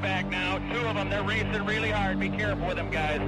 back now. Two of them, they're racing really hard. Be careful with them, guys.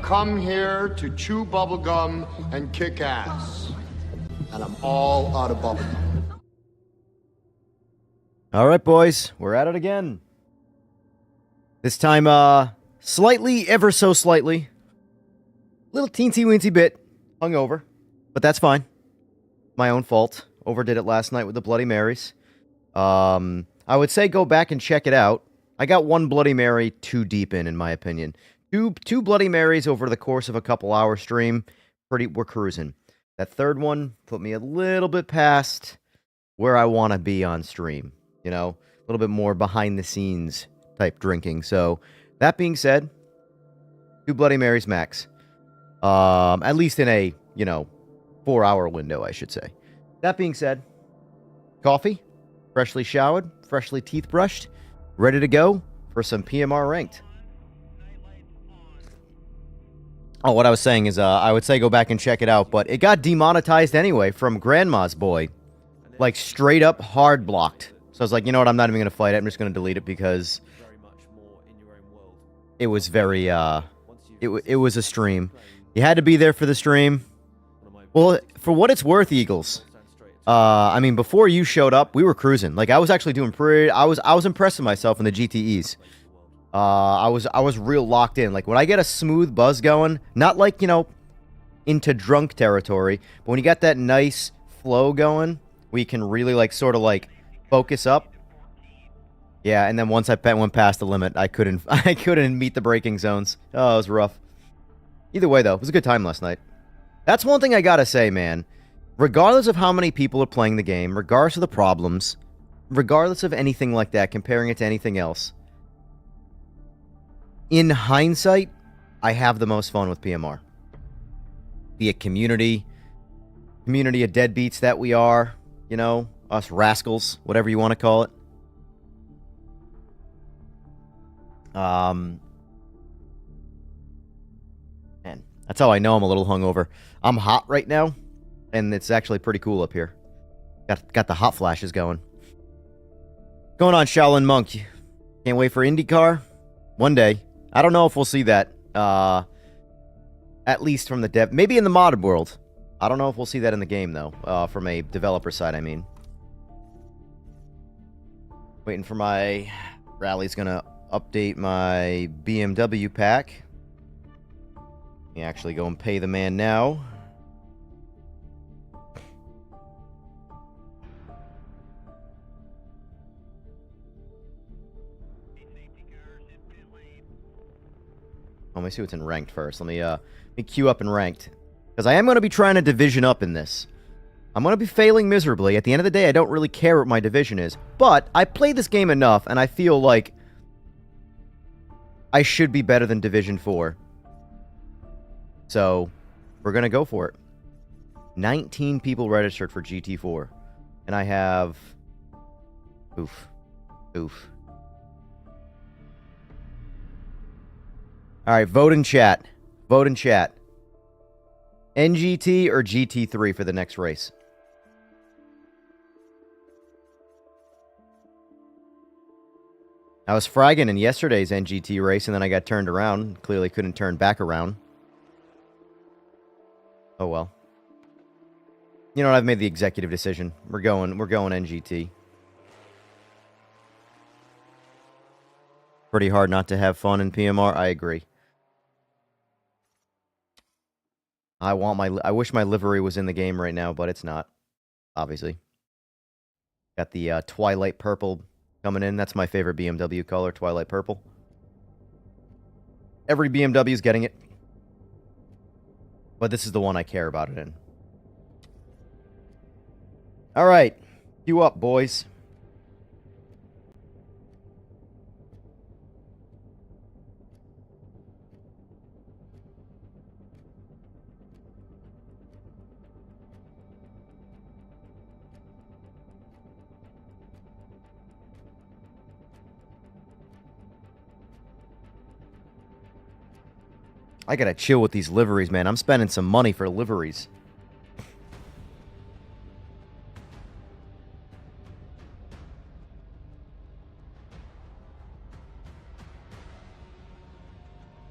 come here to chew bubblegum and kick ass. And I'm all out of bubblegum. All right, boys, we're at it again. This time, slightly, ever so slightly, little teensy-weensy bit hungover, but that's fine. My own fault. Overdid it last night with the Bloody Marys. I would say go back and check it out. I got one Bloody Mary too deep in my opinion. Two Bloody Marys over the course of a couple hour stream. We're cruising. That third one put me a little bit past where I want to be on stream. You know, a little bit more behind the scenes type drinking. So, that being said, 2 Bloody Marys max. At least in a, 4-hour window, I should say. That being said, coffee, freshly showered, freshly teeth brushed, ready to go for some PMR ranked. Oh, what I was saying is, I would say go back and check it out, but it got demonetized anyway from Grandma's Boy. Like, straight up hard blocked. So I was like, you know what, I'm not even going to fight it, I'm just going to delete it because it was very, it was a stream. You had to be there for the stream. Well, for what it's worth, Eagles, I mean, before you showed up, we were cruising. Like, I was actually doing pretty, I was impressed with myself in the GTEs. I was real locked in. Like, when I get a smooth buzz going, not like, into drunk territory, but when you got that nice flow going, we can really, like, sort of, like, focus up. Yeah, and then once I went past the limit, I couldn't meet the braking zones. Oh, it was rough. Either way, though, it was a good time last night. That's one thing I gotta say, man. Regardless of how many people are playing the game, regardless of the problems, regardless of anything like that, comparing it to anything else, in hindsight, I have the most fun with PMR. Be it community of deadbeats that we are, us rascals, whatever you want to call it. Man, that's how I know I'm a little hungover. I'm hot right now, and it's actually pretty cool up here. Got the hot flashes going. Going on, Shaolin Monk. Can't wait for IndyCar. One day. I don't know if we'll see that. At least from the dev. Maybe in the modded world. I don't know if we'll see that in the game, though. From a developer side, I mean. Waiting for my... Rally's gonna update my BMW pack. Let me actually go and pay the man now. Let me see what's in ranked first. Let me queue up in ranked. Because I am going to be trying to division up in this. I'm going to be failing miserably. At the end of the day, I don't really care what my division is. But I played this game enough, and I feel like I should be better than Division 4. So, we're going to go for it. 19 people registered for GT4. And I have... Oof. Alright, vote in chat. Vote in chat. NGT or GT3 for the next race? I was fragging in yesterday's NGT race, and then I got turned around. Clearly couldn't turn back around. Oh well. You know what? I've made the executive decision. We're going NGT. Pretty hard not to have fun in PMR. I agree. I wish my livery was in the game right now, but it's not. Obviously. Got the Twilight Purple coming in. That's my favorite BMW color, Twilight Purple. Every BMW is getting it. But this is the one I care about it in. Alright. Queue up, boys. I gotta chill with these liveries, man. I'm spending some money for liveries.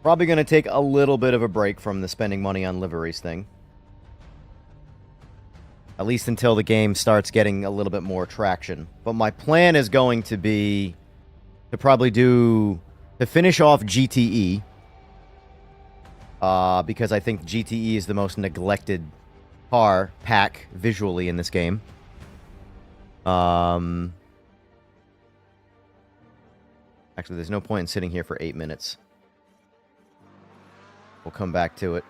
Probably gonna take a little bit of a break from the spending money on liveries thing. At least until the game starts getting a little bit more traction. But my plan is going to be to probably to finish off GTE. Because I think GTE is the most neglected car pack visually in this game. Actually, there's no point in sitting here for 8 minutes. We'll come back to it.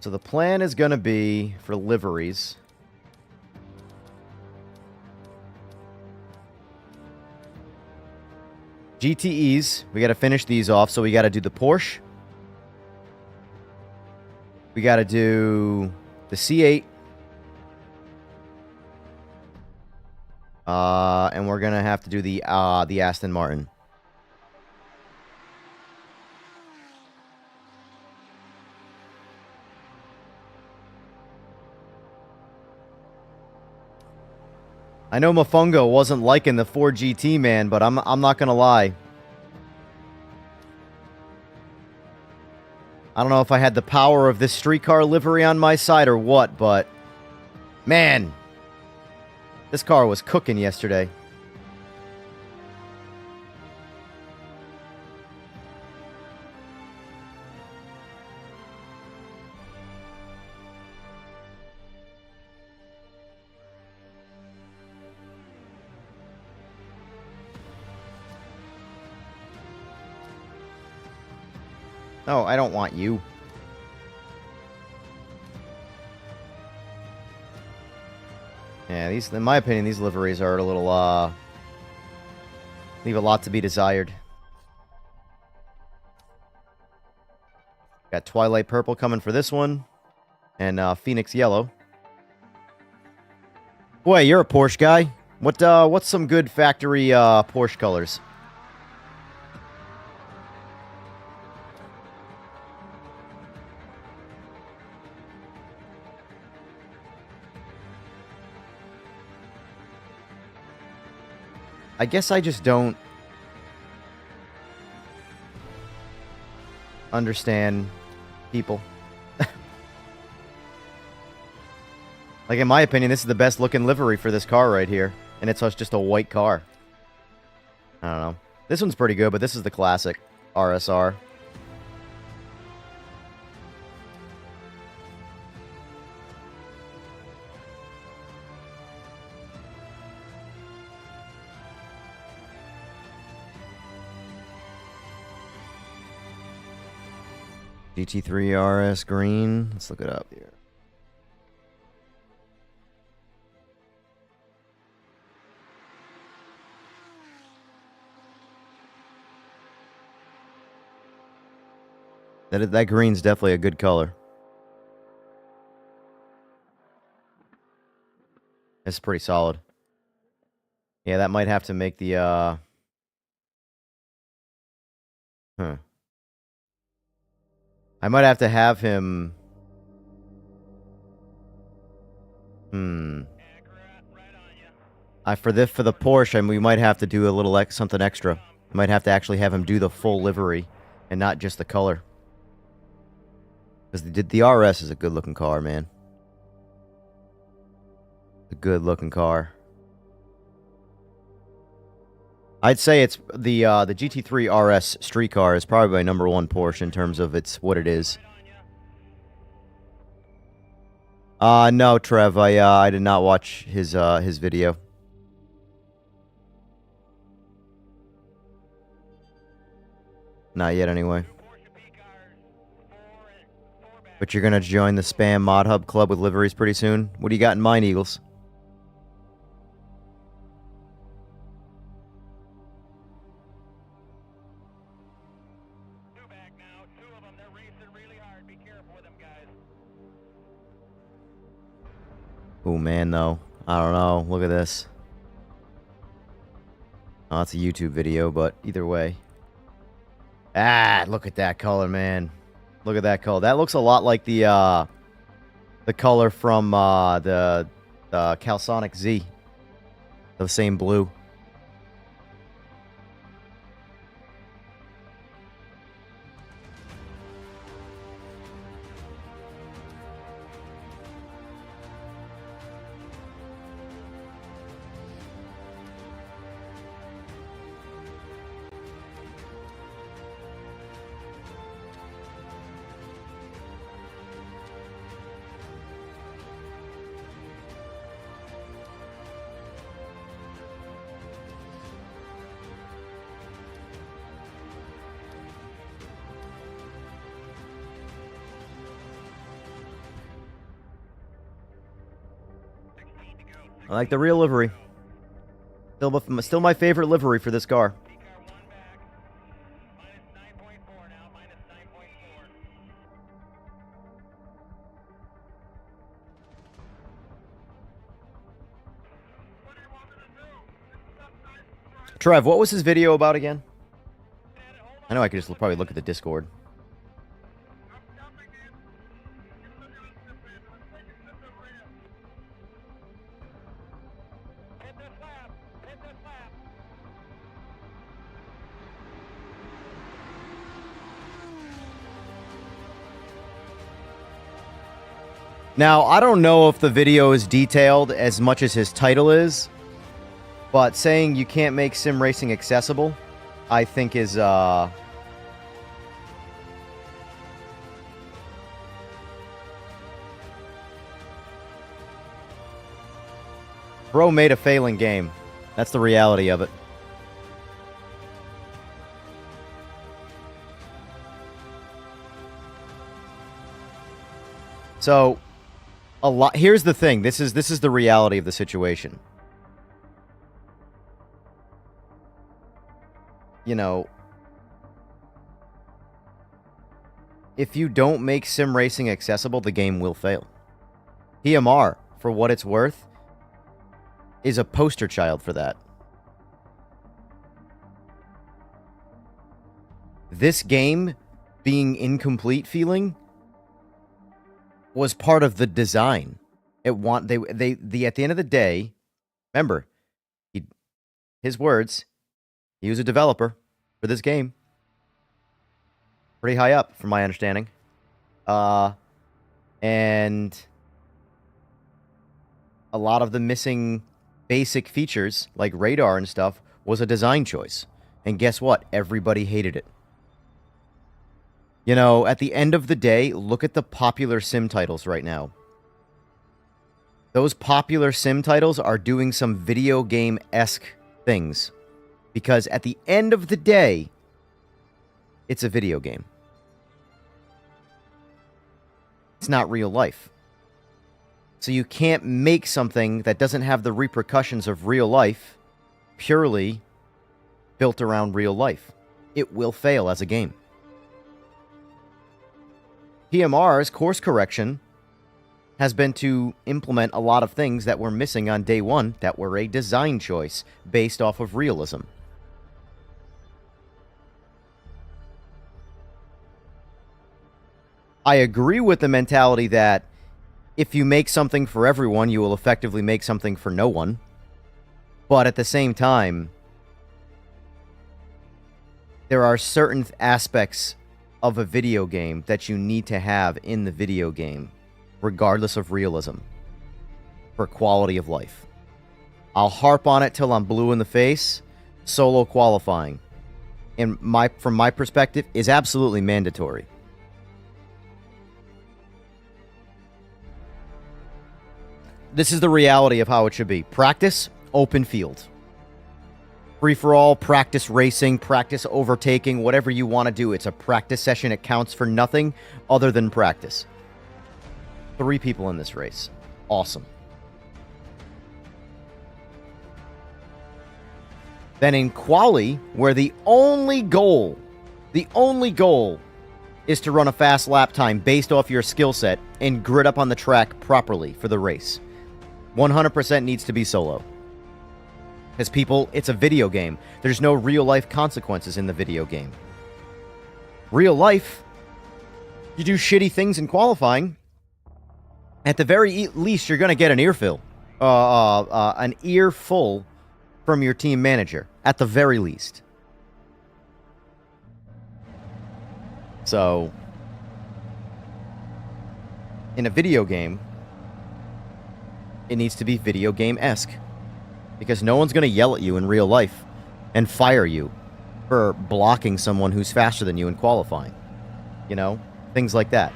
So the plan is going to be for liveries. GTEs, we got to finish these off, so we got to do the Porsche. We got to do the C8. And we're going to have to do the Aston Martin. I know Mofongo wasn't liking the 4GT, man, but I'm not gonna lie. I don't know if I had the power of this streetcar livery on my side or what, but man, this car was cooking yesterday. No, I don't want you. Yeah, these, in my opinion, these liveries are a little, leave a lot to be desired. Got Twilight Purple coming for this one. And, Phoenix Yellow. Boy, you're a Porsche guy. What's some good factory, Porsche colors? I guess I just don't understand people. Like, in my opinion, this is the best looking livery for this car right here. And it's just a white car. I don't know. This one's pretty good, but this is the classic RSR. GT3 RS green. Let's look it up here. That green's definitely a good color. It's pretty solid. Yeah, that might have to make the I might have to have him. For the Porsche, we might have to do a little something extra. Might have to actually have him do the full livery and not just the color. Because the RS is a good looking car, man. A good looking car. I'd say it's the GT3 RS street car is probably my #1 Porsche in terms of what it is. No, Trev, I did not watch his video. Not yet, anyway. But you're gonna join the Spam Mod Hub Club with liveries pretty soon. What do you got in mind, Eagles? Oh, man, though. I don't know. Look at this. Oh, it's a YouTube video, but either way. Ah, look at that color, man. Look at that color. That looks a lot like the color from the Calsonic Z. The same blue. I like the real livery. Still my favorite livery for this car. Trev, what was his video about again? I know I could just probably look at the Discord. Now, I don't know if the video is detailed as much as his title is, but saying you can't make sim racing accessible, I think is, Bro made a failing game. That's the reality of it. So, here's the thing. This is the reality of the situation. You know, if you don't make sim racing accessible, the game will fail. PMR, for what it's worth, is a poster child for that. This game being incomplete feeling was part of the design. At the end of the day, remember, his words, he was a developer for this game. Pretty high up, from my understanding. And a lot of the missing basic features, like radar and stuff, was a design choice. And guess what? Everybody hated it. You know, at the end of the day, look at the popular sim titles right now. Those popular sim titles are doing some video game-esque things. Because at the end of the day, it's a video game. It's not real life. So you can't make something that doesn't have the repercussions of real life purely built around real life. It will fail as a game. PMR's course correction has been to implement a lot of things that were missing on day one that were a design choice based off of realism. I agree with the mentality that if you make something for everyone, you will effectively make something for no one. But at the same time, there are certain aspects of a video game that you need to have in the video game, regardless of realism, for quality of life. I'll harp on it till I'm blue in the face. Solo qualifying, from my perspective, is absolutely mandatory. This is the reality of how it should be. Practice, open field. Free-for-all, practice racing, practice overtaking, whatever you want to do. It's a practice session. It counts for nothing other than practice. 3 people in this race. Awesome. Then in quali, where the only goal is to run a fast lap time based off your skill set and grid up on the track properly for the race. 100% needs to be solo. Because people, it's a video game. There's no real-life consequences in the video game. Real life, you do shitty things in qualifying, at the very least, you're going to get an earful. An earful from your team manager. At the very least. So, in a video game, it needs to be video game-esque. Because no one's going to yell at you in real life and fire you for blocking someone who's faster than you in qualifying. You know? Things like that.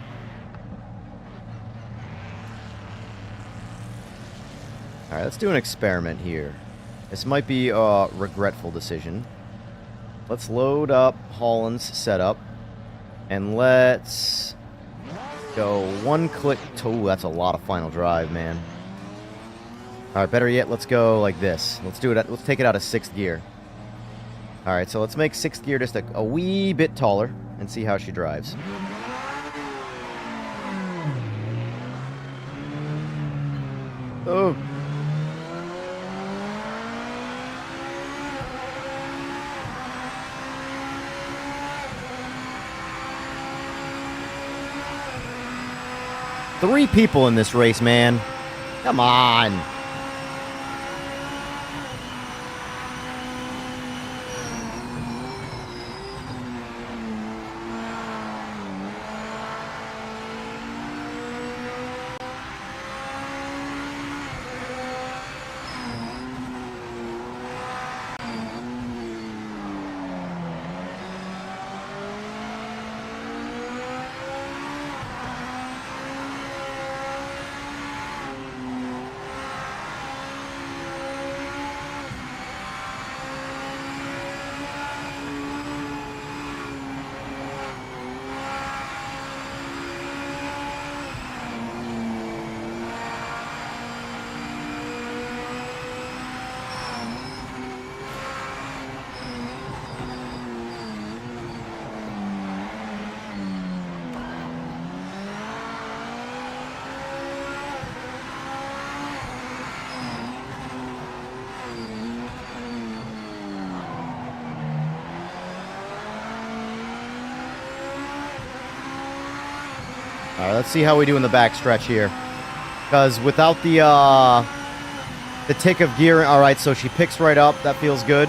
Alright, let's do an experiment here. This might be a regretful decision. Let's load up Holland's setup. And let's go one click to... Ooh, that's a lot of final drive, man. Alright, better yet, let's go like this. Let's do it. Let's take it out of 6th gear. Alright, so let's make 6th gear just a wee bit taller and see how she drives. Oh. Three people in this race, man. Come on. Alright, let's see how we do in the back stretch here. Because without the tick of gear... Alright, so she picks right up. That feels good.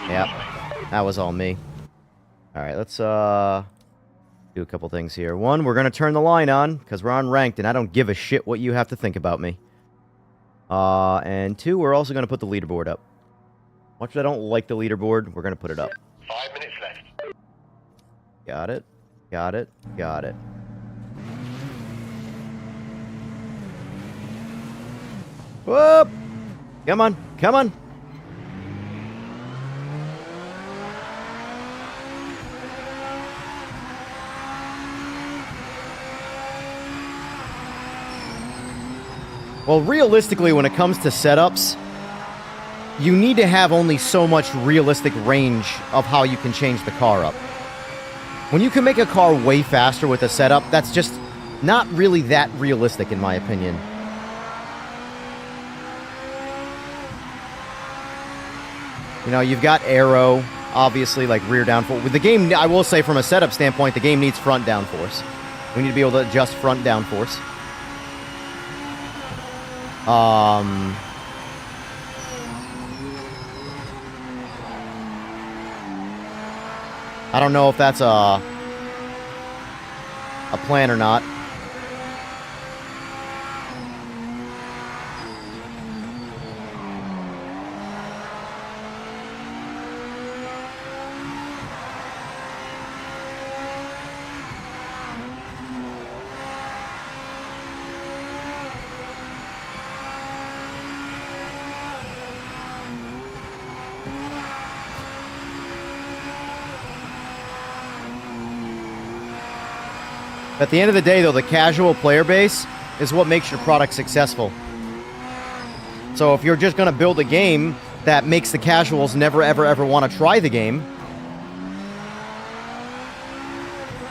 Yep, that was all me. Alright, let's do a couple things here. One, we're going to turn the line on, because we're on ranked, and I don't give a shit what you have to think about me. And two, we're also going to put the leaderboard up. Much as I don't like the leaderboard, we're going to put it up. 5 minutes left. Got it. Got it. Got it. Whoop! Come on. Come on. Well, realistically, when it comes to setups, you need to have only so much realistic range of how you can change the car up. When you can make a car way faster with a setup, that's just not really that realistic, in my opinion. You know, you've got aero, obviously, like rear downforce. With the game, I will say from a setup standpoint, the game needs front downforce. We need to be able to adjust front downforce. I don't know if that's a plan or not. At the end of the day, though, the casual player base is what makes your product successful. So if you're just going to build a game that makes the casuals never, ever, ever want to try the game,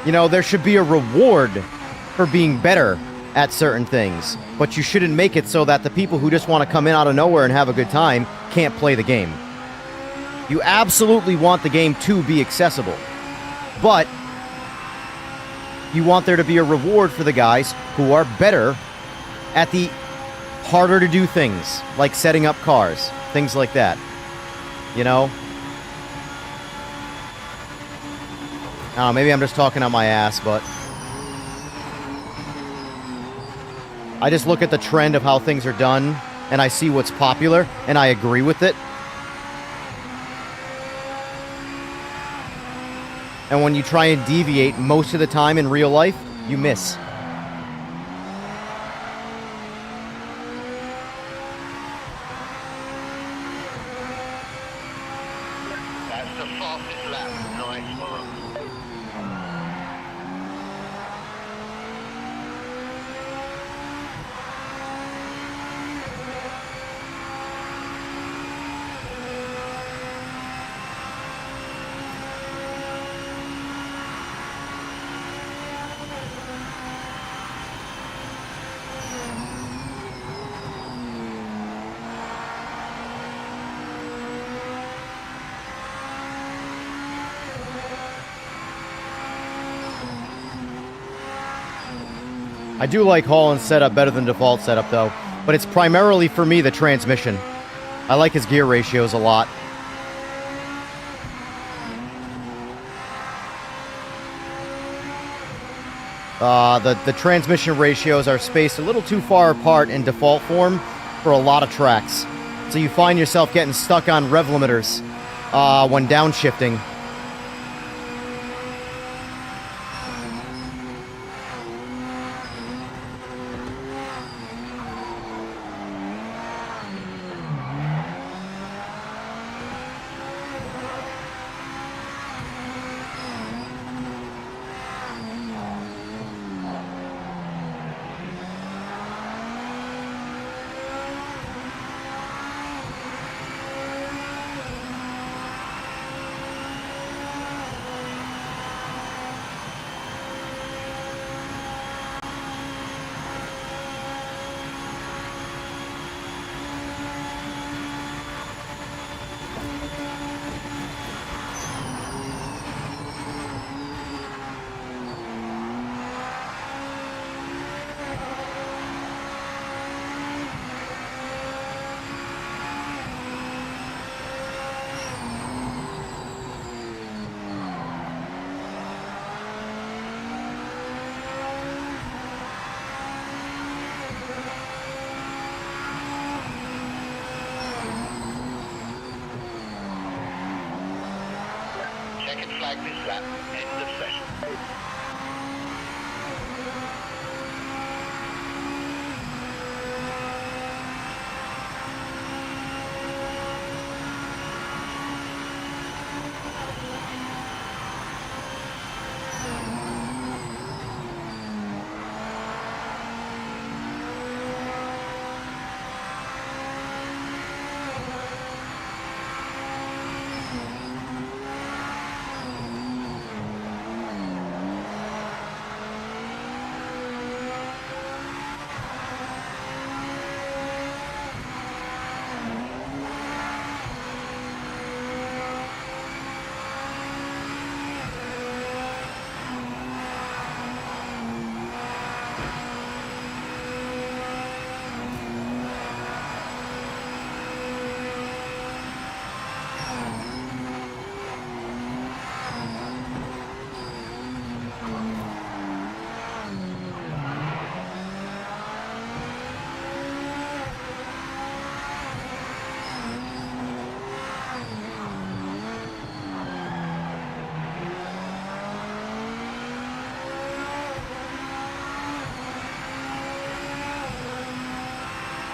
you know, there should be a reward for being better at certain things. But you shouldn't make it so that the people who just want to come in out of nowhere and have a good time can't play the game. You absolutely want the game to be accessible. But you want there to be a reward for the guys who are better at the harder to do things, like setting up cars, things like that. You know? I don't know, maybe I'm just talking out my ass, but I just look at the trend of how things are done, and I see what's popular, and I agree with it. And when you try and deviate most of the time in real life, you miss. That's the fastest lap. Nice one. I do like Holland's setup better than default setup, though. But it's primarily, for me, the transmission. I like his gear ratios a lot. The transmission ratios are spaced a little too far apart in default form for a lot of tracks. So you find yourself getting stuck on rev limiters when downshifting. Checkered flag this lap. End of session.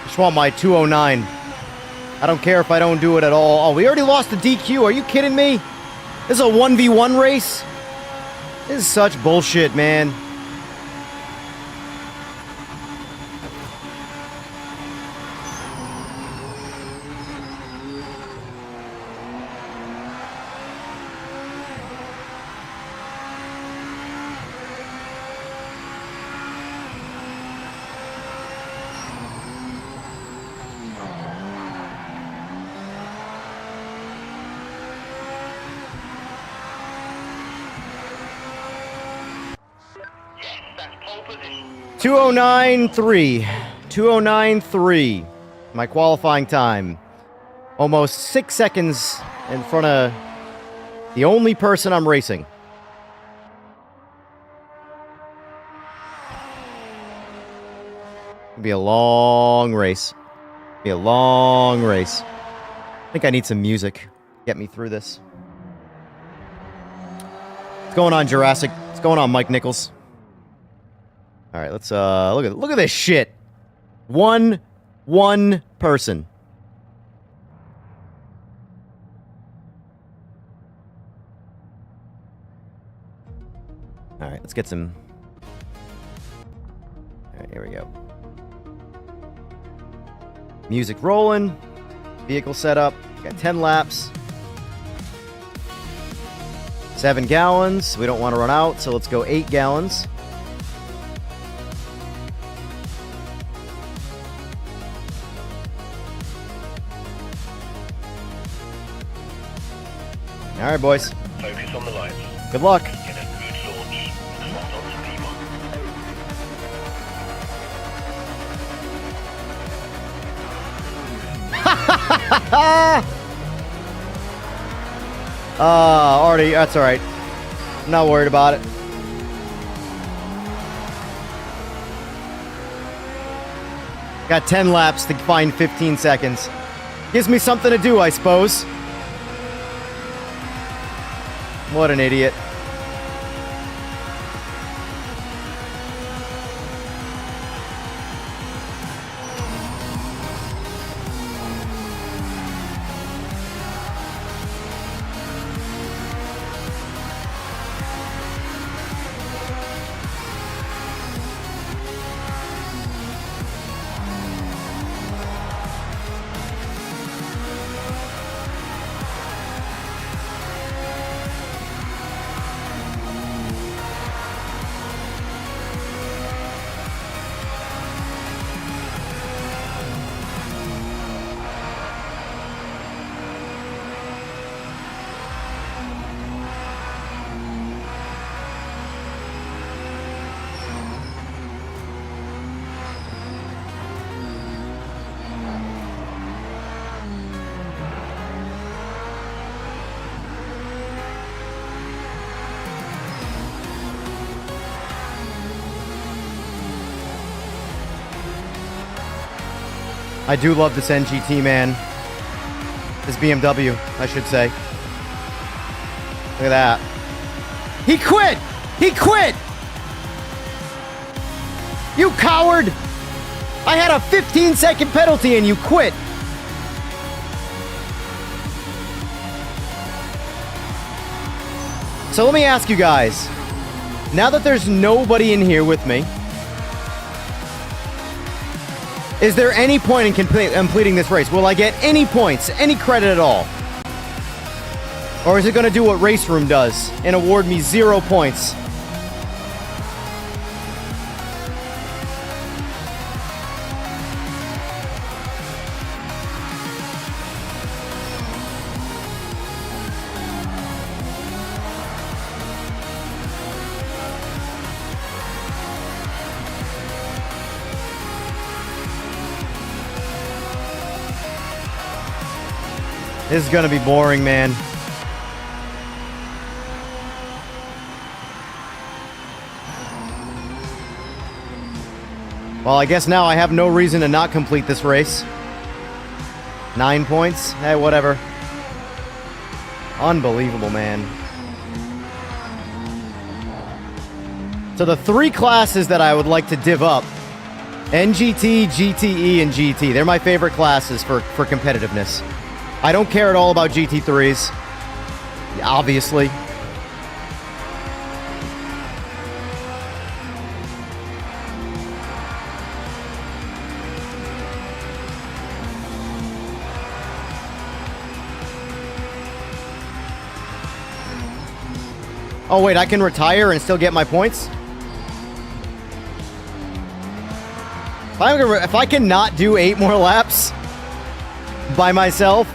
Just want my 209. I don't care if I don't do it at all. Oh, we already lost the DQ. Are you kidding me? This is a 1v1 race? This is such bullshit, man. Yes, that's pole position. 209.3. 209.3. My qualifying time. Almost 6 seconds in front of the only person I'm racing. It'll be a long race. Be a long race. I think I need some music. Get me through this. What's going on, Jurassic? What's going on, Mike Nichols? All right, let's look at this shit. One person. All right, let's get some... All right, here we go. Music rolling. Vehicle setup. Got 10 laps. 7 gallons. We don't want to run out, so let's go 8 gallons. All right, boys. Focus on the lights. Good luck. Get a good launch. Hold on to V1. Already, that's all right. I'm not worried about it. Got 10 laps to find 15 seconds. Gives me something to do, I suppose. What an idiot. I do love this NGT, man. This BMW, I should say. Look at that. He quit! He quit! You coward! I had a 15-second penalty and you quit! So let me ask you guys. Now that there's nobody in here with me, is there any point in completing this race? Will I get any points, any credit at all? Or is it going to do what Race Room does and award me 0 points? This is gonna be boring, man. Well, I guess now I have no reason to not complete this race. 9 points? Hey, whatever. Unbelievable, man. So the 3 classes that I would like to div up: NGT, GTE, and GT. They're my favorite classes for competitiveness. I don't care at all about GT3s, obviously. Oh wait, I can retire and still get my points? If I cannot do 8 more laps by myself,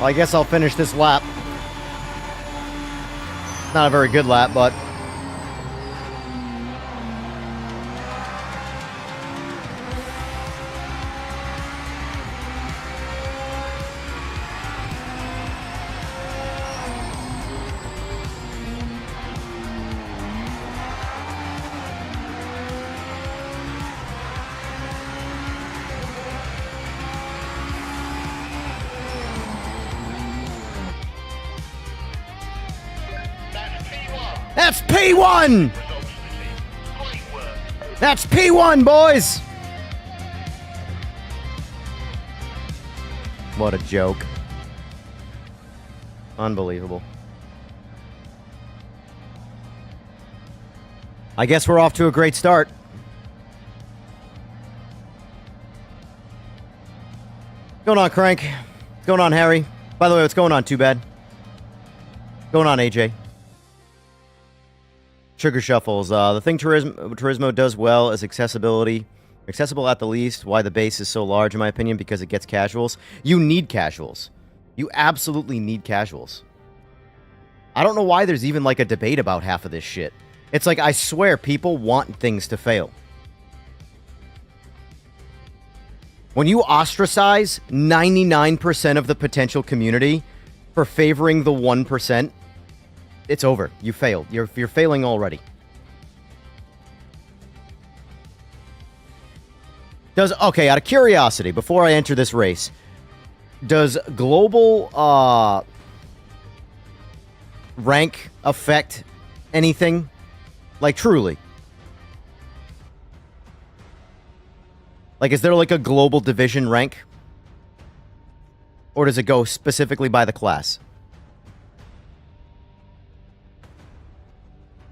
well, I guess I'll finish this lap. Not a very good lap, but... P1! That's P1, boys! What a joke. Unbelievable. I guess we're off to a great start. What's going on, Crank? What's going on, Harry? By the way, what's going on, Too Bad? What's going on, AJ? Sugar Shuffles. The thing Turismo does well is accessibility. Accessible at the least. Why the base is so large, in my opinion, because it gets casuals. You need casuals. You absolutely need casuals. I don't know why there's even like a debate about half of this shit. It's like, I swear, people want things to fail. When you ostracize 99% of the potential community for favoring the 1%, it's over. You failed. You're failing already. Okay, out of curiosity, before I enter this race, does global rank affect anything? Like, truly? Like, is there like a global division rank? Or does it go specifically by the class?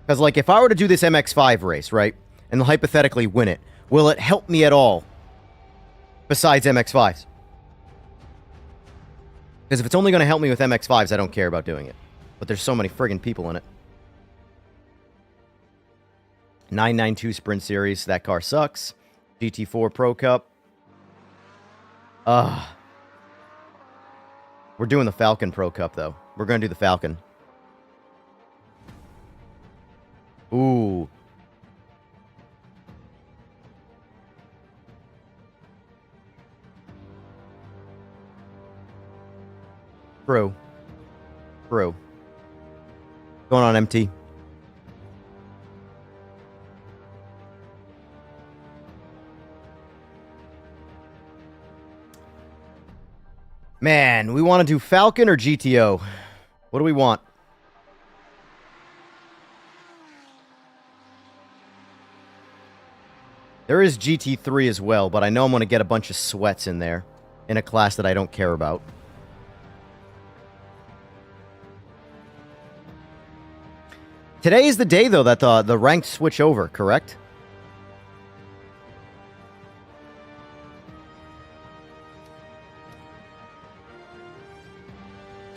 Because, like, if I were to do this MX5 race, right, and hypothetically win it, will it help me at all besides MX5s? Because if it's only going to help me with MX5s, I don't care about doing it. But there's so many friggin' people in it. 992 Sprint Series, that car sucks. GT4 Pro Cup. We're doing the Falcon Pro Cup, though. We're going to do the Falcon. Ooh. True. True. Going on, MT. Man, we want to do Falcon or GTO? What do we want? There is GT3 as well, but I know I'm going to get a bunch of sweats in there in a class that I don't care about. Today is the day, though, that the ranked switch over, correct?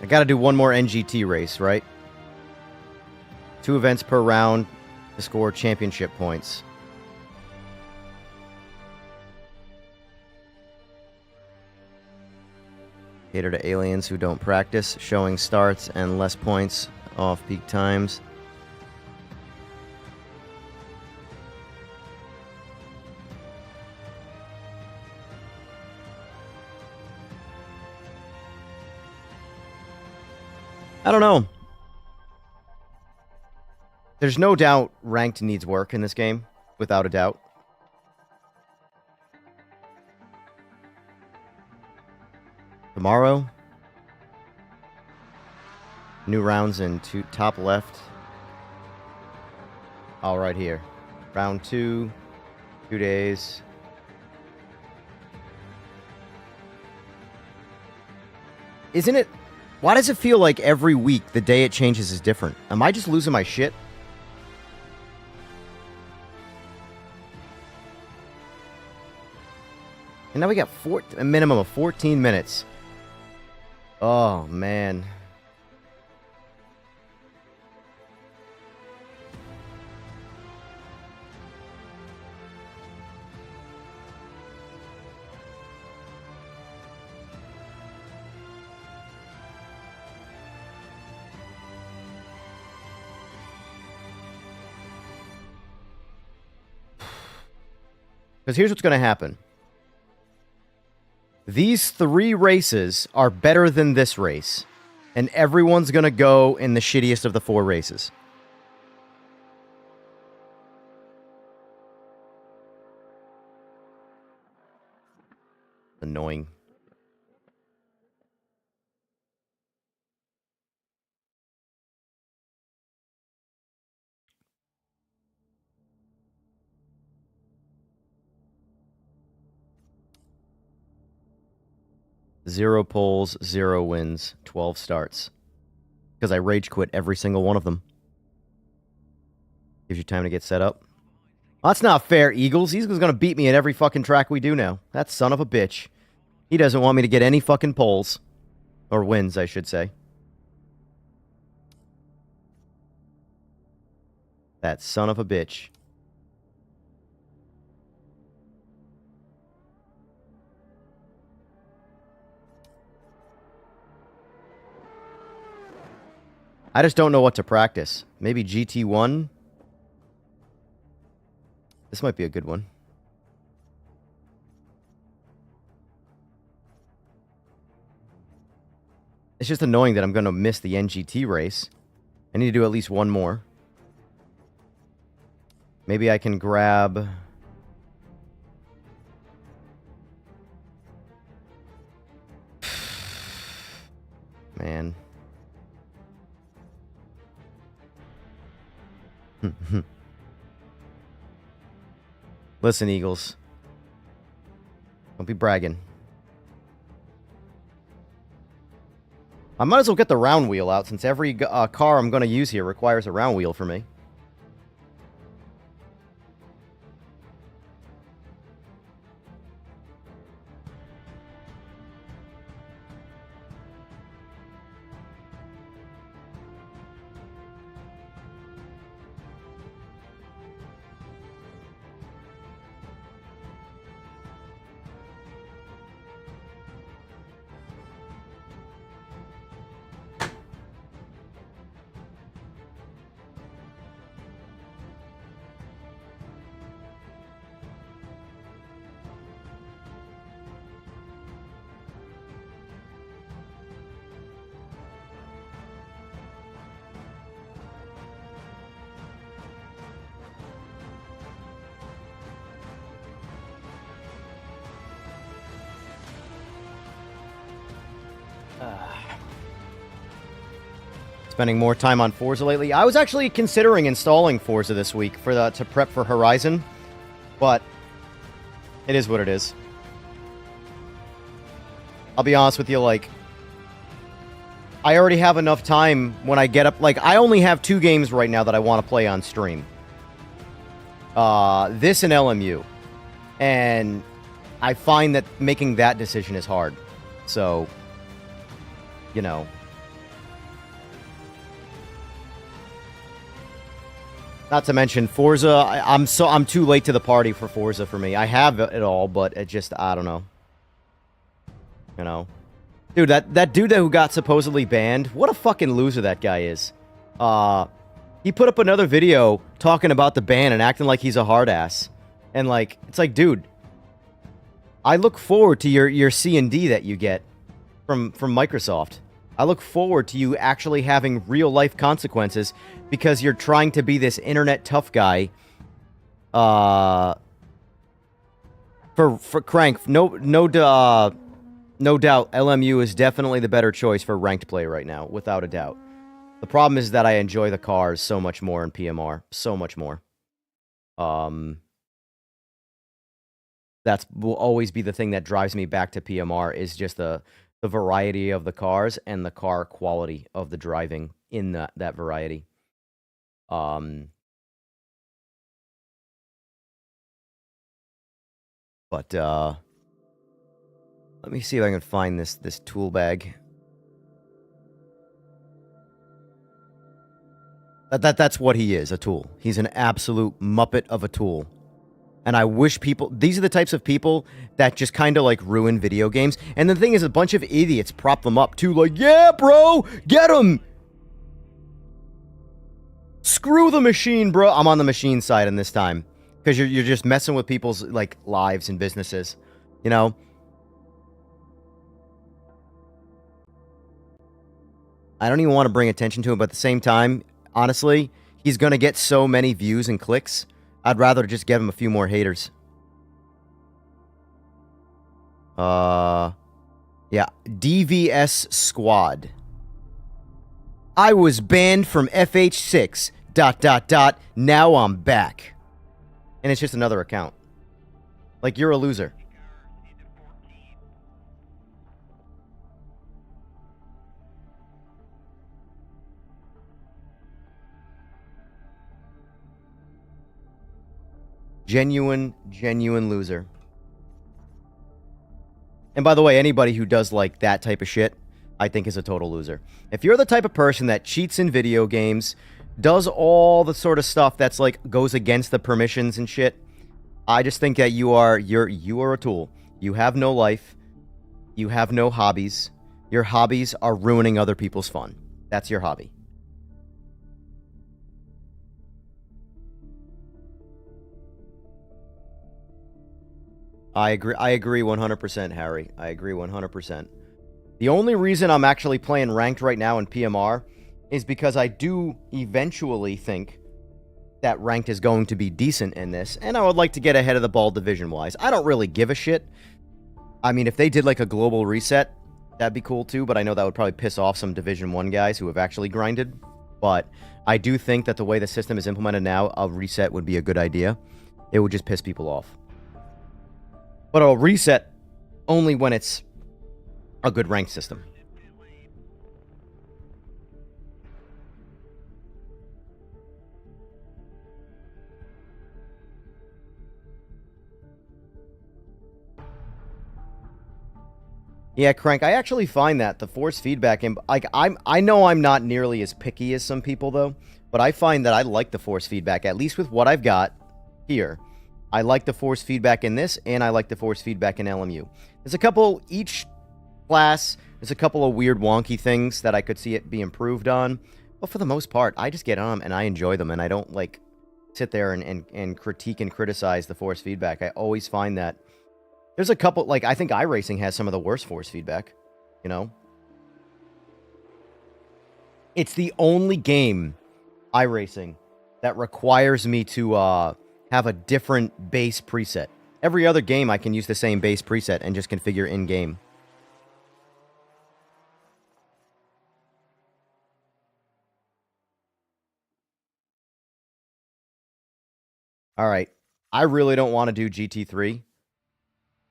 I gotta do one more NGT race, right? 2 events per round to score championship points. Cater to aliens who don't practice, showing starts and less points off peak times. I don't know. There's no doubt ranked needs work in this game, without a doubt. Tomorrow, new rounds in top left. All right here. Round 2, 2 days. Isn't it? Why does it feel like every week the day it changes is different? Am I just losing my shit? And now we got a minimum of 14 minutes. Oh, man. Because here's what's going to happen. These 3 races are better than this race. And everyone's going to go in the shittiest of the 4 races. Annoying. 0 polls, 0 wins, 12 starts. Because I rage quit every single one of them. Gives you time to get set up. That's not fair, Eagles. Eagles gonna beat me at every fucking track we do now. That son of a bitch. He doesn't want me to get any fucking polls. Or wins, I should say. That son of a bitch. I just don't know what to practice. Maybe GT1? This might be a good one. It's just annoying that I'm going to miss the NGT race. I need to do at least one more. Maybe I can grab... Man. Listen, Eagles. Don't be bragging. I might as well get the round wheel out, since every car I'm going to use here requires a round wheel for me. Spending more time on Forza lately. I was actually considering installing Forza this week for to prep for Horizon, but it is what it is. I'll be honest with you, like, I already have enough time when I get up. Like, I only have 2 games right now that I want to play on stream. This and LMU. And I find that making that decision is hard. So, you know. Not to mention Forza. I'm too late to the party for Forza for me. I have it all, but it just, I don't know. You know. Dude, that dude who got supposedly banned, what a fucking loser that guy is. He put up another video talking about the ban and acting like he's a hard ass. And like, it's like, dude, I look forward to your C&D that you get from Microsoft. I look forward to you actually having real life consequences because you're trying to be this internet tough guy. For Crank, no doubt, LMU is definitely the better choice for ranked play right now, without a doubt. The problem is that I enjoy the cars so much more in PMR, so much more. That will always be the thing that drives me back to PMR, is just the variety of the cars and the car quality of the driving in that variety. But let me see if I can find this tool bag. That's what he is, a tool. He's an absolute muppet of a tool. And I wish people... These are the types of people that just kind of, like, ruin video games. And the thing is, a bunch of idiots prop them up, too. Like, yeah, bro! Get him! Screw the machine, bro! I'm on the machine side in this time. Because you're just messing with people's, like, lives and businesses. You know? I don't even want to bring attention to him, but at the same time, honestly, he's going to get so many views and clicks. I'd rather just give him a few more haters. Yeah. DVS Squad. I was banned from FH6... ... Now I'm back. And it's just another account. Like, you're a loser. Genuine loser. And by the way, anybody who does like that type of shit, I think is a total loser. If you're the type of person that cheats in video games, does all the sort of stuff that's like goes against the permissions and shit, I just think that you are a tool. You have no life. You have no hobbies. Your hobbies are ruining other people's fun. That's your hobby. I agree 100%, Harry. I agree 100%. The only reason I'm actually playing ranked right now in PMR is because I do eventually think that ranked is going to be decent in this, and I would like to get ahead of the ball division-wise. I don't really give a shit. I mean, if they did like a global reset, that'd be cool too, but I know that would probably piss off some Division 1 guys who have actually grinded. But I do think that the way the system is implemented now, a reset would be a good idea. It would just piss people off. But I'll reset only when it's a good ranked system. Yeah, Crank, I actually find that the force feedback, and like I know I'm not nearly as picky as some people though, but I find that I like the force feedback, at least with what I've got here. I like the force feedback in this, and I like the force feedback in LMU. There's a couple, each class, there's a couple of weird wonky things that I could see it be improved on, but for the most part, I just get on them and I enjoy them, and I don't like sit there and critique and criticize the force feedback. I always find that there's a couple, like, I think iRacing has some of the worst force feedback, you know? It's the only game, iRacing, that requires me to have a different base preset. Every other game, I can use the same base preset and just configure in-game. All right. I really don't want to do GT3.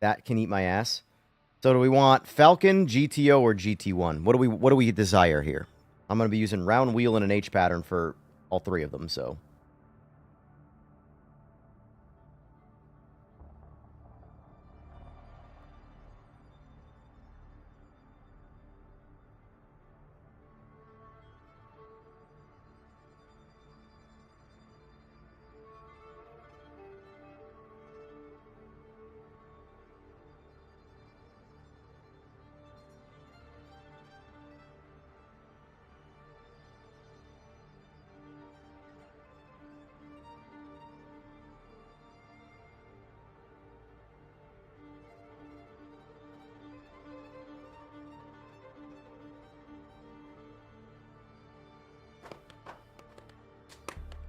That can eat my ass. So do we want Falcon, GTO, or GT1? What do we desire here? I'm going to be using round wheel and an H pattern for all three of them, so.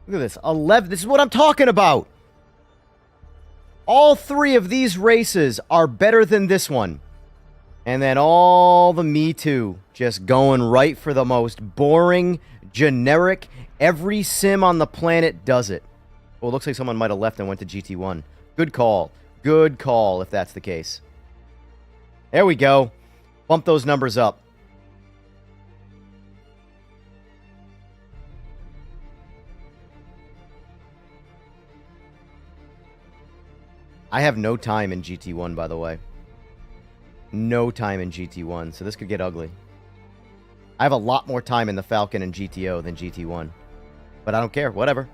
Look at this. 11. This is what I'm talking about. All three of these races are better than this one. And then all the Me Too just going right for the most boring, generic, every sim on the planet does it. Well, it looks like someone might have left and went to GT1. Good call. Good call if that's the case. There we go. Bump those numbers up. I have no time in GT1, by the way. No time in GT1, so this could get ugly. I have a lot more time in the Falcon and GTO than GT1. But I don't care, whatever.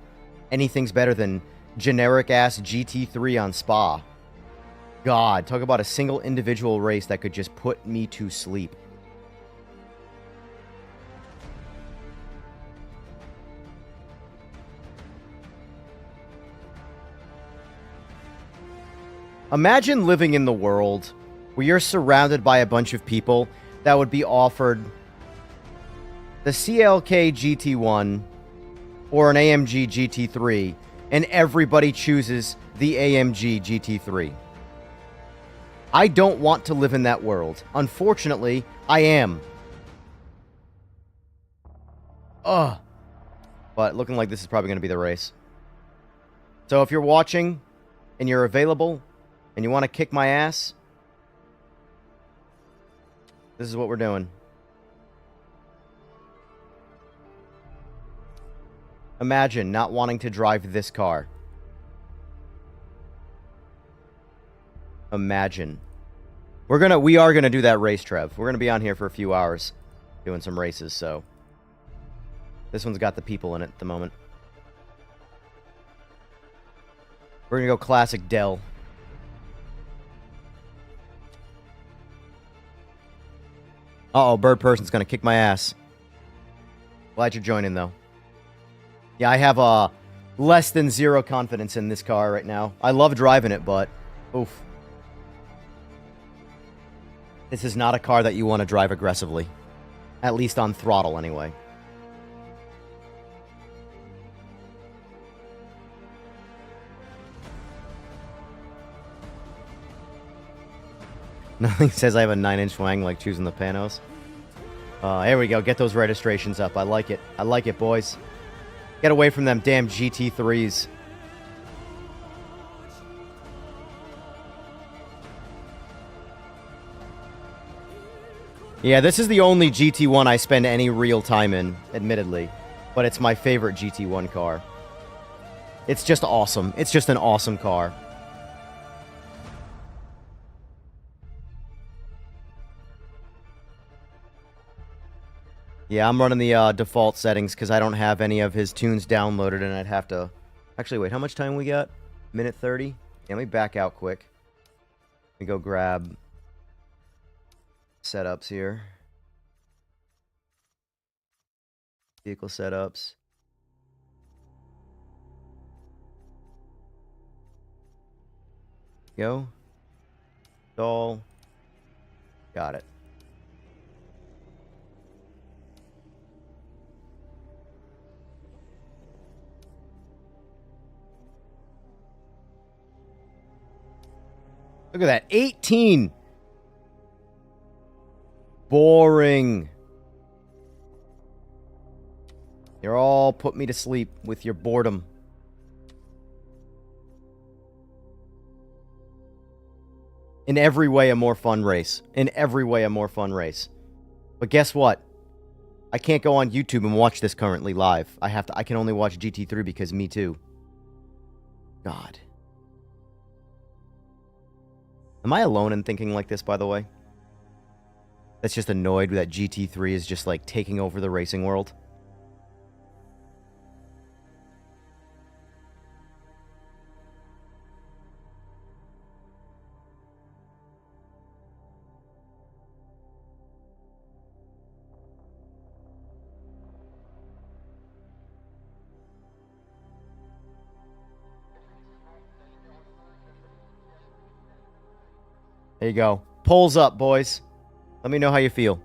Anything's better than generic-ass GT3 on Spa. God, talk about a single individual race that could just put me to sleep. Imagine living in the world where you're surrounded by a bunch of people that would be offered the CLK GT1 or an AMG GT3, and everybody chooses the AMG GT3. I don't want to live in that world. Unfortunately, I am. Ugh. But looking like this is probably going to be the race. So if you're watching and you're available and you want to kick my ass, this is what we're doing. Imagine not wanting to drive this car. Imagine. We are gonna do that race, Trev. We're gonna be on here for a few hours doing some races, so this one's got the people in it at the moment. We're gonna go classic Dell. Uh-oh, bird person's gonna kick my ass. Glad you're joining, though. Yeah, I have less than 0 confidence in this car right now. I love driving it, but oof. This is not a car that you want to drive aggressively. At least on throttle, anyway. Nothing says I have a 9-inch wang like choosing the Panos. Here we go. Get those registrations up. I like it. I like it, boys. Get away from them damn GT3s. Yeah, this is the only GT1 I spend any real time in, admittedly. But it's my favorite GT1 car. It's just awesome. It's just an awesome car. Yeah, I'm running the default settings because I don't have any of his tunes downloaded, and I'd have to... Actually, wait, how much time we got? Minute 30? Yeah, let me back out quick. Let me go grab setups here. Vehicle setups. Go. Install. Got it. Look at that. 18. Boring. You're all put me to sleep with your boredom. In every way, a more fun race. In every way, a more fun race. But guess what? I can't go on YouTube and watch this currently live. I can only watch GT3 because me too. God. Am I alone in thinking like this, by the way? That's just annoyed that GT3 is just, like, taking over the racing world? There you go. Polls up, boys. Let me know how you feel.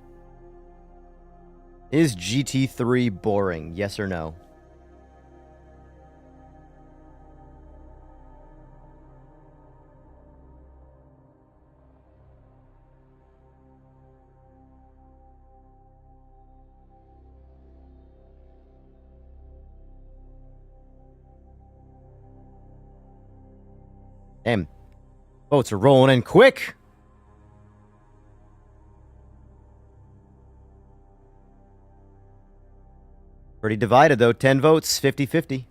Is GT3 boring? Yes or no? Damn. Votes are rolling in quick. Pretty divided, though. 10 votes, 50-50.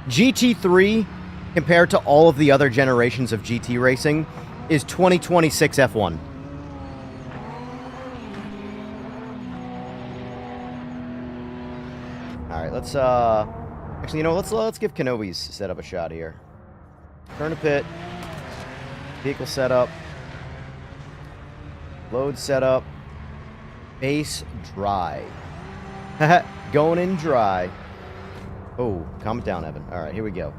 GT3, compared to all of the other generations of GT racing, is 2026 F1. Alright, let's, actually, you know, let's give Kenobi's setup a shot here. Turn to pit. Vehicle setup. Load setup. Base dry. Going in dry. Oh, calm it down, Evan. Alright, here we go.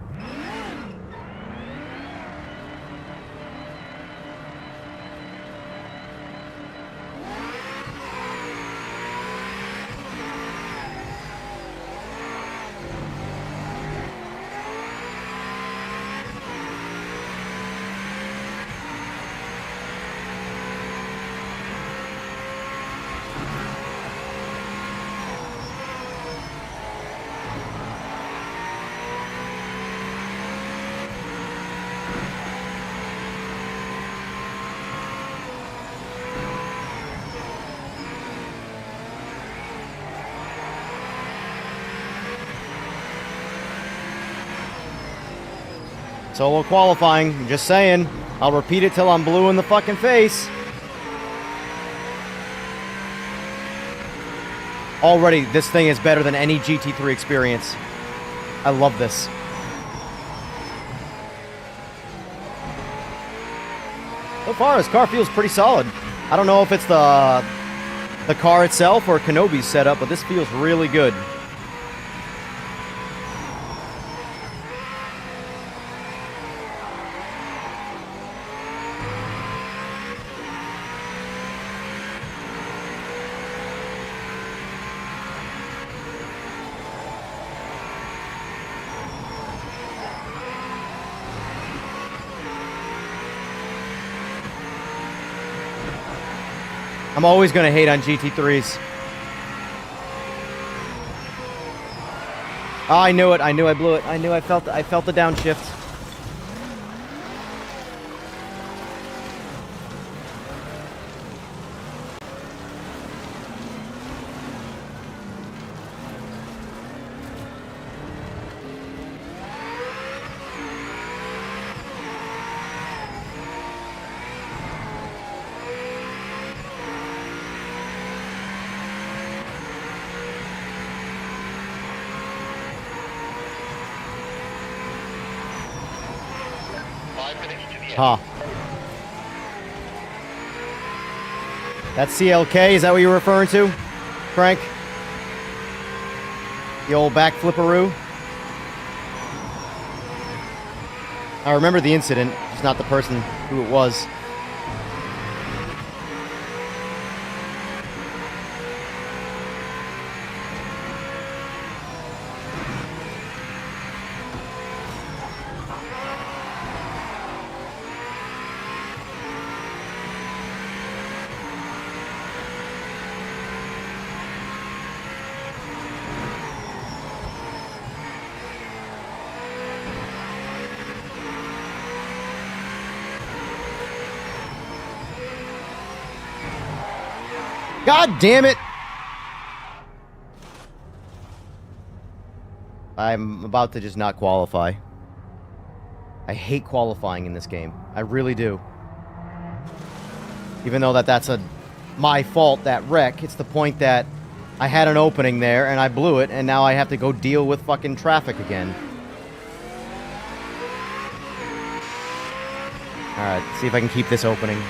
Solo qualifying. I'm just saying. I'll repeat it till I'm blue in the fucking face. Already, this thing is better than any GT3 experience. I love this. So far, this car feels pretty solid. I don't know if it's the car itself or Kenobi's setup, but this feels really good. I'm always going to hate on GT3s. Oh, I knew it. I knew I blew it. I knew I felt the downshift. Huh. That's CLK, is that what you're referring to, Frank? The old back flipperoo? I remember the incident, just not the person who it was. God damn it! I'm about to just not qualify. I hate qualifying in this game. I really do. Even though that's my fault, that wreck, it's the point that I had an opening there and I blew it, and now I have to go deal with fucking traffic again. Alright, see if I can keep this opening.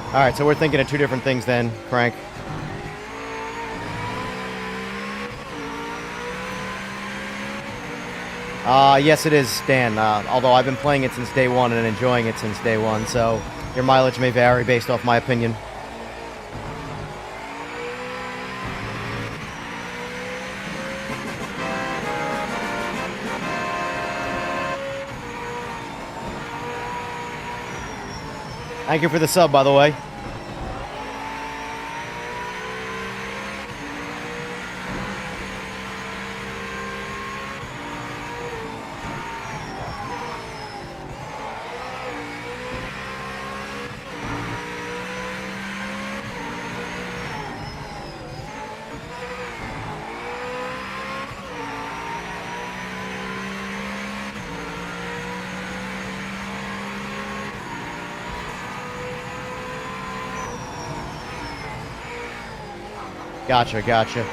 Alright, so we're thinking of two different things then, Frank. Yes it is, Dan. Although I've been playing it since day one and enjoying it since day one, so your mileage may vary based off my opinion. Thank you for the sub, by the way. Gotcha, gotcha.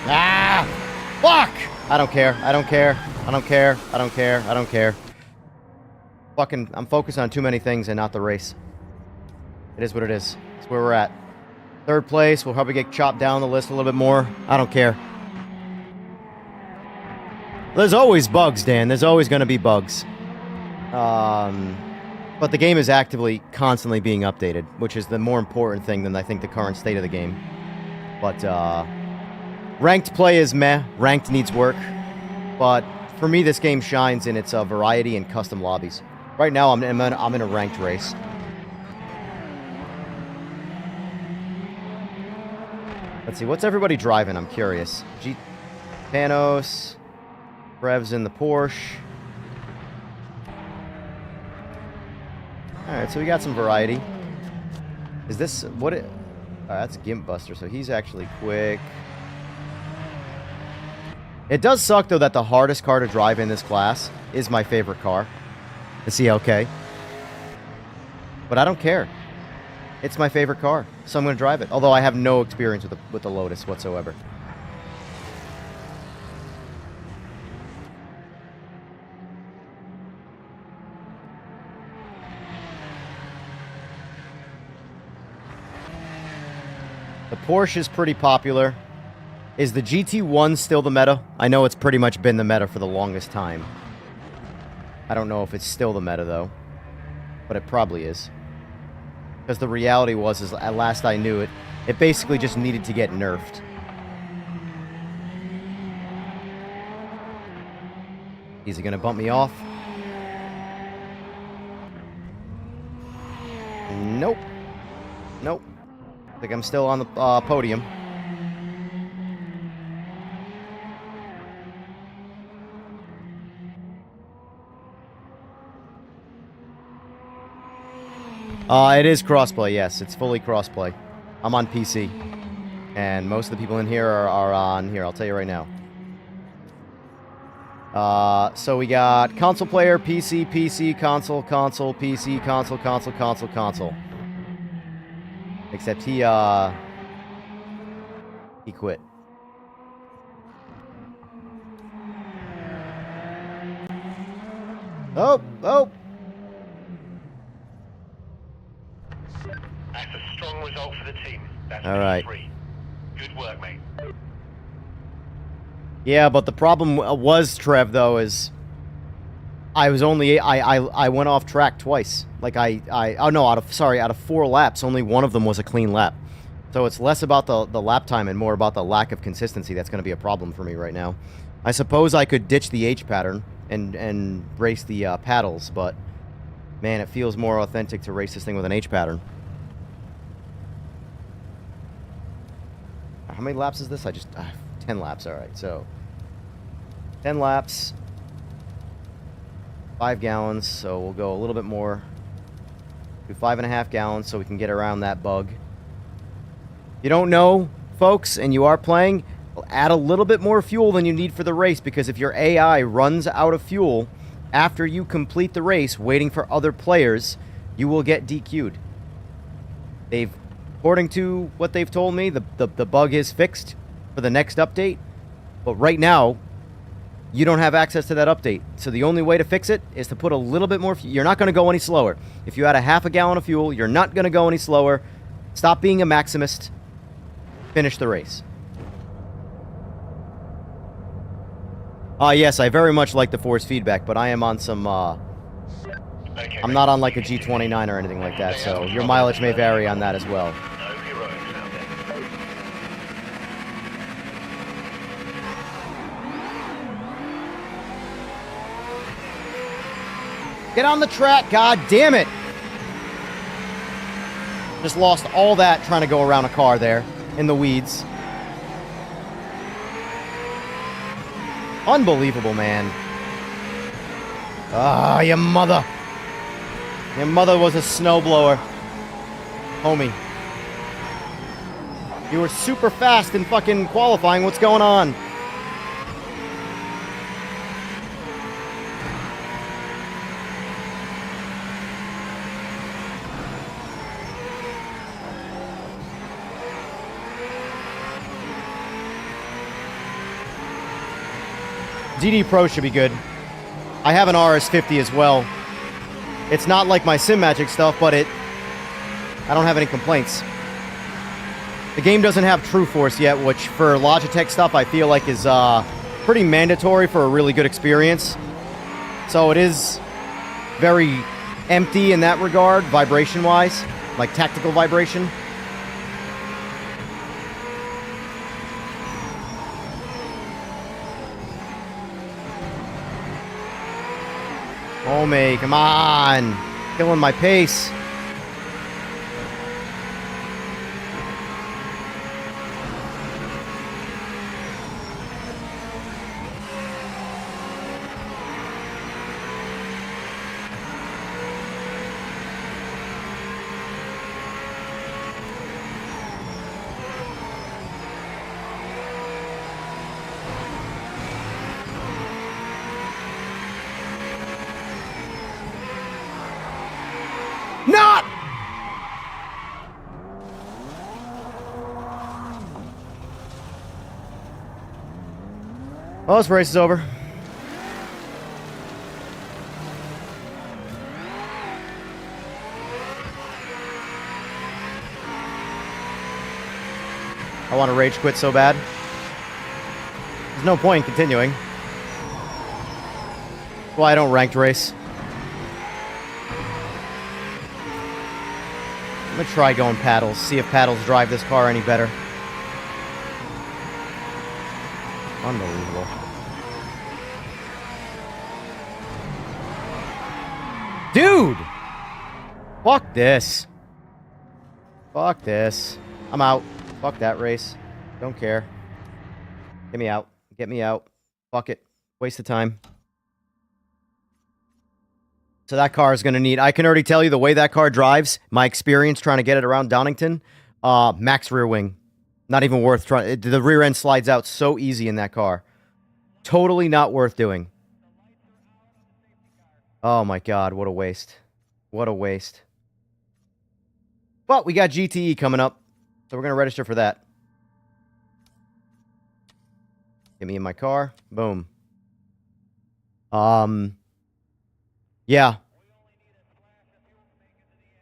Ah! Fuck! I don't care. I don't care. I don't care. I don't care. I don't care. Fucking, I'm focused on too many things and not the race. It is what it is. It's where we're at. Third place. We'll probably get chopped down the list a little bit more. I don't care. There's always bugs, Dan. There's always going to be bugs. But the game is actively, constantly being updated, which is the more important thing than I think the current state of the game. But, Ranked play is meh. Ranked needs work. But for me, this game shines in its variety and custom lobbies. Right now, I'm in a ranked race. Let's see, what's everybody driving? I'm curious. Panos, Brev's in the Porsche. Alright, so we got some variety. Is this, what it, that's Gimp Buster, so he's actually quick. It does suck, though, that the hardest car to drive in this class is my favorite car, the CLK. But I don't care. It's my favorite car, so I'm going to drive it. Although I have no experience with the Lotus whatsoever. The Porsche is pretty popular. Is the GT1 still the meta? I know it's pretty much been the meta for the longest time. I don't know if it's still the meta, though. But it probably is. Because the reality was, is at last I knew it, it basically just needed to get nerfed. Is he going to bump me off? Nope. Nope. I think I'm still on the podium. It is crossplay, yes. It's fully crossplay. I'm on PC. And most of the people in here are on here, I'll tell you right now. So we got console player, PC, PC, console, console, PC, console, console, console, console. Except he quit. Oh, oh. That's a strong result for the team. That's all right. Good work, mate. Yeah, but the problem was, Trev, though, is I was only I went off track twice. Like oh no, out of 4 laps, only one of them was a clean lap. So it's less about the lap time and more about the lack of consistency that's going to be a problem for me right now. I suppose I could ditch the H pattern and race the paddles, but man, it feels more authentic to race this thing with an H pattern. How many laps is this? 10 laps, alright, so 10 laps, 5 gallons, so we'll go a little bit more, do 5.5 gallons so we can get around that bug. If you don't know, folks, and you are playing, add a little bit more fuel than you need for the race, because if your AI runs out of fuel after you complete the race waiting for other players, you will get DQ'd. According to what they've told me, the bug is fixed for the next update. But right now, you don't have access to that update. So the only way to fix it is to put a little bit more fuel. You're not going to go any slower. If you add a half a gallon of fuel, you're not going to go any slower. Stop being a maximist. Finish the race. Yes, I very much like the force feedback, but I am on some... I'm not on like a G29 or anything like that, so your mileage may vary on that as well. No heroics out there. Get on the track, god damn it! Just lost all that trying to go around a car there, in the weeds. Unbelievable, man. Ah, your mother. Your mother was a snowblower. Homie. You were super fast in fucking qualifying. What's going on? DD Pro should be good. I have an RS50 as well. It's not like my Simagic stuff, but I don't have any complaints. The game doesn't have True Force yet, which for Logitech stuff I feel like is pretty mandatory for a really good experience. So it is very empty in that regard, vibration-wise, like tactical vibration. me. Come on. Killing my pace. Not! Well, this race is over. I want to rage quit so bad. There's no point in continuing. That's why I don't ranked race. I'm gonna try going paddles, see if paddles drive this car any better. Unbelievable. Dude! Fuck this. Fuck this. I'm out. Fuck that race. Don't care. Get me out. Get me out. Fuck it. Waste of time. So that car is going to need... I can already tell you the way that car drives, my experience trying to get it around Donington, max rear wing. Not even worth trying. The rear end slides out so easy in that car. Totally not worth doing. Oh my god, what a waste. What a waste. But we got GTE coming up, so we're going to register for that. Get me in my car. Boom. Yeah.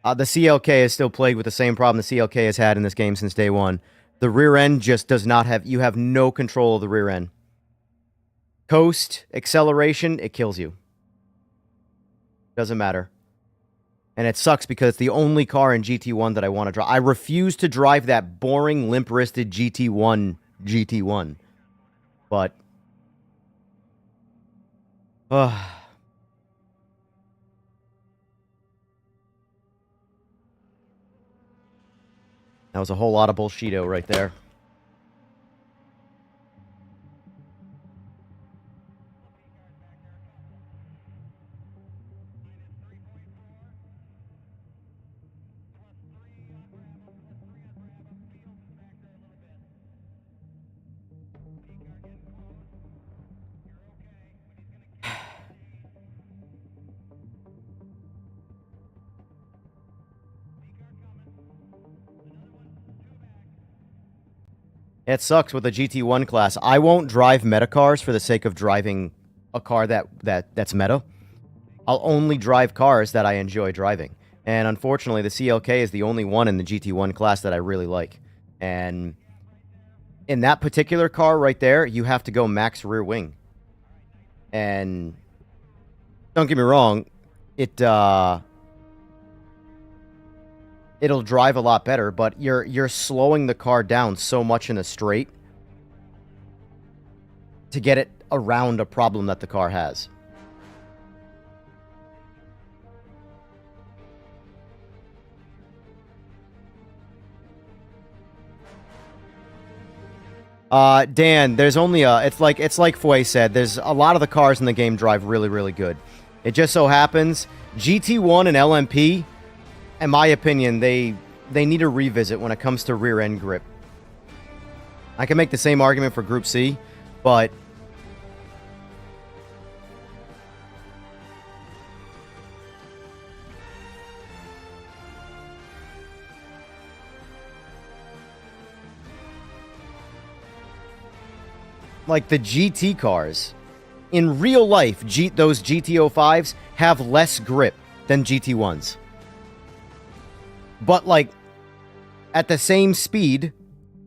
The CLK is still plagued with the same problem the CLK has had in this game since day one. The rear end just does not have... You have no control of the rear end. Coast, acceleration, it kills you. Doesn't matter. And it sucks because it's the only car in GT1 that I want to drive. I refuse to drive that boring, limp-wristed GT1. But... That was a whole lot of bullshito right there. It sucks with the GT1 class. I won't drive meta cars for the sake of driving a car that's meta. I'll only drive cars that I enjoy driving. And unfortunately, the CLK is the only one in the GT1 class that I really like. And in that particular car right there, you have to go max rear wing. And don't get me wrong, it'll drive a lot better, but you're slowing the car down so much in a straight to get it around a problem that the car has. Dan, there's only it's like Foy said, there's a lot of the cars in the game drive really, really good. It just so happens GT1 and LMP, in my opinion, they need a revisit when it comes to rear end grip. I can make the same argument for Group C, but like the GT cars, in real life, those GT05s have less grip than GT1s. But, like, at the same speed,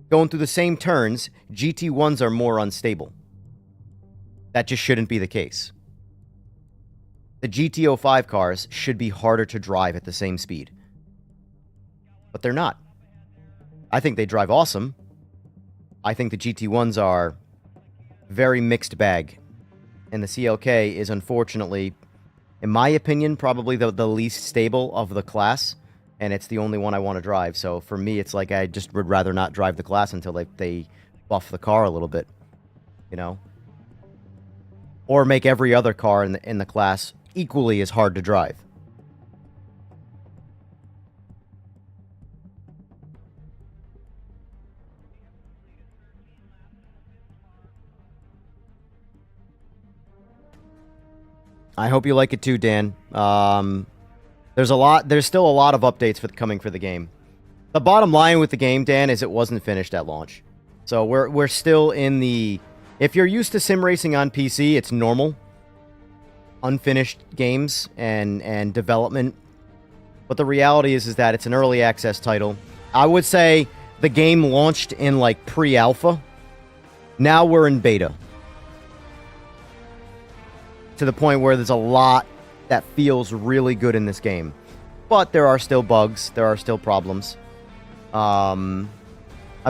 going through the same turns, GT1s are more unstable. That just shouldn't be the case. The GT05 cars should be harder to drive at the same speed. But they're not. I think they drive awesome. I think the GT1s are very mixed bag. And the CLK is unfortunately in my opinion, probably the least stable of the class, and it's the only one I want to drive. So for me, it's like I just would rather not drive the class until they buff the car a little bit, you know? Or make every other car in the class equally as hard to drive. I hope you like it too, Dan. There's still a lot of updates coming for the game. The bottom line with the game, Dan, is it wasn't finished at launch. So we're still in the... If you're used to sim racing on PC, it's normal. Unfinished games and development. But the reality is that it's an early access title. I would say the game launched in like pre-alpha. Now we're in beta. To the point where there's a lot that feels really good in this game. But there are still bugs. There are still problems. I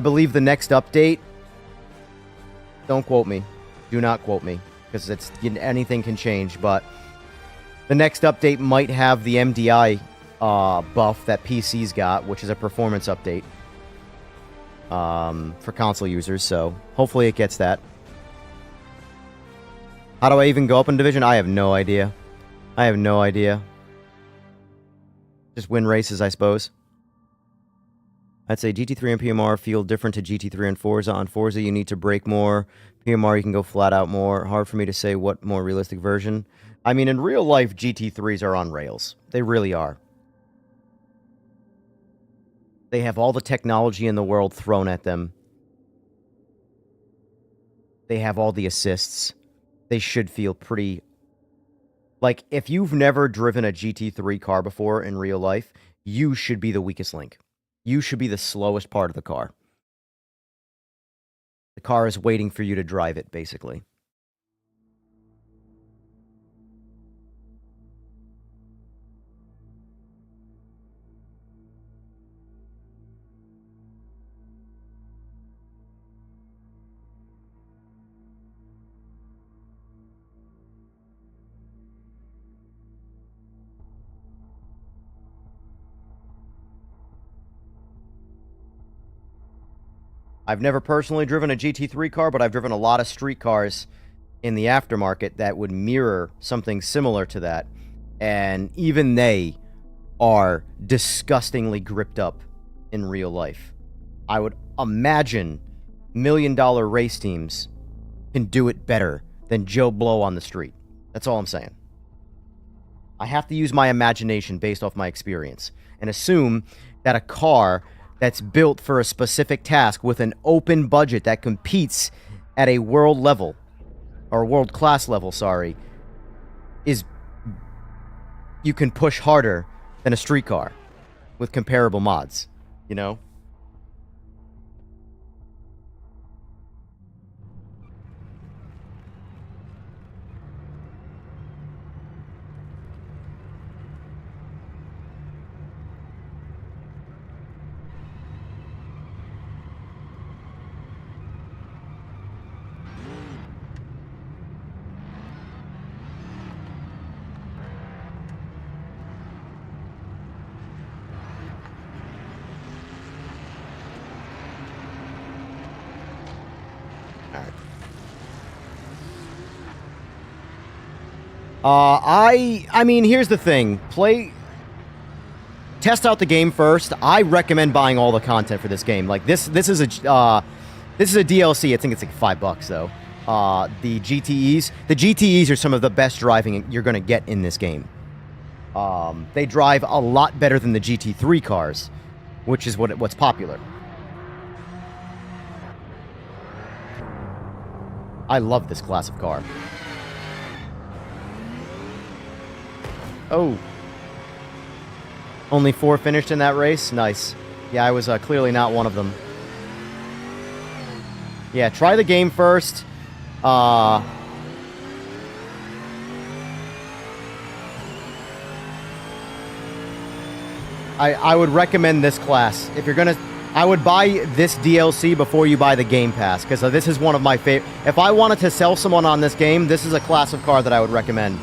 believe the next update... Don't quote me. Do not quote me. Because anything can change. But the next update might have the MDI buff that PC's got, which is a performance update for console users. So hopefully it gets that. How do I even go up in division? I have no idea. I have no idea. Just win races, I suppose. I'd say GT3 and PMR feel different to GT3 and Forza. On Forza, you need to brake more. PMR, you can go flat out more. Hard for me to say what more realistic version. I mean, in real life, GT3s are on rails. They really are. They have all the technology in the world thrown at them. They have all the assists. They should feel pretty... Like, if you've never driven a GT3 car before in real life, you should be the weakest link. You should be the slowest part of the car. The car is waiting for you to drive it, basically. I've never personally driven a GT3 car, but I've driven a lot of street cars in the aftermarket that would mirror something similar to that. And even they are disgustingly gripped up in real life. I would imagine $1 million race teams can do it better than Joe Blow on the street. That's all I'm saying. I have to use my imagination based off my experience and assume that a car that's built for a specific task with an open budget that competes at a world level, or world-class level, sorry, is... You can push harder than a street car with comparable mods, you know? I mean, here's the thing. Test out the game first. I recommend buying all the content for this game. Like, this is a DLC. I think it's like $5, though. The GTEs are some of the best driving you're going to get in this game. They drive a lot better than the GT3 cars, which is what's popular. I love this class of car. Oh. Only 4 finished in that race? Nice. Yeah, I was clearly not one of them. Yeah, try the game first. I would recommend this class. If you're gonna... I would buy this DLC before you buy the Game Pass, because this is one of my favorite... If I wanted to sell someone on this game, this is a class of car that I would recommend.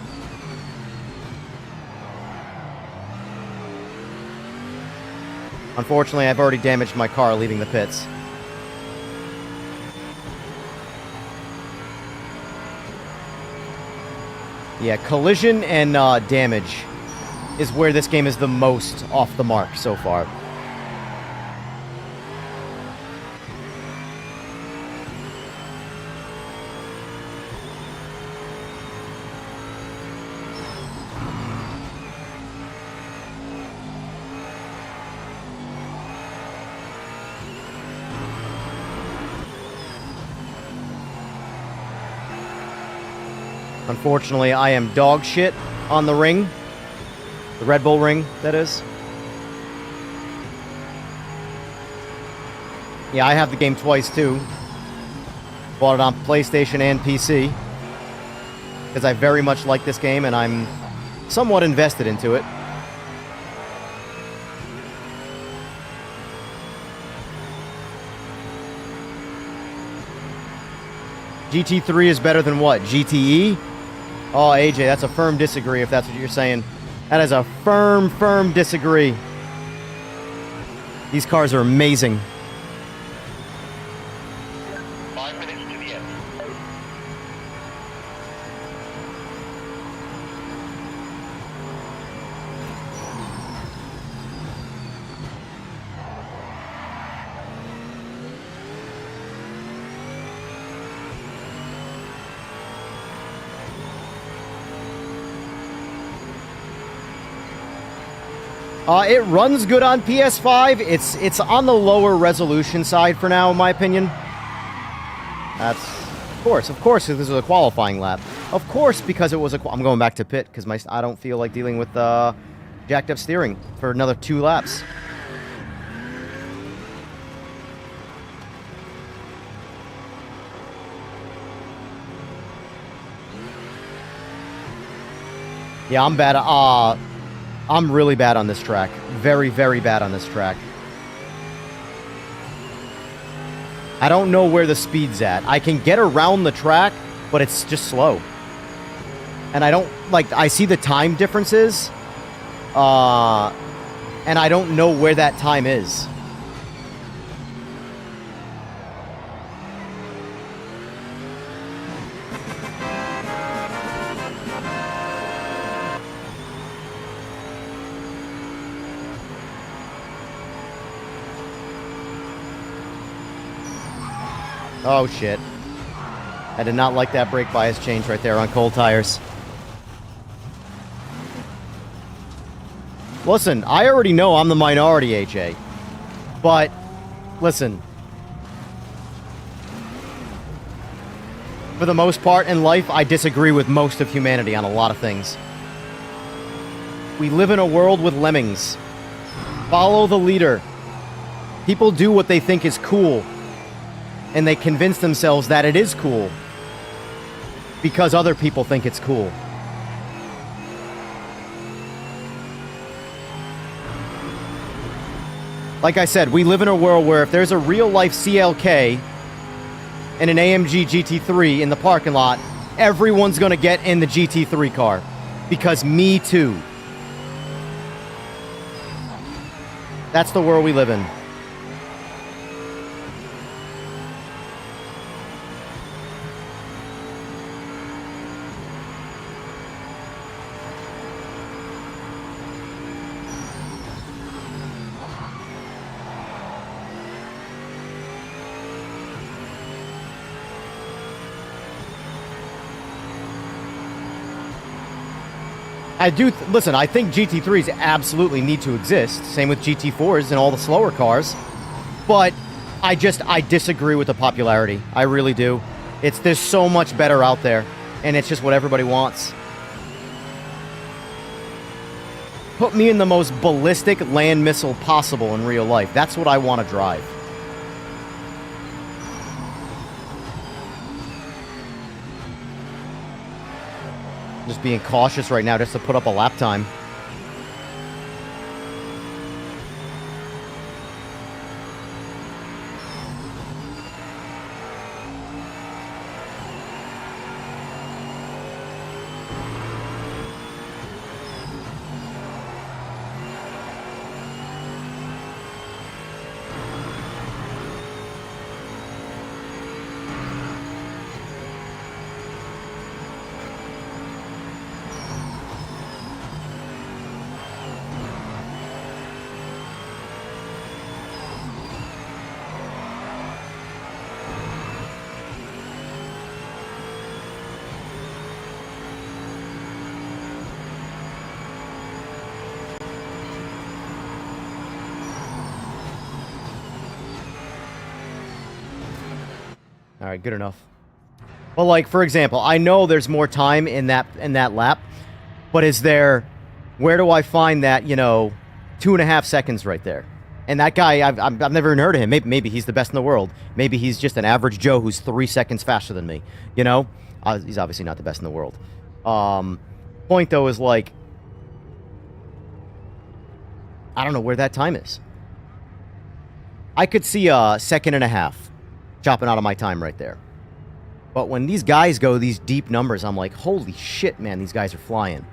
Unfortunately, I've already damaged my car leaving the pits. Yeah, collision and damage is where this game is the most off the mark so far. Unfortunately, I am dog shit on the ring. The Red Bull ring, that is. Yeah, I have the game twice, too. Bought it on PlayStation and PC. Because I very much like this game, and I'm somewhat invested into it. GT3 is better than what? GTE? Oh, AJ, that's a firm disagree if that's what you're saying. That is a firm disagree. These cars are amazing. 5 minutes to the end. It runs good on PS5. It's on the lower resolution side for now, in my opinion. That's of course, this was a qualifying lap. Of course, because it was I'm going back to pit because I don't feel like dealing with jacked up steering for another 2 laps. Yeah, I'm bad. I'm really bad on this track. Very bad on this track. I don't know where the speed's at. I can get around the track, but it's just slow. And I don't, like, I see the time differences, and I don't know where that time is. Oh, shit. I did not like that brake bias change right there on cold tires. Listen, I already know I'm the minority, AJ. But, listen. For the most part in life, I disagree with most of humanity on a lot of things. We live in a world with lemmings. Follow the leader. People do what they think is cool. And they convince themselves that it is cool because other people think it's cool. Like I said, we live in a world where if there's a real-life CLK and an AMG GT3 in the parking lot, everyone's going to get in the GT3 car because me too. That's the world we live in. Listen, I think GT3s absolutely need to exist. Same with GT4s and all the slower cars. But I disagree with the popularity. I really do. There's so much better out there. And it's just what everybody wants. Put me in the most ballistic land missile possible in real life. That's what I want to drive. Just being cautious right now just to put up a lap time. All right, good enough. But like, for example, I know there's more time in that lap, but is there? Where do I find that? 2.5 seconds right there. And that guy, I've never even heard of him. Maybe he's the best in the world. Maybe he's just an average Joe who's 3 seconds faster than me. He's obviously not the best in the world. Point though is like, I don't know where that time is. I could see a second and a half chopping out of my time right there. But when these guys go these deep numbers, I'm like, holy shit, man, these guys are flying.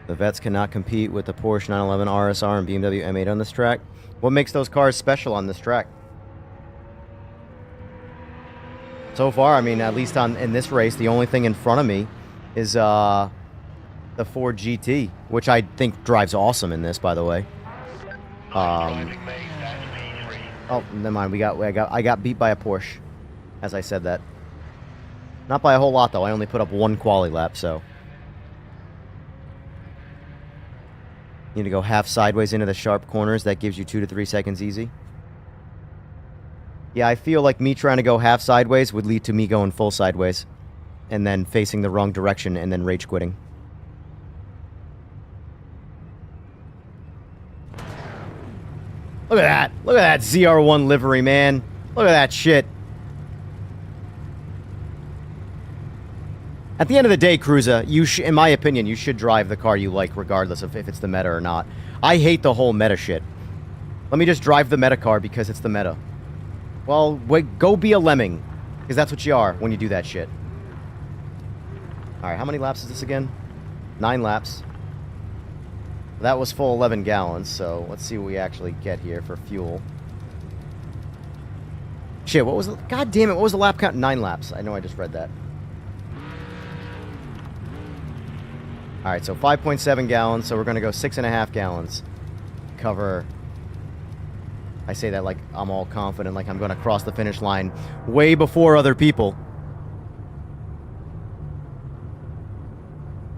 The vets cannot compete with the Porsche 911 RSR and BMW M8 on this track. What makes those cars special on this track? So far, I mean, at least in this race, the only thing in front of me is the Ford GT, which I think drives awesome in this, by the way. Oh, never mind. I got beat by a Porsche, as I said that. Not by a whole lot, though. I only put up one quali lap, so. You need to go half sideways into the sharp corners. That gives you 2 to 3 seconds easy. Yeah, I feel like me trying to go half sideways would lead to me going full sideways. And then facing the wrong direction and then rage quitting. Look at that. Look at that ZR1 livery, man. Look at that shit. At the end of the day, Cruiser, in my opinion, you should drive the car you like regardless of if it's the meta or not. I hate the whole meta shit. Let me just drive the meta car because it's the meta. Well, wait, go be a lemming. Because that's what you are when you do that shit. Alright, how many laps is this again? 9 laps. That was full 11 gallons, so let's see what we actually get here for fuel. Shit, what was the... God damn it, what was the lap count? 9 laps. I know I just read that. Alright, so 5.7 gallons, so we're going to go 6.5 gallons. Cover... I say that like I'm all confident, like I'm going to cross the finish line way before other people.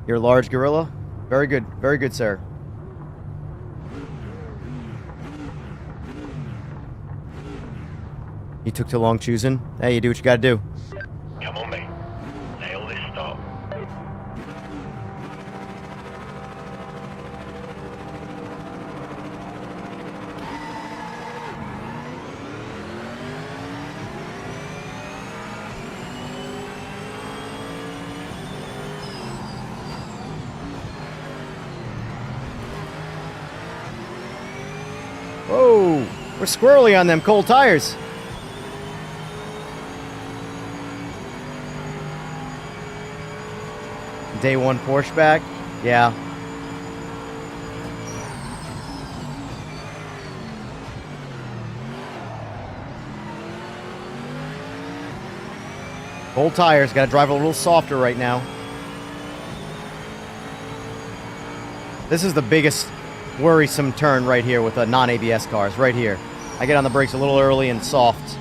You're a large gorilla? Very good, sir. You took too long choosing? Hey, you do what you gotta do. Come on, mate. Nail this stop. Whoa! We're squirrely on them cold tires. Day 1 Porsche back? Yeah. Cold tires, gotta drive a little softer right now. This is the biggest worrisome turn right here with the non-ABS cars, right here. I get on the brakes a little early and soft.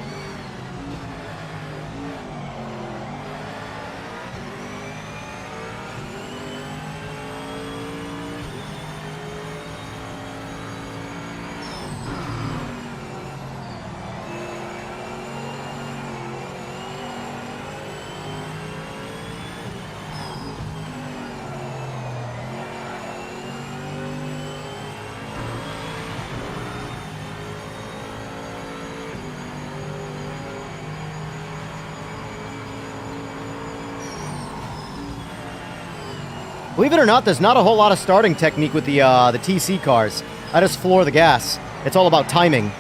Believe it or not, there's not a whole lot of starting technique with the TC cars. I just floor the gas. It's all about timing.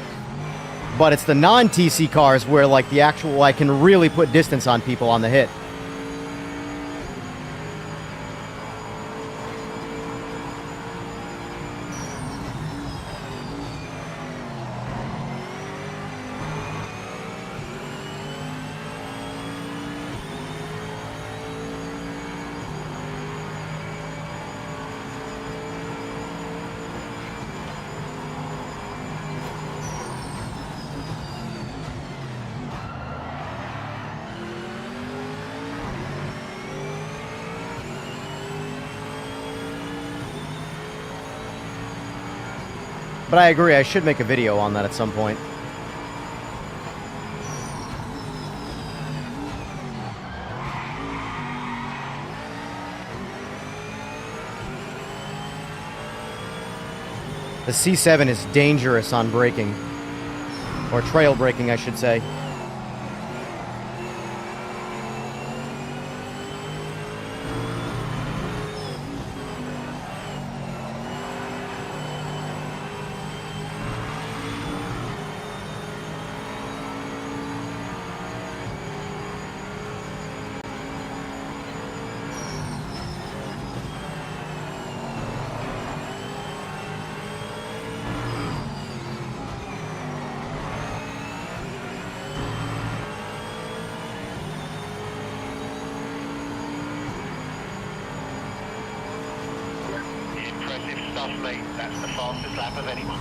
But it's the non-TC cars where, like, the actual, I can really put distance on people on the hit. But I agree, I should make a video on that at some point. The C7 is dangerous on braking. Or trail braking, I should say. Impressive stuff, mate. That's the fastest lap of anyone.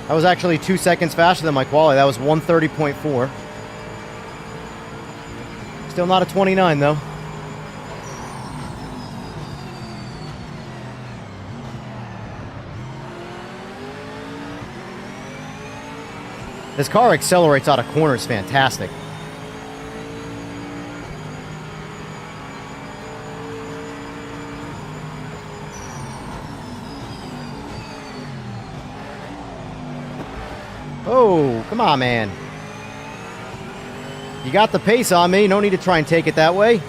That was actually 2 seconds faster than my quality. That was 1:30.4. Still not a 29, though. This car accelerates out of corners fantastic. Oh, come on, man. You got the pace on me. No need to try and take it that way.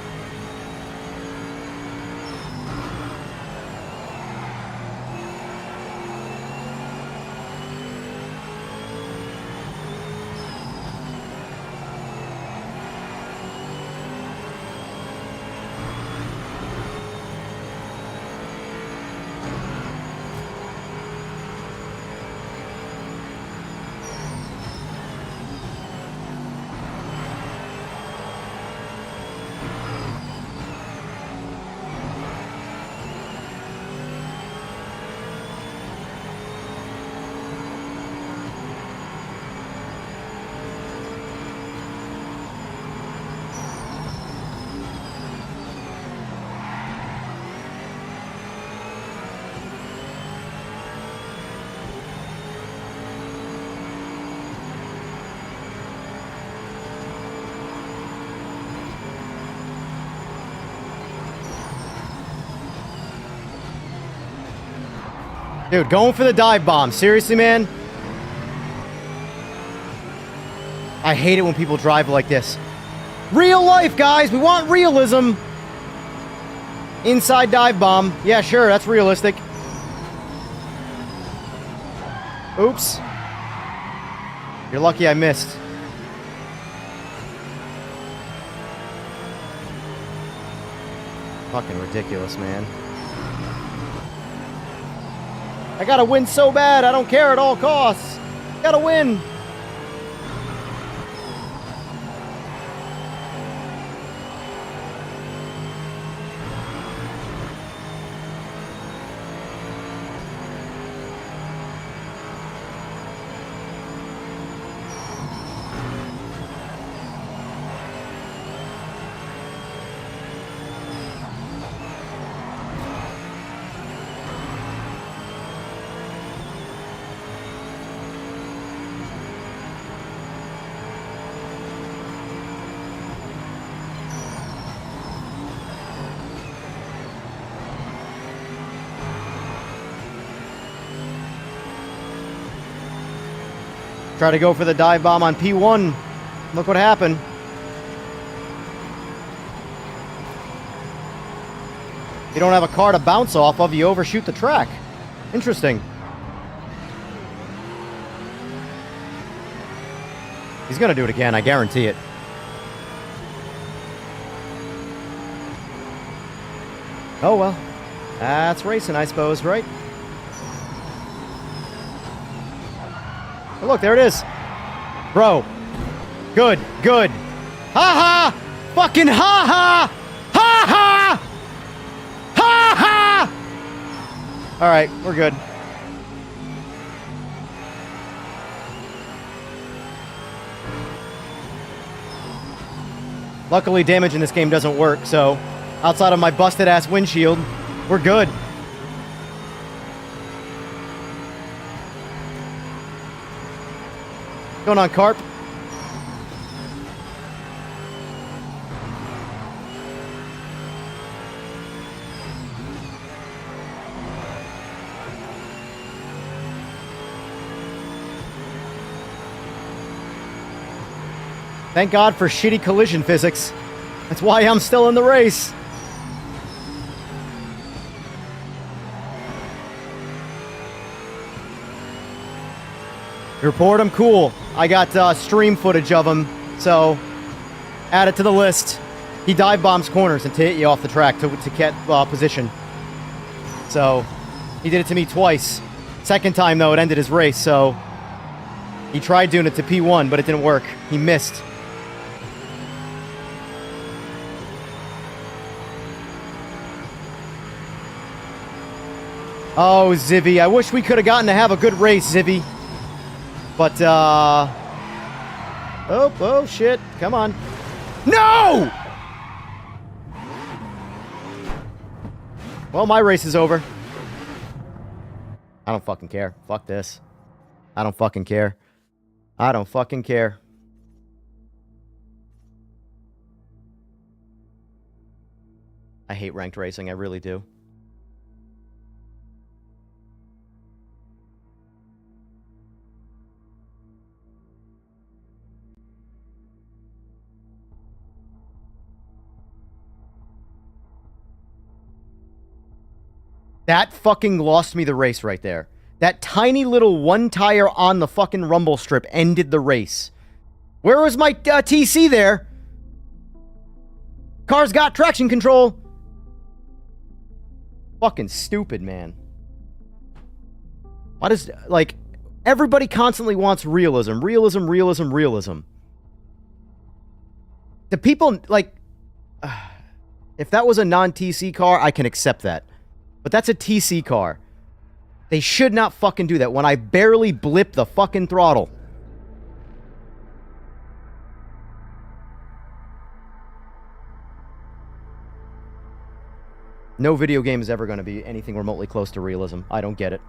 Dude, going for the dive bomb. Seriously, man? I hate it when people drive like this. Real life, guys. We want realism. Inside dive bomb. Yeah, sure. That's realistic. Oops. You're lucky I missed. Fucking ridiculous, man. I gotta win so bad, I don't care at all costs. Gotta win. Try to go for the dive bomb on P1. Look what happened. You don't have a car to bounce off of, you overshoot the track. Interesting. He's gonna do it again, I guarantee it. Oh well. That's racing, I suppose, right? Oh, look, there it is. Bro. Good, good. Ha ha! Fucking ha ha! Ha ha! Ha ha! Alright, we're good. Luckily, damage in this game doesn't work, so outside of my busted-ass windshield, we're good. What's going on, Carp? Thank God for shitty collision physics. That's why I'm still in the race. Report him, cool. I got stream footage of him, so add it to the list. He dive bombs corners and to hit you off the track to get position. So he did it to me twice. Second time, though, it ended his race, so he tried doing it to P1, but it didn't work. He missed. Oh, Zivy. I wish we could have gotten to have a good race, Zivy. But, Oh, shit. Come on. No! Well, my race is over. I don't fucking care. Fuck this. I don't fucking care. I don't fucking care. I hate ranked racing. I really do. That fucking lost me the race right there. That tiny little one tire on the fucking rumble strip ended the race. Where was my TC there? Car's got traction control. Fucking stupid, man. Why does, like, everybody constantly wants realism. Realism, realism, realism. The people, like, if that was a non-TC car, I can accept that. But that's a TC car. They should not fucking do that when I barely blip the fucking throttle. No video game is ever going to be anything remotely close to realism. I don't get it.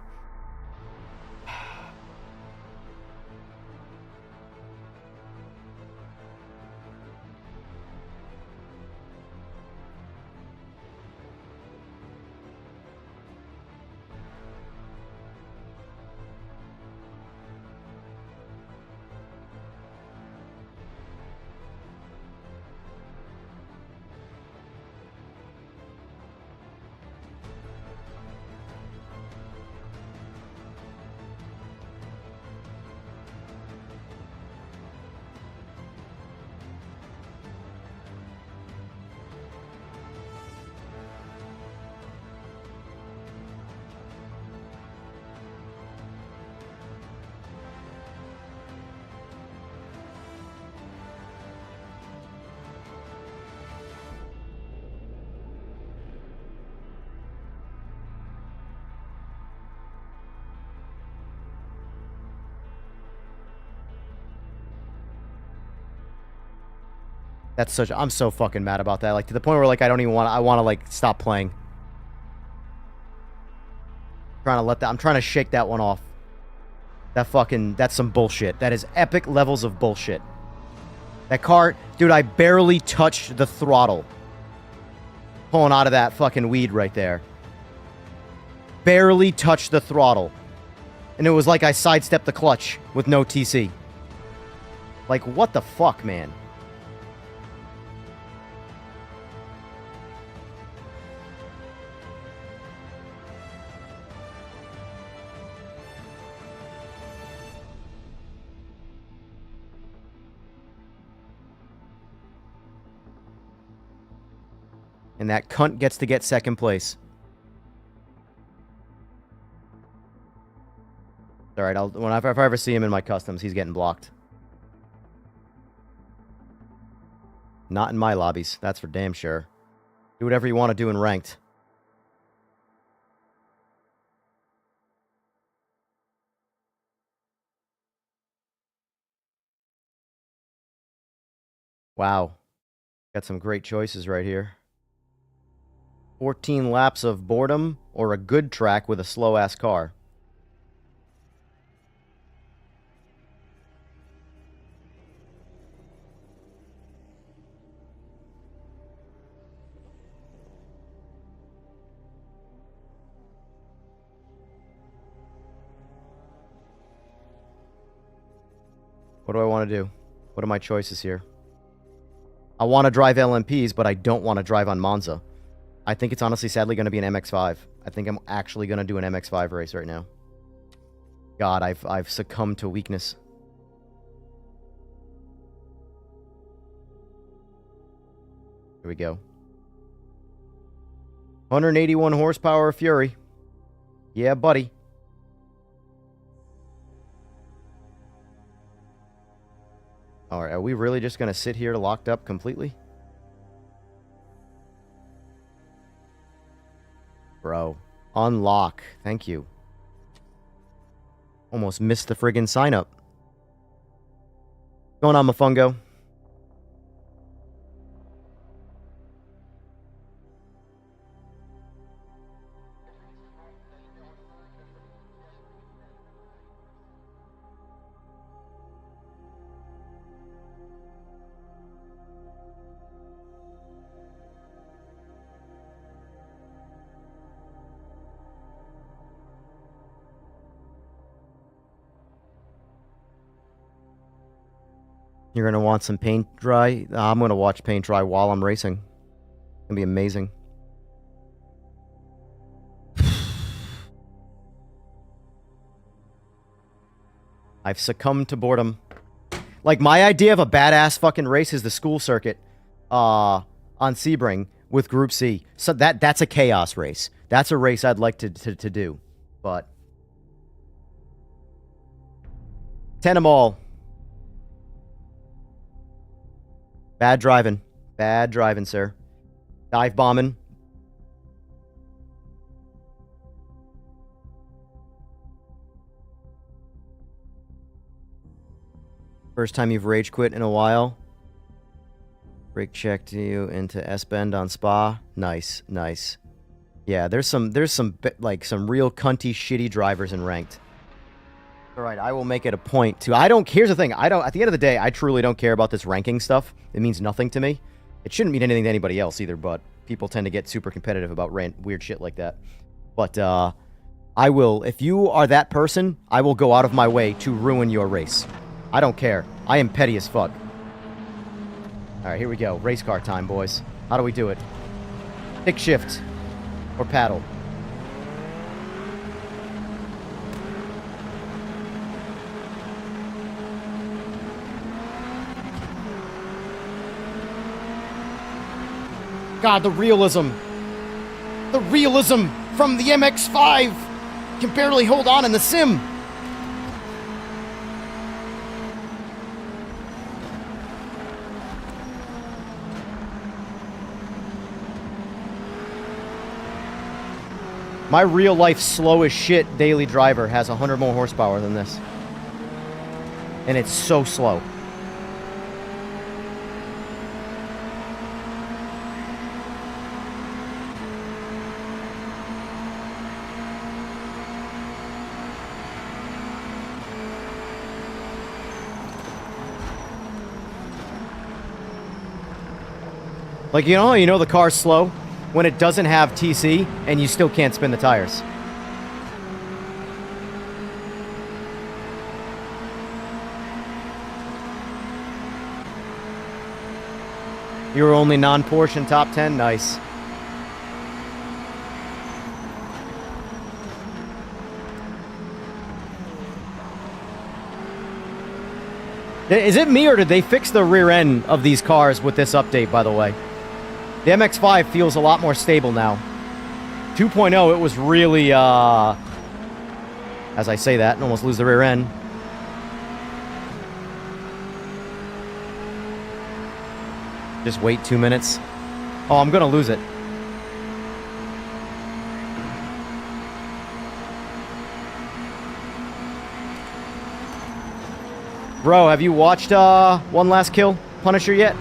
That's such... I'm so fucking mad about that. Like, to the point where, like, I don't even want... I want to, like, stop playing. I'm trying to shake that one off. That fucking... That's some bullshit. That is epic levels of bullshit. That car... Dude, I barely touched the throttle. Pulling out of that fucking weed right there. Barely touched the throttle. And it was like I sidestepped the clutch with no TC. Like, what the fuck, man? And that cunt gets to get second place. Alright, if I ever see him in my customs, he's getting blocked. Not in my lobbies, that's for damn sure. Do whatever you want to do in ranked. Wow. Got some great choices right here. 14 laps of boredom or a good track with a slow-ass car. What do I want to do? What are my choices here? I want to drive LMPs, but I don't want to drive on Monza. I think it's honestly, sadly, going to be an MX5. I think I'm actually going to do an MX5 race right now. God, I've succumbed to weakness. Here we go. 181 horsepower Fury. Yeah, buddy. Alright, are we really just going to sit here locked up completely? Bro. Unlock. Thank you. Almost missed the friggin' sign up. What's going on, Mofungo? You're going to want some paint dry? I'm going to watch paint dry while I'm racing. It's going to be amazing. I've succumbed to boredom. Like, my idea of a badass fucking race is the school circuit on Sebring with Group C. So that's a chaos race. That's a race I'd like to do. But 10 them all. Bad driving. Bad driving, sir. Dive bombing. First time you've rage quit in a while. Brake checked you into S-bend on Spa. Nice, nice. Yeah, there's some like some real cunty shitty drivers in ranked. All right, I will make it a point to. Here's the thing. At the end of the day, I truly don't care about this ranking stuff. It means nothing to me. It shouldn't mean anything to anybody else either, but people tend to get super competitive about weird shit like that. But I will, if you are that person, I will go out of my way to ruin your race. I don't care. I am petty as fuck. All right, here we go. Race car time, boys. How do we do it? Stick shift or paddle. God, the realism. The realism from the MX5 can barely hold on in the sim. My real life slow as shit daily driver has 100 more horsepower than this. And it's so slow. Like, you know the car's slow when it doesn't have TC and you still can't spin the tires. You were only non-Porsche top 10? Nice. Is it me or did they fix the rear end of these cars with this update, by the way? The MX5 feels a lot more stable now. 2.0, it was really, as I say that, and almost lose the rear end. Just wait 2 minutes. Oh, I'm gonna lose it. Bro, have you watched One Last Kill, Punisher yet?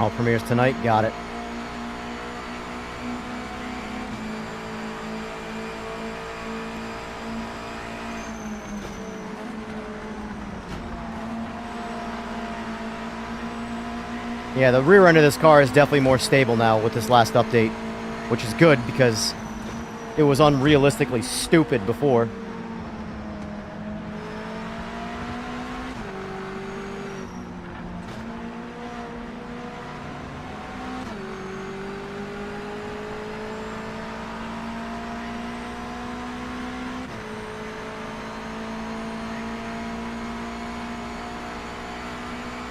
All premieres tonight. Got it. Yeah, the rear end of this car is definitely more stable now with this last update, which is good because it was unrealistically stupid before.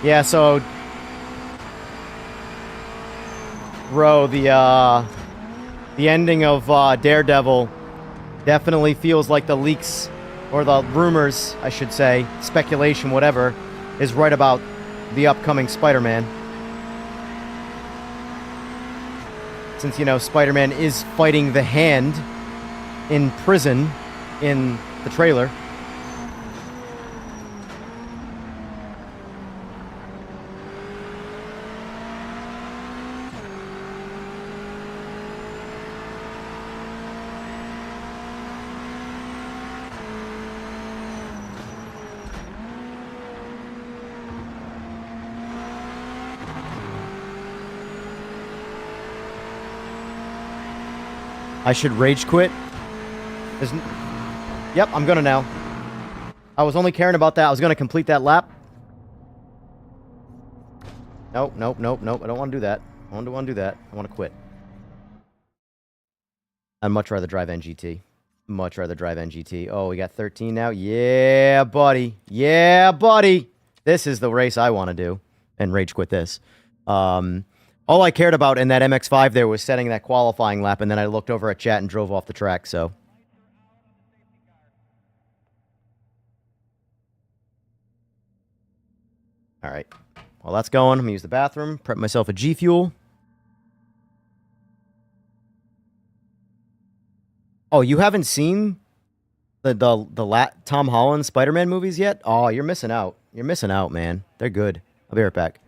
Yeah, so bro, the ending of Daredevil definitely feels like the leaks, or the rumors, I should say, speculation, whatever, is right about the upcoming Spider-Man. Since, you know, Spider-Man is fighting the Hand in prison in the trailer. I should rage quit? Yep, I'm gonna now. I was only caring about that. I was gonna complete that lap. Nope, nope, nope, nope. I don't want to do that. I don't want to do that. I want to quit. I'd much rather drive NGT. Much rather drive NGT. Oh, we got 13 now? Yeah, buddy. Yeah, buddy. This is the race I want to do. And rage quit this. All I cared about in that MX5 there was setting that qualifying lap, and then I looked over at chat and drove off the track, so. All right. While that's going, I'm going to use the bathroom, prep myself a G Fuel. Oh, you haven't seen the Tom Holland Spider-Man movies yet? Oh, you're missing out. You're missing out, man. They're good. I'll be right back.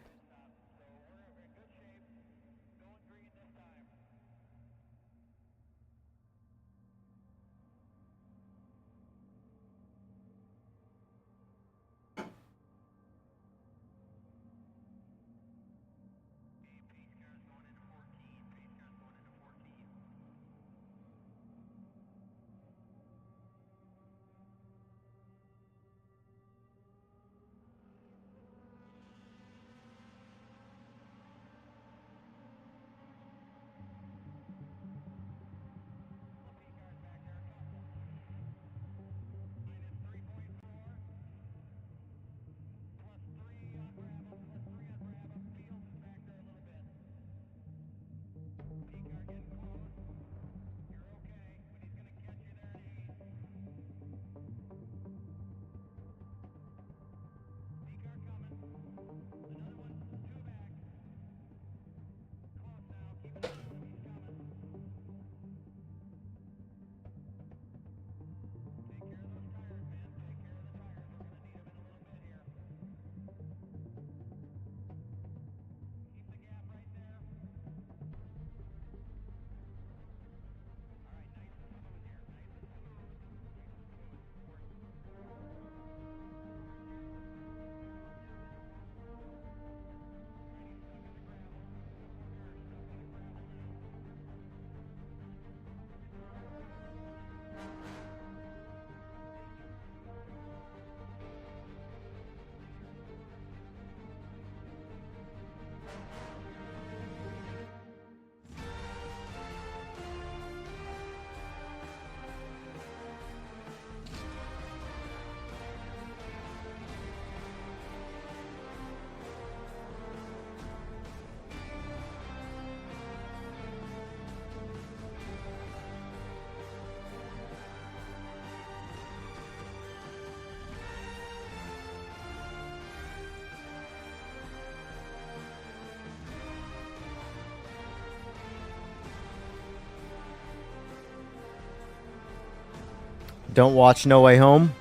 Don't watch No Way Home?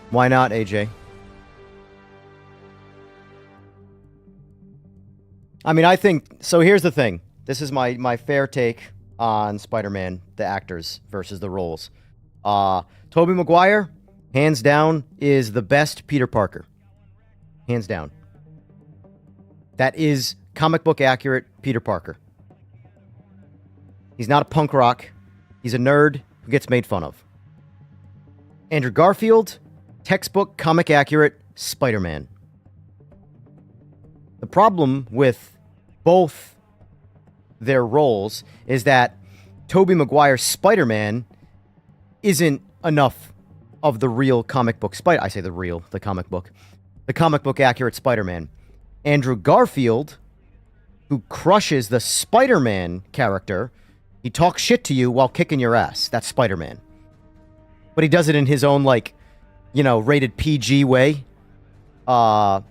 Why not, AJ? I mean, I think... So here's the thing. This is my fair take on Spider-Man, the actors versus the roles. Tobey Maguire, hands down, is the best Peter Parker. Hands down. That is comic book accurate Peter Parker. He's not a punk rock. He's a nerd who gets made fun of. Andrew Garfield, textbook comic accurate Spider-Man. The problem with both their roles is that Tobey Maguire's Spider-Man isn't enough of the real comic book Spider. I say the comic book accurate Spider-Man. Andrew Garfield, who crushes the Spider-Man character, he talks shit to you while kicking your ass. That's Spider-Man. But he does it in his own, like, you know, rated PG way. But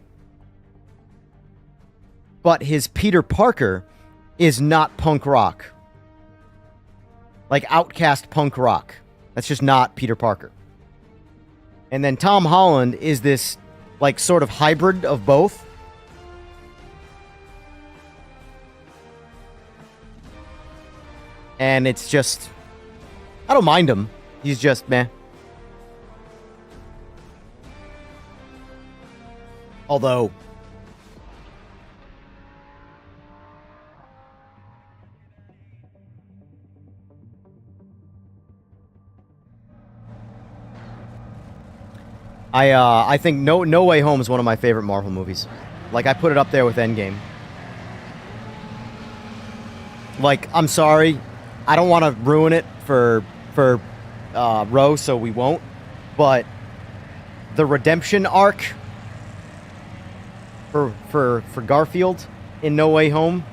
his Peter Parker is not punk rock. Like outcast punk rock. That's just not Peter Parker. And then Tom Holland is this, like, sort of hybrid of both. And it's just... I don't mind him. He's just meh. Although... I think No Way Home is one of my favorite Marvel movies. Like, I put it up there with Endgame. Like, I'm sorry, I don't want to ruin it for Ro, so we won't. But the redemption arc for Garfield in No Way Home,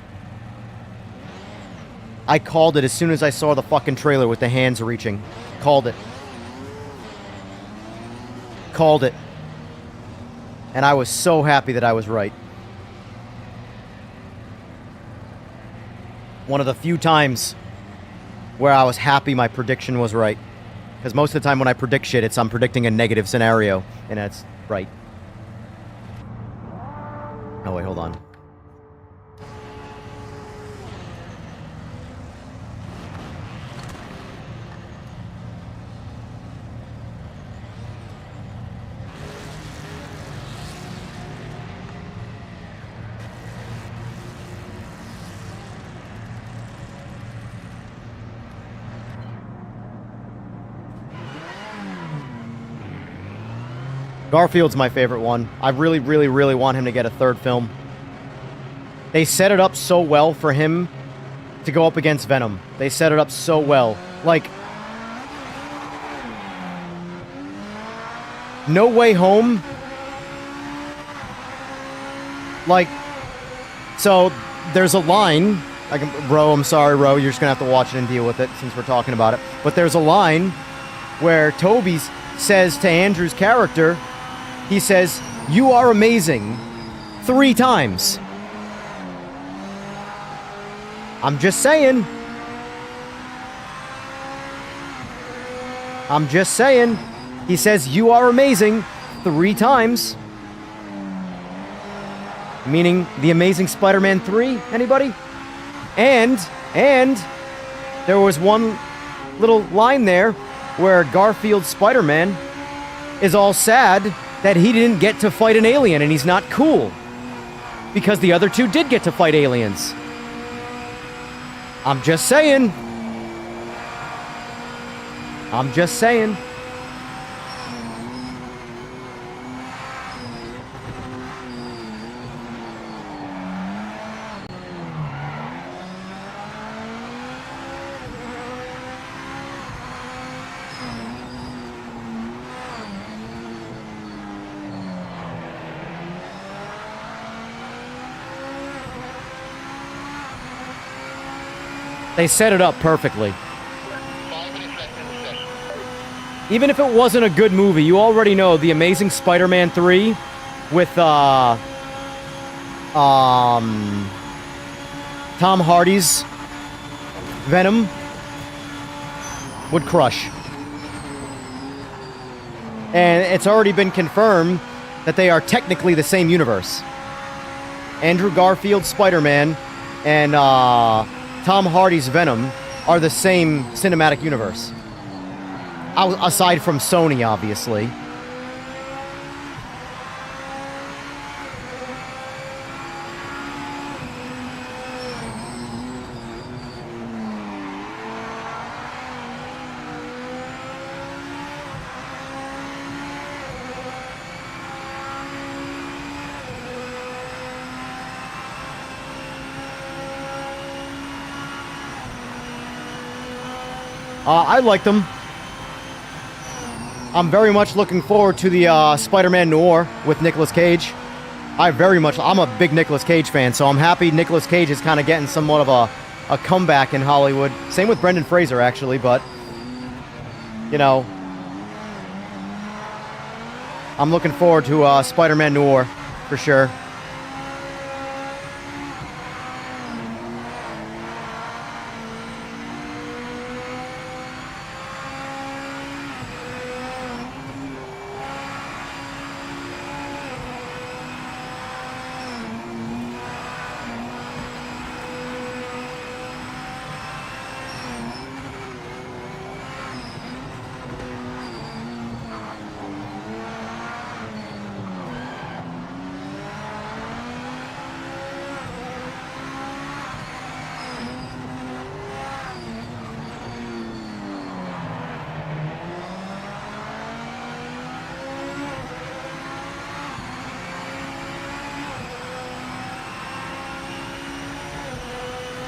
I called it as soon as I saw the fucking trailer with the hands reaching. Called it. Called it. And I was so happy that I was right. One of the few times where I was happy my prediction was right. Because most of the time when I predict shit, I'm predicting a negative scenario. And that's right. Oh, wait, hold on. Garfield's my favorite one. I really, really, really want him to get a third film. They set it up so well for him to go up against Venom. They set it up so well. Like, No Way Home. Like, so there's a line. I'm sorry, Ro, you're just gonna have to watch it and deal with it since we're talking about it. But there's a line where Toby says to Andrew's character, he says, "You are amazing," 3 times. I'm just saying. I'm just saying. He says, "You are amazing," 3 times. Meaning The Amazing Spider-Man 3, anybody? And there was one little line there where Garfield's Spider-Man is all sad that he didn't get to fight an alien and he's not cool. Because the other 2 did get to fight aliens. I'm just saying. I'm just saying. They set it up perfectly. 5 minutes left in the session. Even if it wasn't a good movie, you already know The Amazing Spider-Man 3 with Tom Hardy's Venom would crush. And it's already been confirmed that they are technically the same universe. Andrew Garfield's Spider-Man and Tom Hardy's Venom are the same cinematic universe. Aside from Sony, obviously. I like them. I'm very much looking forward to the Spider-Man Noir with Nicolas Cage. I'm a big Nicolas Cage fan, so I'm happy Nicolas Cage is kind of getting somewhat of a comeback in Hollywood. Same with Brendan Fraser, actually, but, you know, I'm looking forward to Spider-Man Noir, for sure.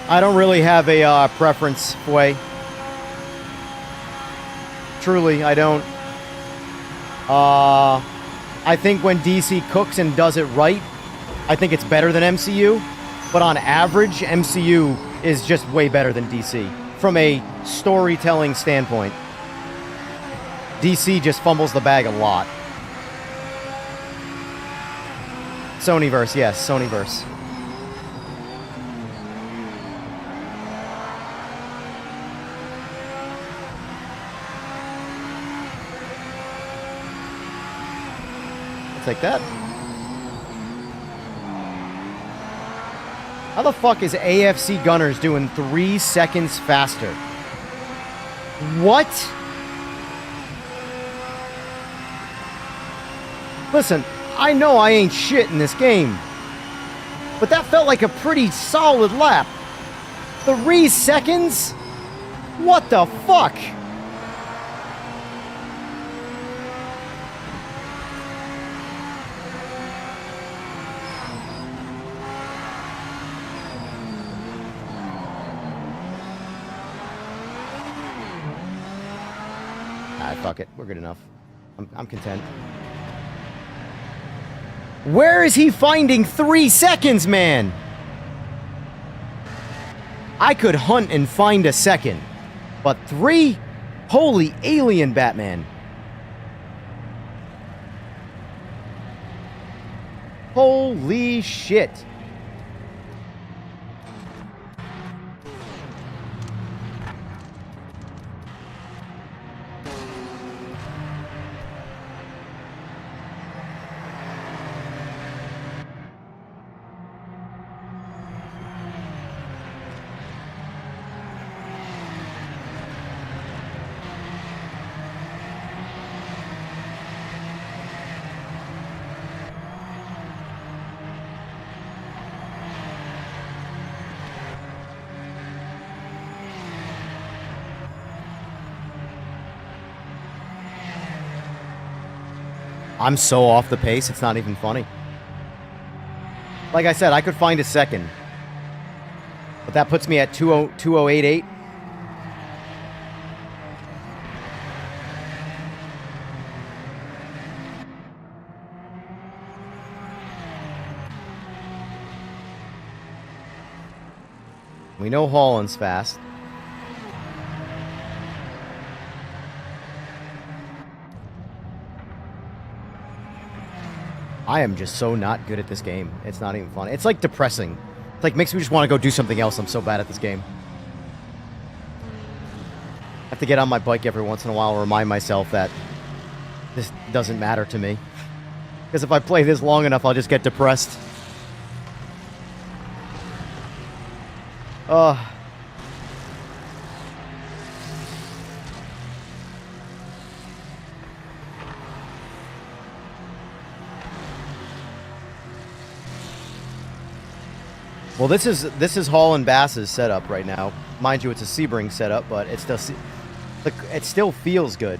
I don't really have a preference, Way. Truly, I don't. I think when DC cooks and does it right, I think it's better than MCU. But on average, MCU is just way better than DC from a storytelling standpoint. DC just fumbles the bag a lot. Sonyverse, yes, Sonyverse. Like that. How the fuck is AFC Gunners doing 3 seconds faster? What? Listen, I know I ain't shit in this game, but that felt like a pretty solid lap. 3 seconds? What the fuck? Fuck it, we're good enough. I'm content. Where is he finding 3 seconds, man? I could hunt and find a second, but 3? Holy alien, Batman. Holy shit. I'm so off the pace, it's not even funny. Like I said, I could find a second. But that puts me at 2088. We know Holland's fast. I am just so not good at this game. It's not even fun. It's like depressing. It's like makes me just want to go do something else. I'm so bad at this game. I have to get on my bike every once in a while and remind myself that this doesn't matter to me. Because if I play this long enough, I'll just get depressed. Well, this is Hall and Bass's setup right now. Mind you, it's a Sebring setup, but it still feels good.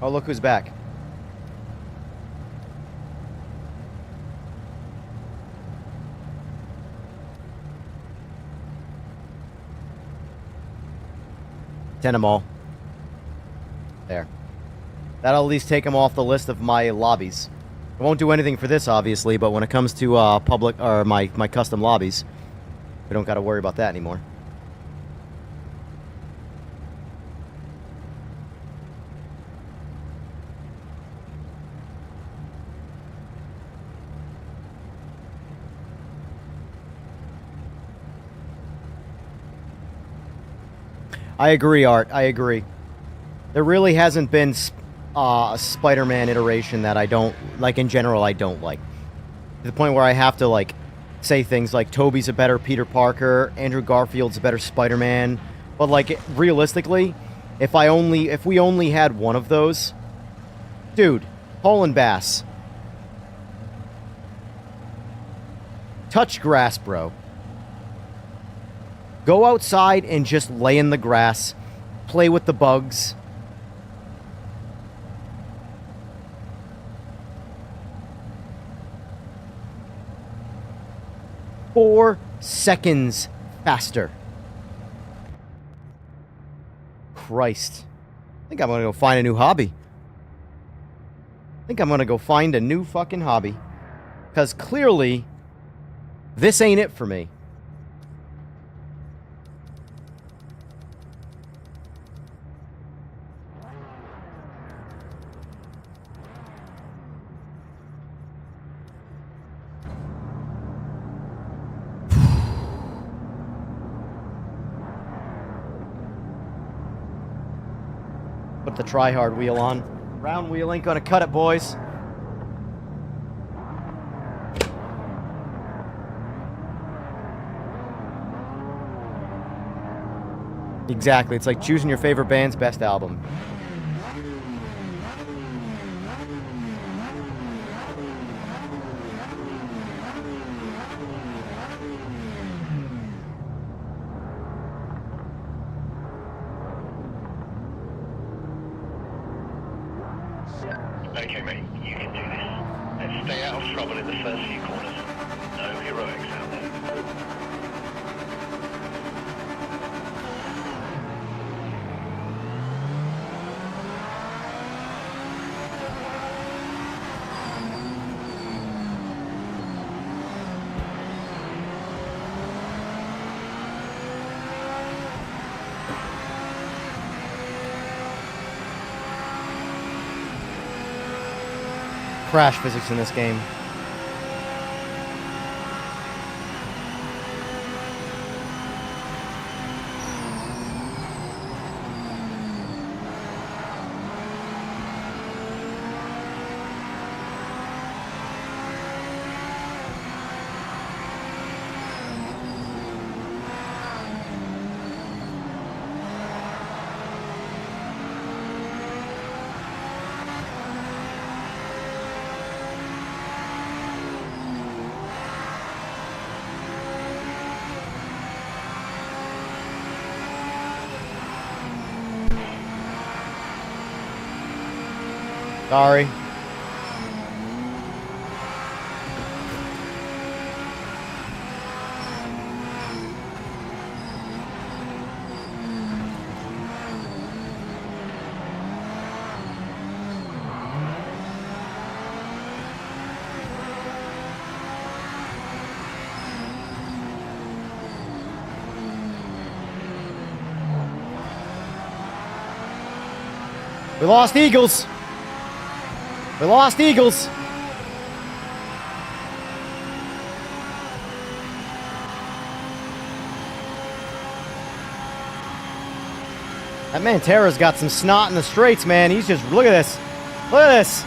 Oh, look who's back. Them all. There. That'll at least take them off the list of my lobbies. I won't do anything for this, obviously, but when it comes to public or my custom lobbies, we don't got to worry about that anymore. I agree, Art. I agree. There really hasn't been a Spider-Man iteration that I don't like. In general, I don't like. To the point where I have to like say things like Tobey's a better Peter Parker, Andrew Garfield's a better Spider-Man. But like realistically, if we only had one of those, dude, Hall and Bass, touch grass, bro. Go outside and just lay in the grass. Play with the bugs. Four seconds faster. Christ. I think I'm gonna go find a new hobby. I think I'm gonna go find a new fucking hobby. Because clearly, this ain't it for me. Put the try-hard wheel on. Round wheel ain't gonna cut it, boys. Exactly. It's like choosing your favorite band's best album. Okay, mate, you can do this. Let's stay out of trouble in the first few corners. No heroics out there. Crash physics in this game. Sorry. We lost Eagles. We lost Eagles. That Mantera's got some snot in the straights, man. He's just, look at this. Look at this.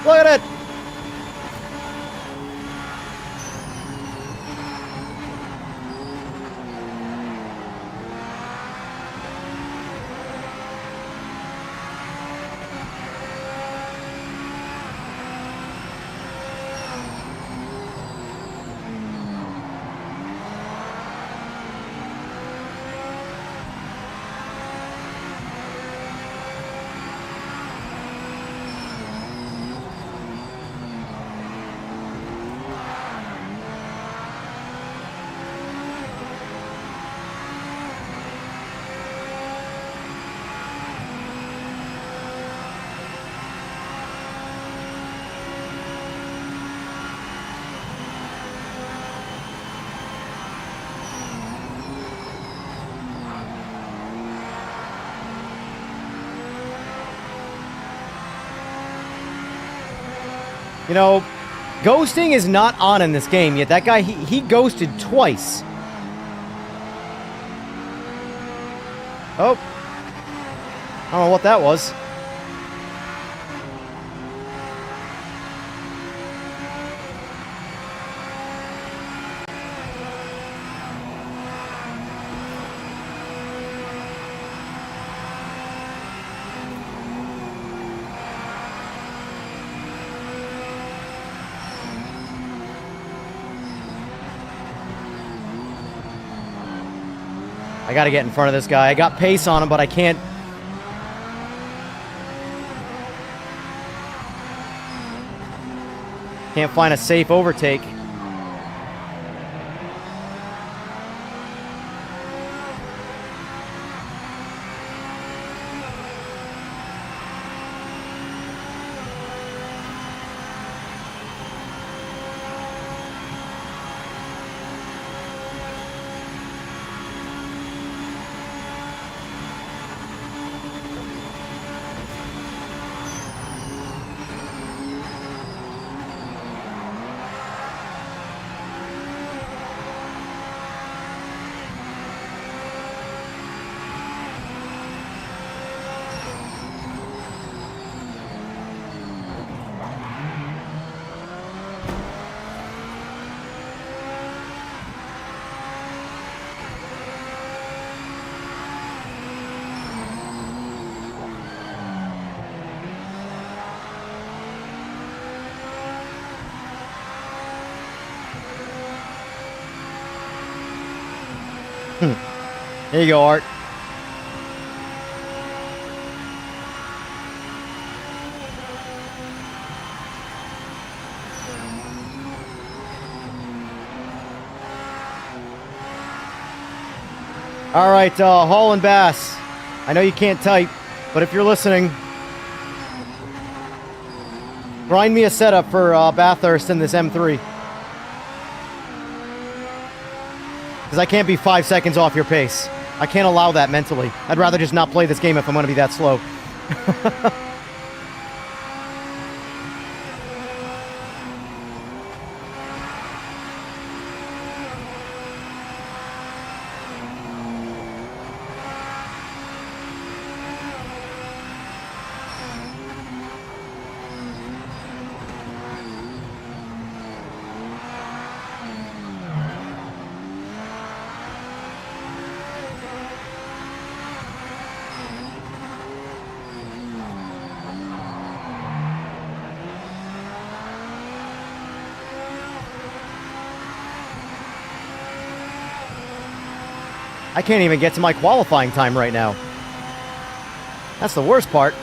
Look at it. You know, ghosting is not on in this game yet. That guy, he ghosted twice. Oh. I don't know what that was. I gotta get in front of this guy. I got pace on him, but I can't. Can't find a safe overtake. There you go, Art. All right, Hall and Bass. I know you can't type, but if you're listening, grind me a setup for Bathurst in this M3. Because I can't be 5 seconds off your pace. I can't allow that mentally. I'd rather just not play this game if I'm going to be that slow. I can't even get to my qualifying time right now. That's the worst part.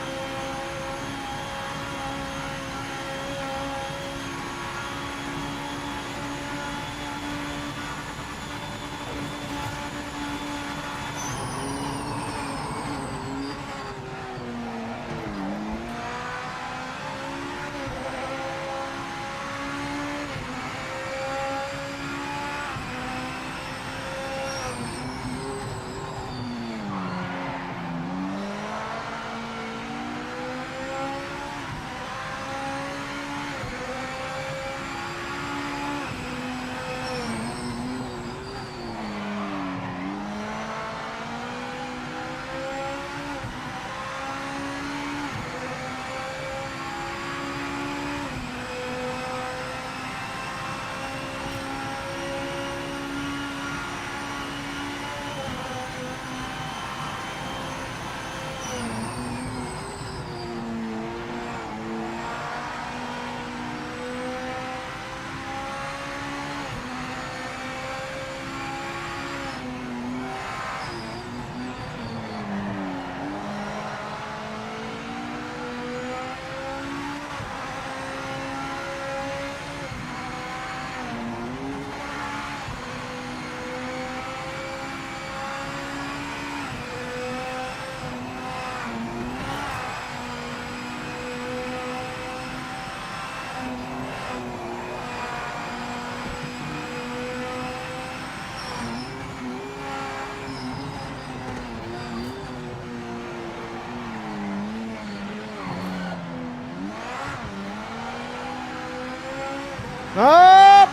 Up!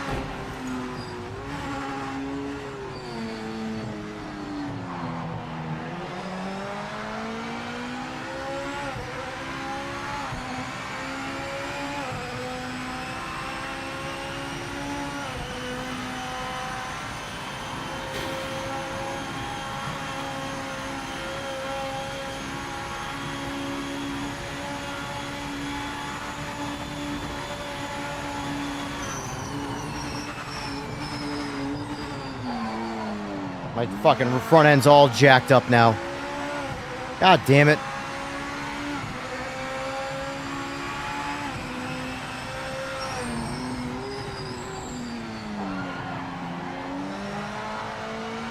My fucking front end's all jacked up now. God damn it.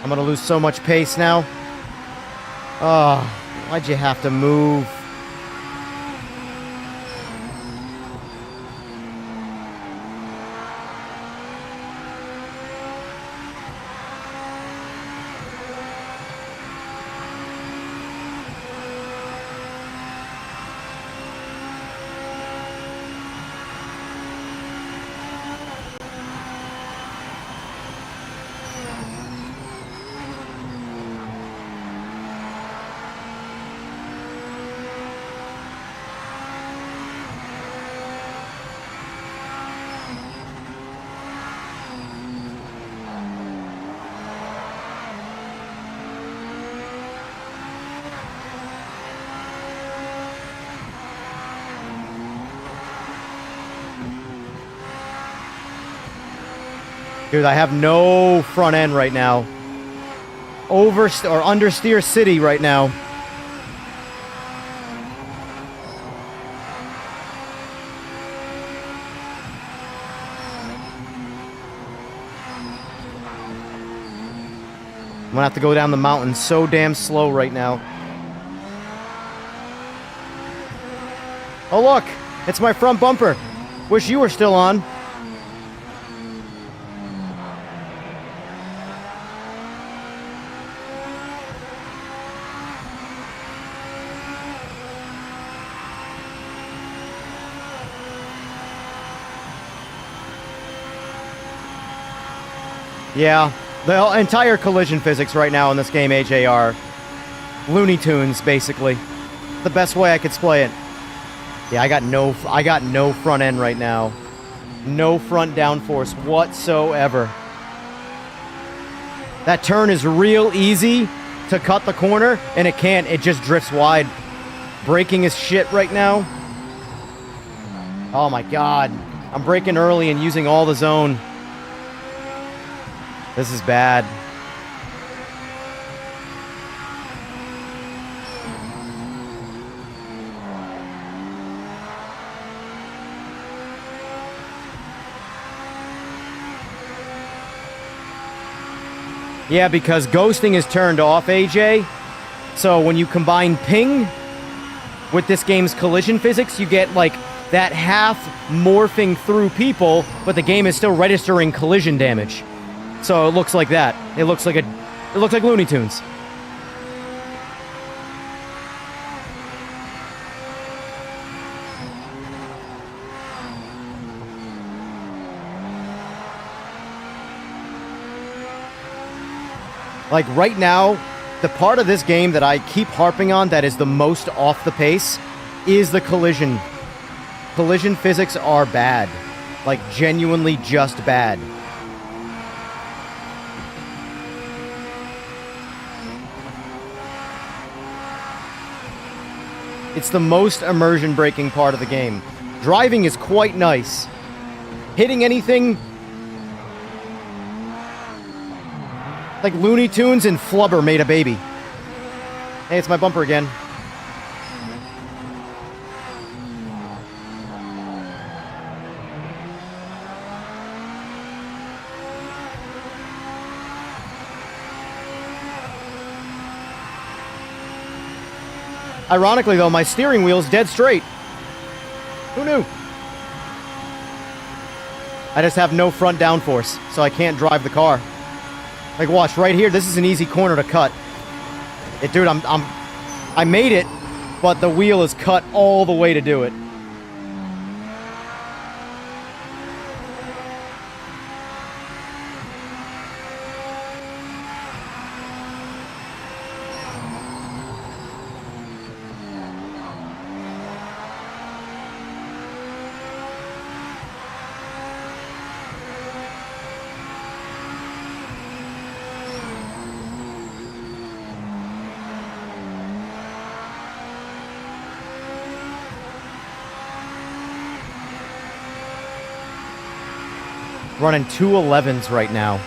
I'm gonna lose so much pace now. Oh, why'd you have to move? Dude, I have no front end right now. Understeer city right now. I'm gonna have to go down the mountain so damn slow right now. Oh look, it's my front bumper. Wish you were still on. Yeah, the entire collision physics right now in this game, AJ, are Looney Tunes, basically. The best way I could display it. Yeah, I got no front end right now. No front downforce whatsoever. That turn is real easy to cut the corner, and it can't. It just drifts wide. Braking is shit right now. Oh my god. I'm braking early and using all the zone. This is bad. Yeah, because ghosting is turned off, AJ. So when you combine ping with this game's collision physics, you get like that half morphing through people, but the game is still registering collision damage. So it looks like that. It looks like Looney Tunes. Like right now, the part of this game that I keep harping on that is the most off the pace is the collision. Collision physics are bad. Like genuinely just bad. It's the most immersion breaking part of the game. Driving is quite nice. Hitting anything like Looney Tunes and Flubber made a baby. Hey, it's my bumper again. Ironically, though, my steering wheel's dead straight. Who knew? I just have no front downforce, so I can't drive the car. Like, watch, right here, this is an easy corner to cut. Dude, I made it, but the wheel is cut all the way to do it. Running 211s right now.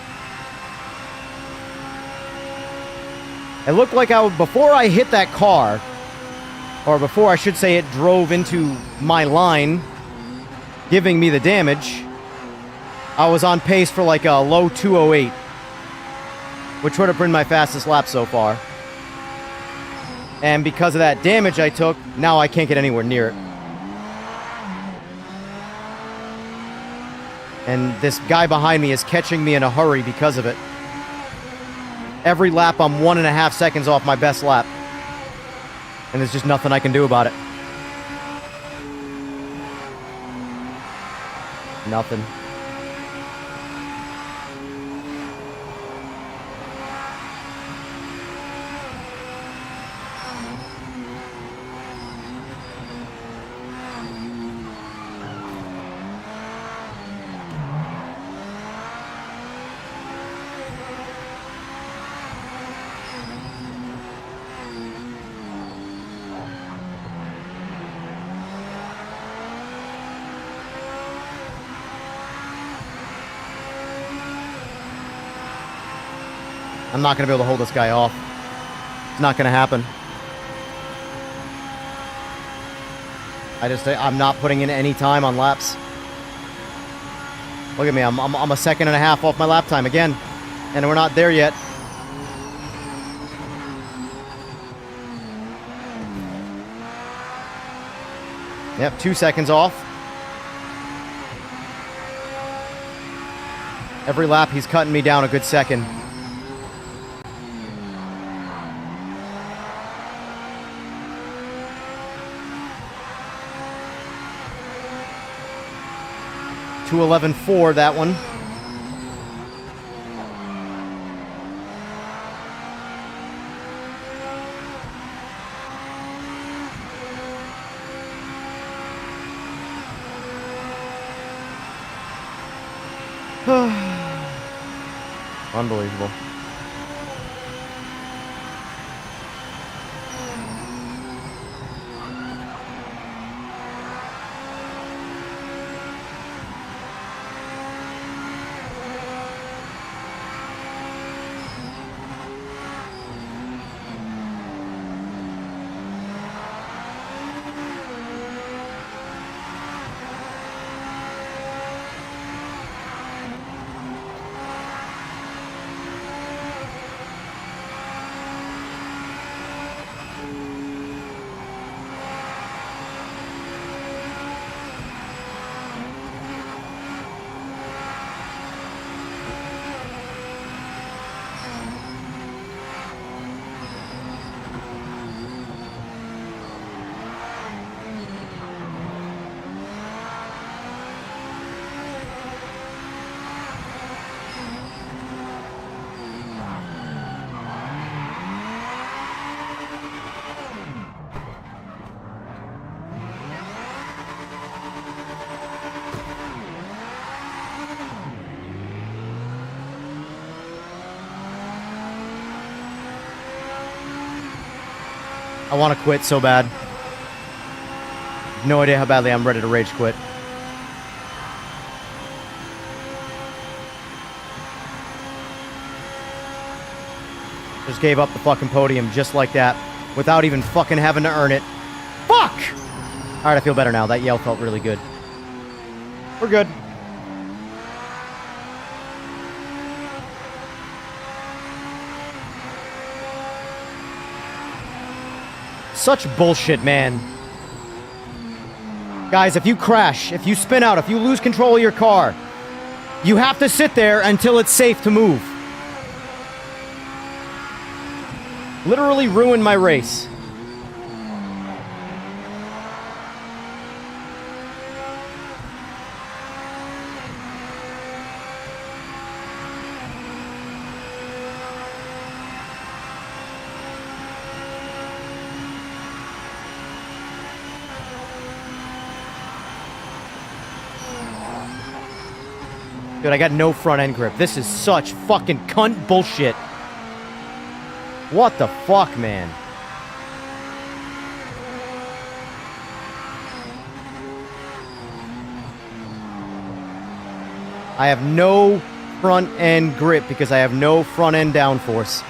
It looked like before I hit that car, or before I should say it drove into my line, giving me the damage, I was on pace for like a low 208, which would have been my fastest lap so far. And because of that damage I took, now I can't get anywhere near it. And this guy behind me is catching me in a hurry because of it. Every lap I'm 1.5 seconds off my best lap. And there's just nothing I can do about it. Nothing. I'm not going to be able to hold this guy off. It's not going to happen. I'm not putting in any time on laps. Look at me, I'm 1.5 seconds off my lap time again. And we're not there yet. Yep, 2 seconds off. Every lap he's cutting me down a good second. .211.4, that one. Unbelievable. I want to quit so bad. No idea how badly I'm ready to rage quit. Just gave up the fucking podium just like that, without even fucking having to earn it. Fuck! Alright, I feel better now. That yell felt really good. We're good. Such bullshit, man. Guys, if you crash, if you spin out, if you lose control of your car, you have to sit there until it's safe to move. Literally ruined my race. Dude, I got no front end grip. This is such fucking cunt bullshit. What the fuck, man? I have no front end grip because I have no front end downforce.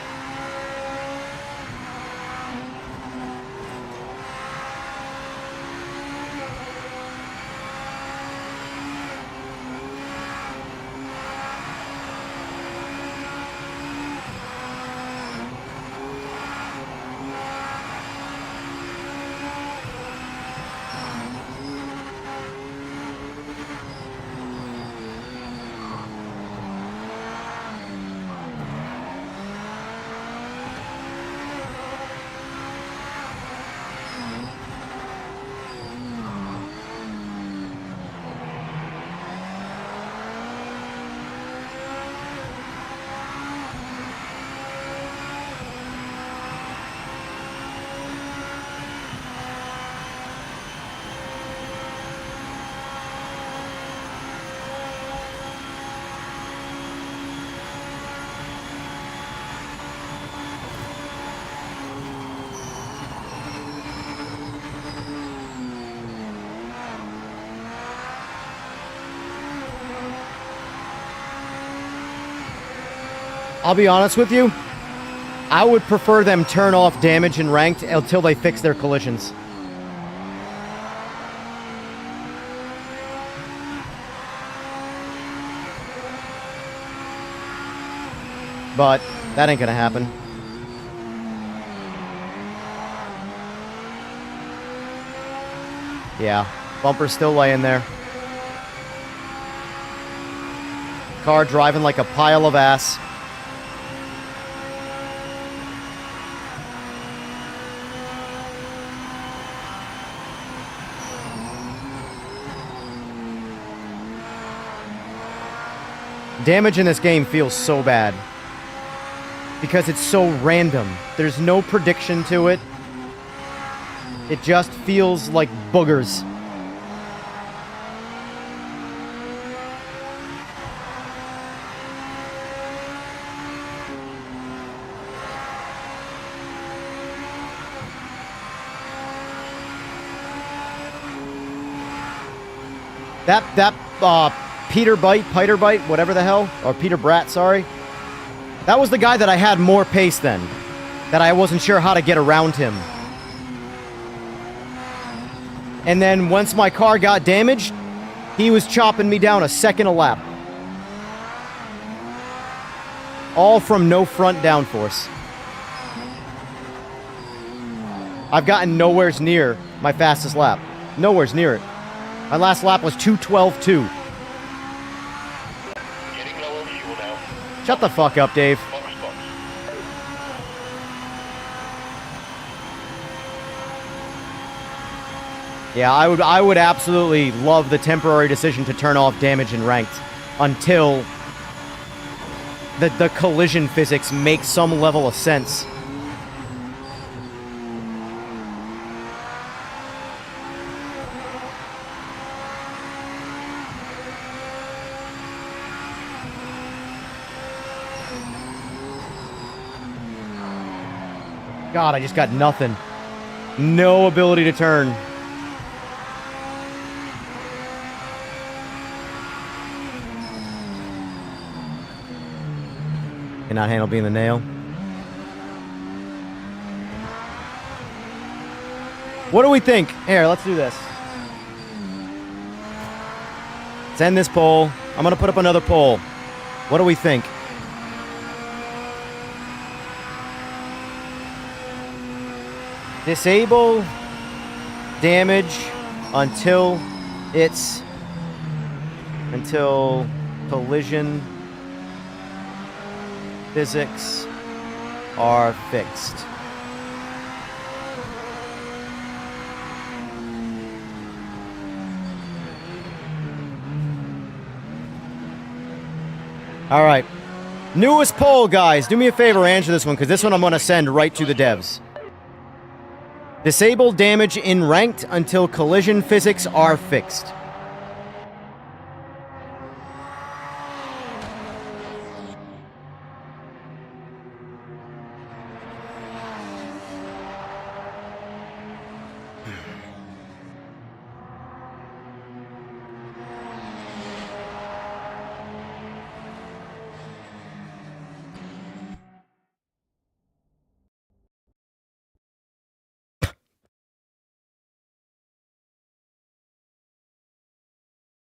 I'll be honest with you, I would prefer them turn off damage in ranked until they fix their collisions. But that ain't gonna happen. Yeah, bumper's still laying there. Car driving like a pile of ass. Damage in this game feels so bad because it's so random. There's no prediction to it. It just feels like boogers. Peter Bite, whatever the hell, or Peter Bratt, sorry. That was the guy that I had more pace than, that I wasn't sure how to get around him. And then once my car got damaged, he was chopping me down a second a lap. All from no front downforce. I've gotten nowheres near my fastest lap. Nowheres near it. My last lap was 2:12.2. Getting low on fuel now. Shut the fuck up, Dave. Box. Yeah, I would absolutely love the temporary decision to turn off damage in ranked until the collision physics make some level of sense. God, I just got nothing. No ability to turn. Cannot handle being the nail. What do we think? Here, let's do this. Let's end this poll. I'm gonna put up another poll. What do we think? Disable damage until collision physics are fixed. All right. Newest poll, guys. Do me a favor, answer this one, because this one I'm going to send right to the devs. Disable damage in ranked until collision physics are fixed.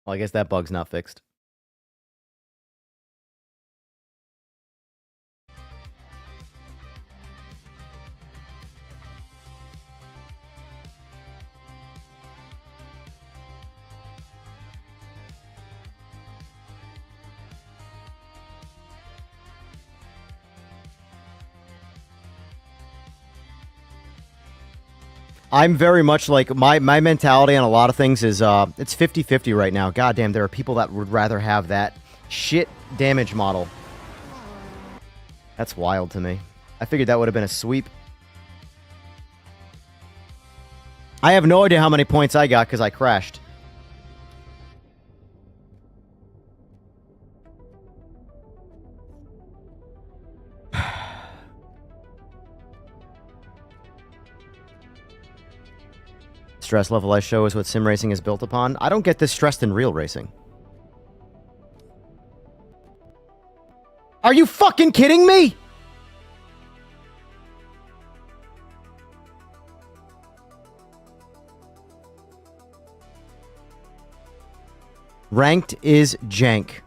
Well, I guess that bug's not fixed. I'm very much like, my mentality on a lot of things is, it's 50-50 right now. Goddamn, there are people that would rather have that shit damage model. That's wild to me. I figured that would have been a sweep. I have no idea how many points I got because I crashed. Stress level I show is what sim racing is built upon. I don't get this stressed in real racing. Are you fucking kidding me? Ranked is jank.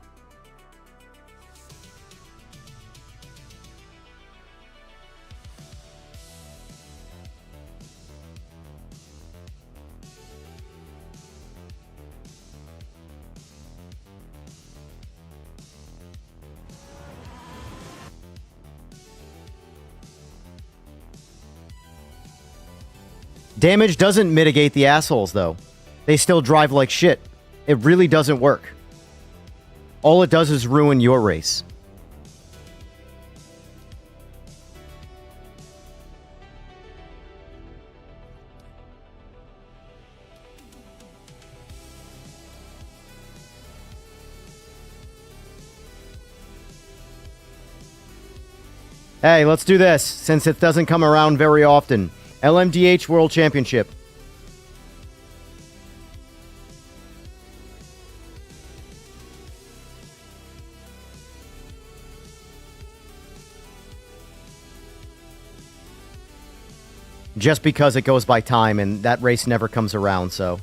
Damage doesn't mitigate the assholes, though. They still drive like shit. It really doesn't work. All it does is ruin your race. Hey, let's do this, since it doesn't come around very often. LMDH World Championship. Just because it goes by time, and that race never comes around, so...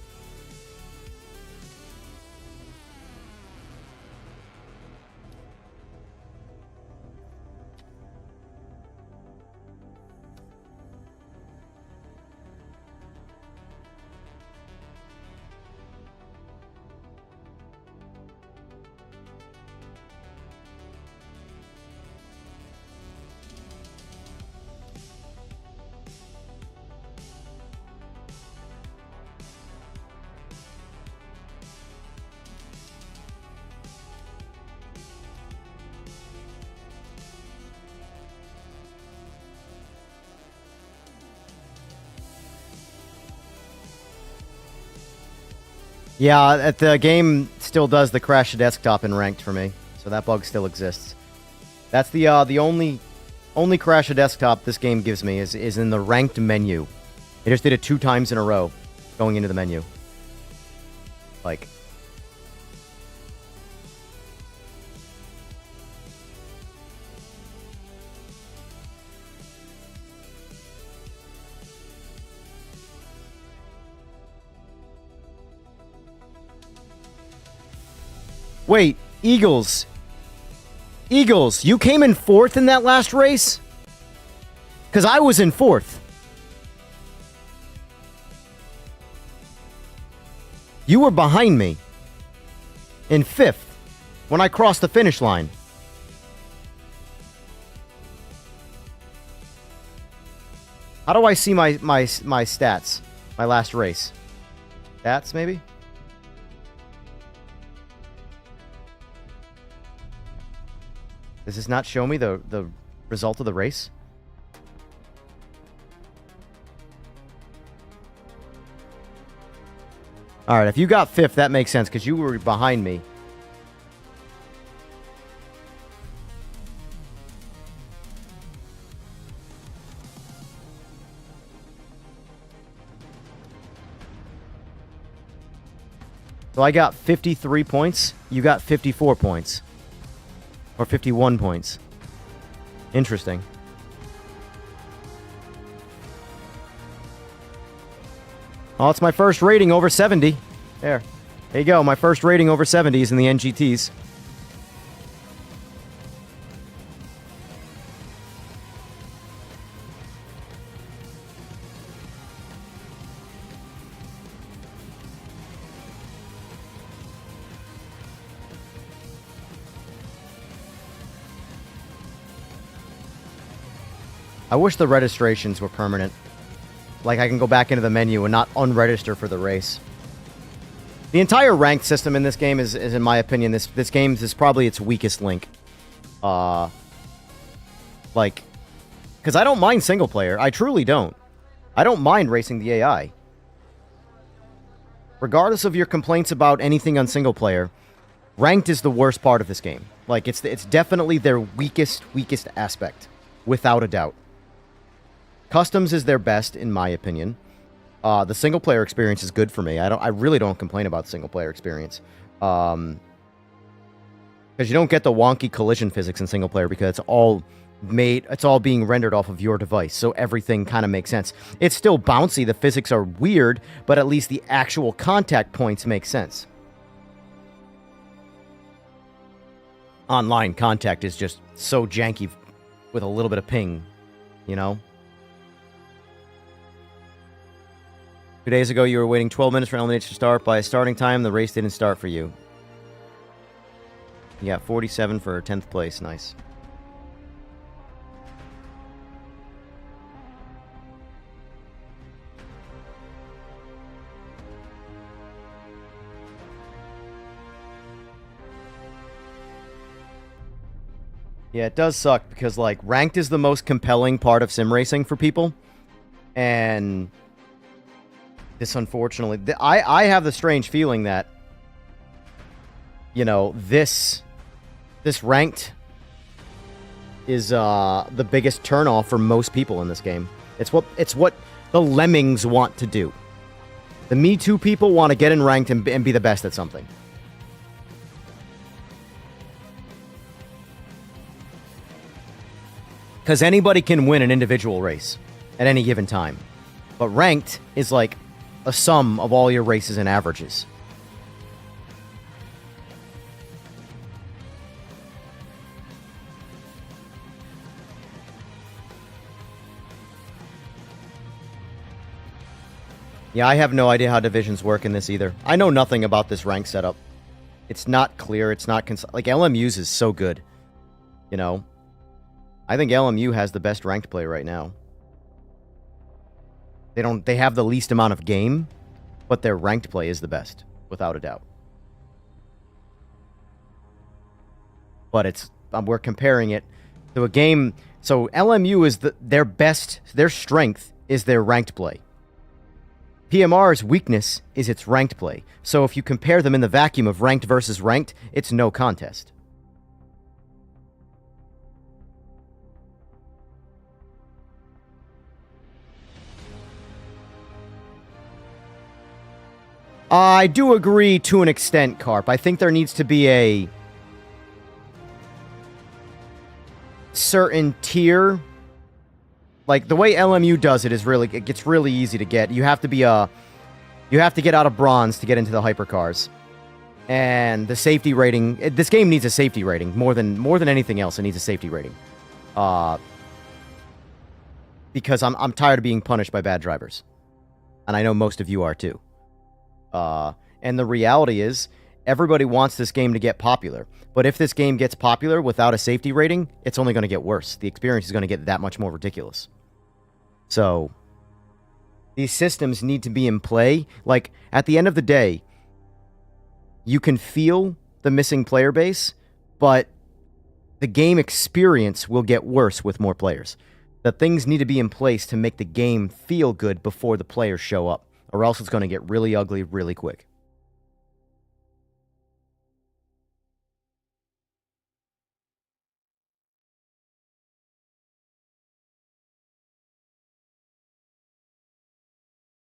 Yeah, the game still does the crash to desktop in ranked for me, so that bug still exists. That's the only crash to desktop this game gives me is in the ranked menu. It just did it 2 times in a row, going into the menu. Like... Wait, Eagles. Eagles, you came in 4th in that last race? Because I was in 4th. You were behind me. In 5th. When I crossed the finish line. How do I see my stats? My last race. Stats, maybe? Does this not show me the result of the race? Alright, if you got 5th, that makes sense, because you were behind me. So I got 53 points, you got 54 points. Or 51 points. Interesting. Oh, it's my first rating over 70. There. There you go, my first rating over 70s in the NGTs. I wish the registrations were permanent. Like, I can go back into the menu and not unregister for the race. The entire ranked system in this game is in my opinion, this game is probably its weakest link. Like, because I don't mind single player. I truly don't. I don't mind racing the AI. Regardless of your complaints about anything on single player, ranked is the worst part of this game. Like, it's definitely their weakest aspect, without a doubt. Customs is their best, in my opinion. The single player experience is good for me. I really don't complain about the single player experience. Because you don't get the wonky collision physics in single player because it's all being rendered off of your device, so everything kind of makes sense. It's still bouncy, the physics are weird, but at least the actual contact points make sense. Online contact is just so janky with a little bit of ping, you know? 2 days ago, you were waiting 12 minutes for LMDH to start. By starting time, the race didn't start for you. You got 47 for 10th place. Nice. Yeah, it does suck because, like, ranked is the most compelling part of sim racing for people. And this, unfortunately, I have the strange feeling that, you know, this ranked is the biggest turnoff for most people in this game. It's what the lemmings want to do. The Me Too people want to get in ranked and be the best at something. Because anybody can win an individual race at any given time. But ranked is like a sum of all your races and averages. Yeah, I have no idea how divisions work in this either. I know nothing about this rank setup. It's not clear. It's not... like, LMU's is so good. You know? I think LMU has the best ranked play right now. They have the least amount of game, but their ranked play is the best, without a doubt. But we're comparing it to a game. So LMU is their strength is their ranked play. PMR's weakness is its ranked play. So if you compare them in the vacuum of ranked versus ranked, it's no contest. I do agree to an extent, Carp. I think there needs to be a certain tier. Like, the way LMU does it is it gets really easy to get. You have to get out of bronze to get into the hypercars. And the safety rating, this game needs a safety rating more than anything else. It needs a safety rating. Because I'm tired of being punished by bad drivers. And I know most of you are too. And the reality is, everybody wants this game to get popular. But if this game gets popular without a safety rating, it's only going to get worse. The experience is going to get that much more ridiculous. So, these systems need to be in play. Like, at the end of the day, you can feel the missing player base, but the game experience will get worse with more players. The things need to be in place to make the game feel good before the players show up. Or else it's going to get really ugly really quick.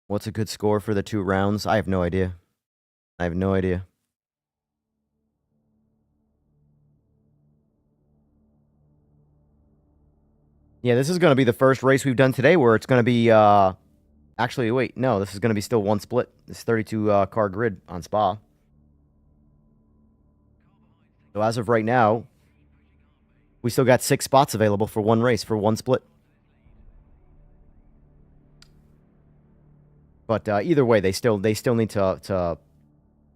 What's a good score for the 2 rounds? I have no idea. I have no idea. Yeah, this is going to be the first race we've done today where it's going to be... Actually, wait, no, this is going to be still one split. This 32 car grid on Spa. So as of right now, we still got 6 spots available for one race, for one split. But either way, they still need to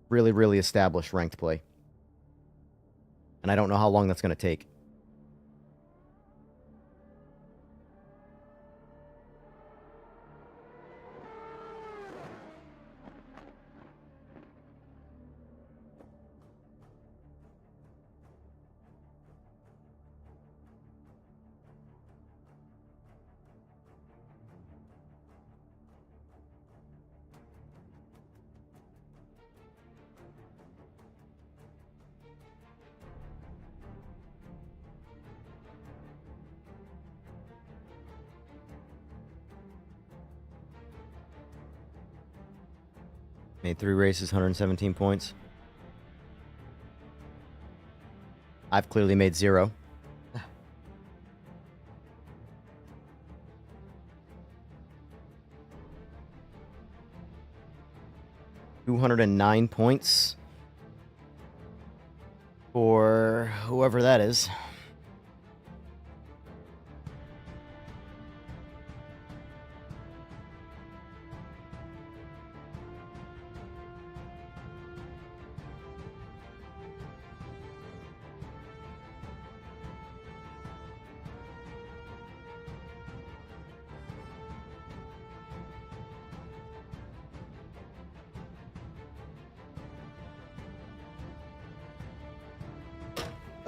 really, really establish ranked play. And I don't know how long that's going to take. Made 3 races, 117 points. I've clearly made 0. $209 points for whoever that is.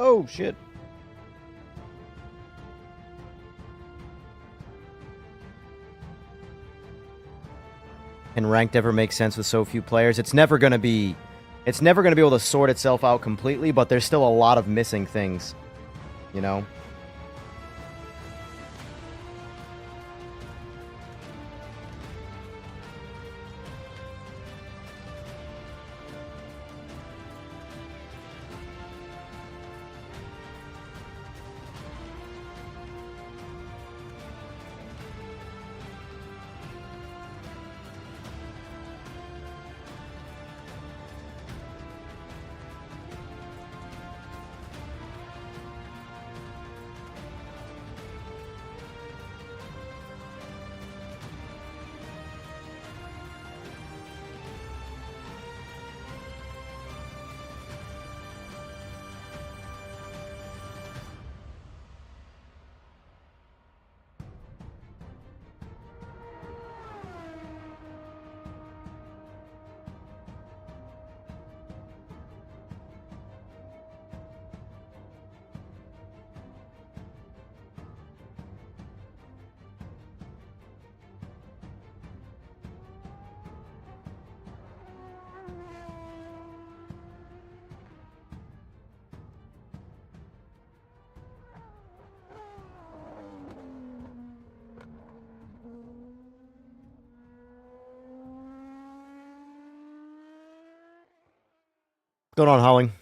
Oh, shit. Can ranked ever make sense with so few players? It's never going to be able to sort itself out completely, but there's still a lot of missing things, you know? What's going on, Howling?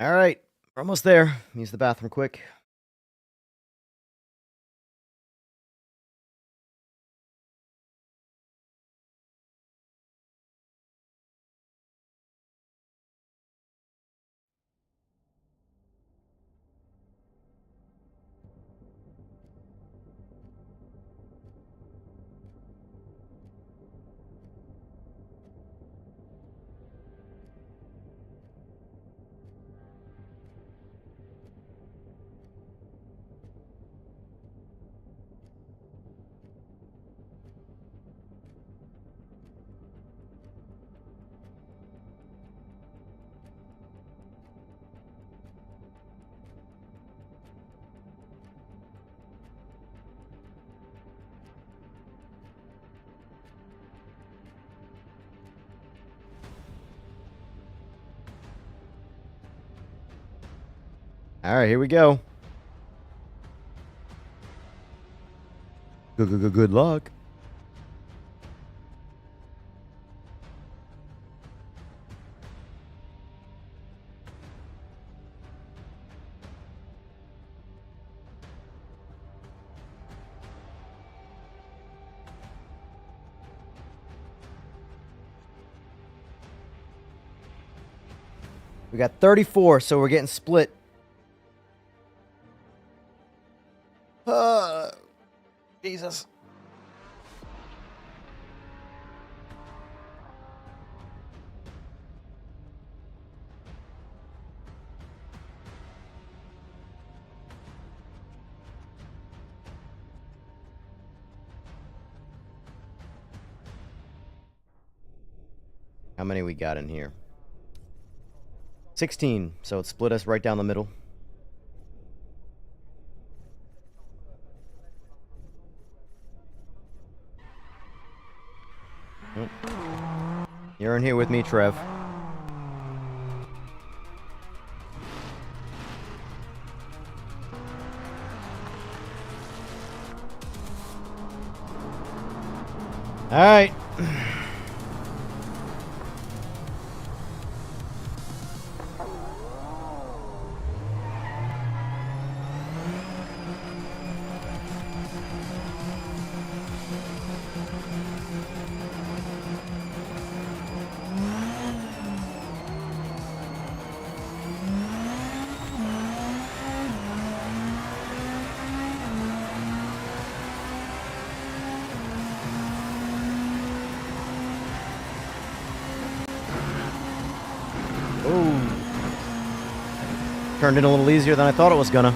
All right, we're almost there. Use the bathroom quick. All right, here we go. Good luck. We got 34, so we're getting split. Jesus. How many we got in here? 16, so it split us right down the middle. Oh. You're in here with me, Trev. All right. Turned in a little easier than I thought it was gonna.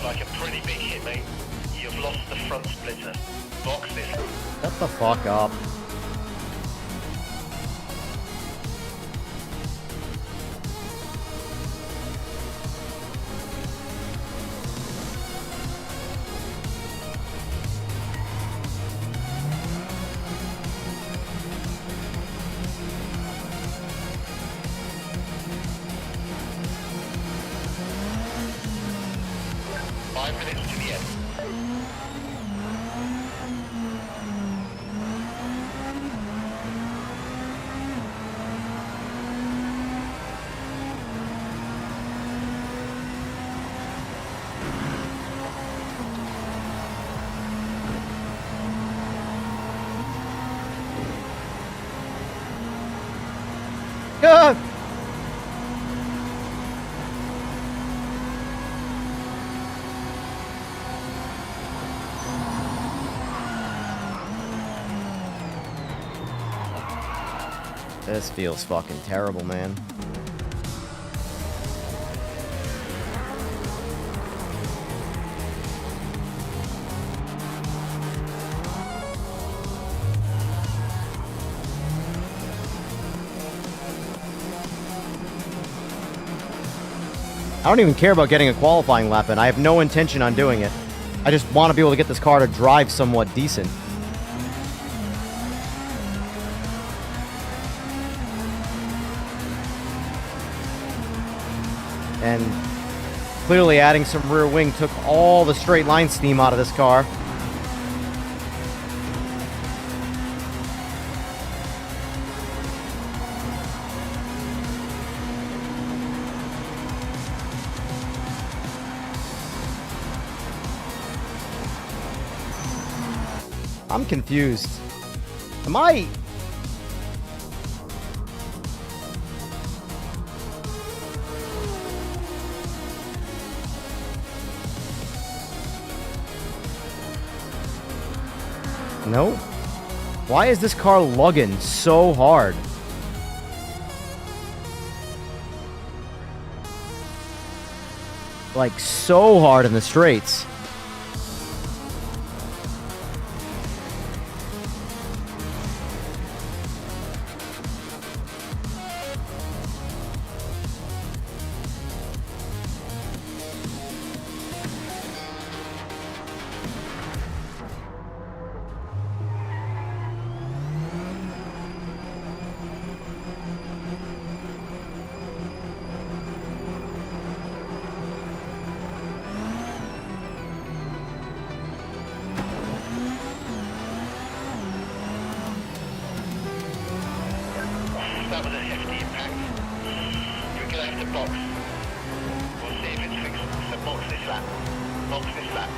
Like a pretty big hit, mate. You've lost the front splitter. Box this. Shut the fuck up. Ah! This feels fucking terrible, man. I don't even care about getting a qualifying lap in. I have no intention on doing it. I just want to be able to get this car to drive somewhat decent. And clearly adding some rear wing took all the straight line steam out of this car. I'm confused. Am I... Nope. Why is this car lugging so hard? Like, so hard in the straights. That was a hefty impact. You're going to have to box. We'll see if it's fixed. So box this lap. Box this lap.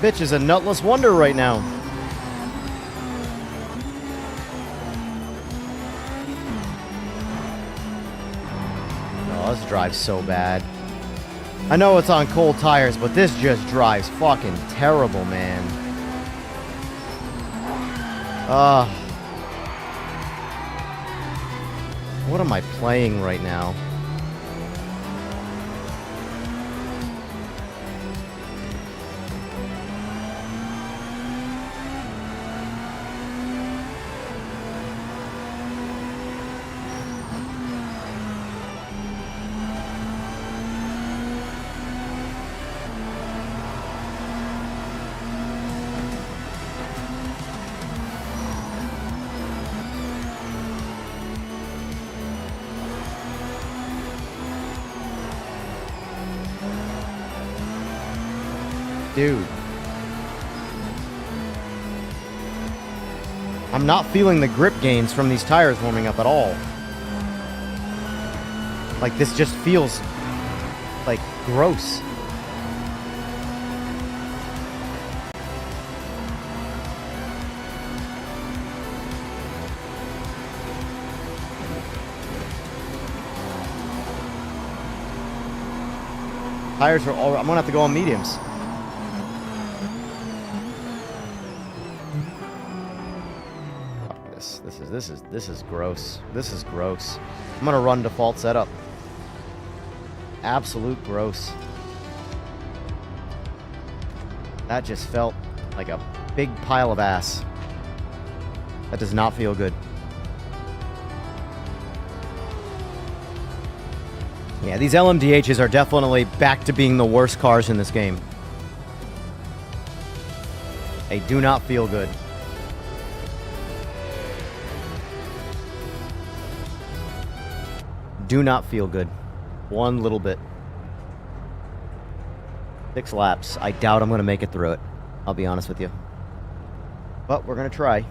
Bitch is a nutless wonder right now. Oh, this drives so bad. I know it's on cold tires, but this just drives fucking terrible, man. What am I playing right now? Dude. I'm not feeling the grip gains from these tires warming up at all. Like, this just feels like gross. Tires are all, I'm gonna have to go on mediums. This is gross. This is gross. I'm gonna run default setup. Absolute gross. That just felt like a big pile of ass. That does not feel good. Yeah, these LMDHs are definitely back to being the worst cars in this game. They do not feel good. Do not feel good. One little bit. 6 laps. I doubt I'm going to make it through it. I'll be honest with you. But we're going to try.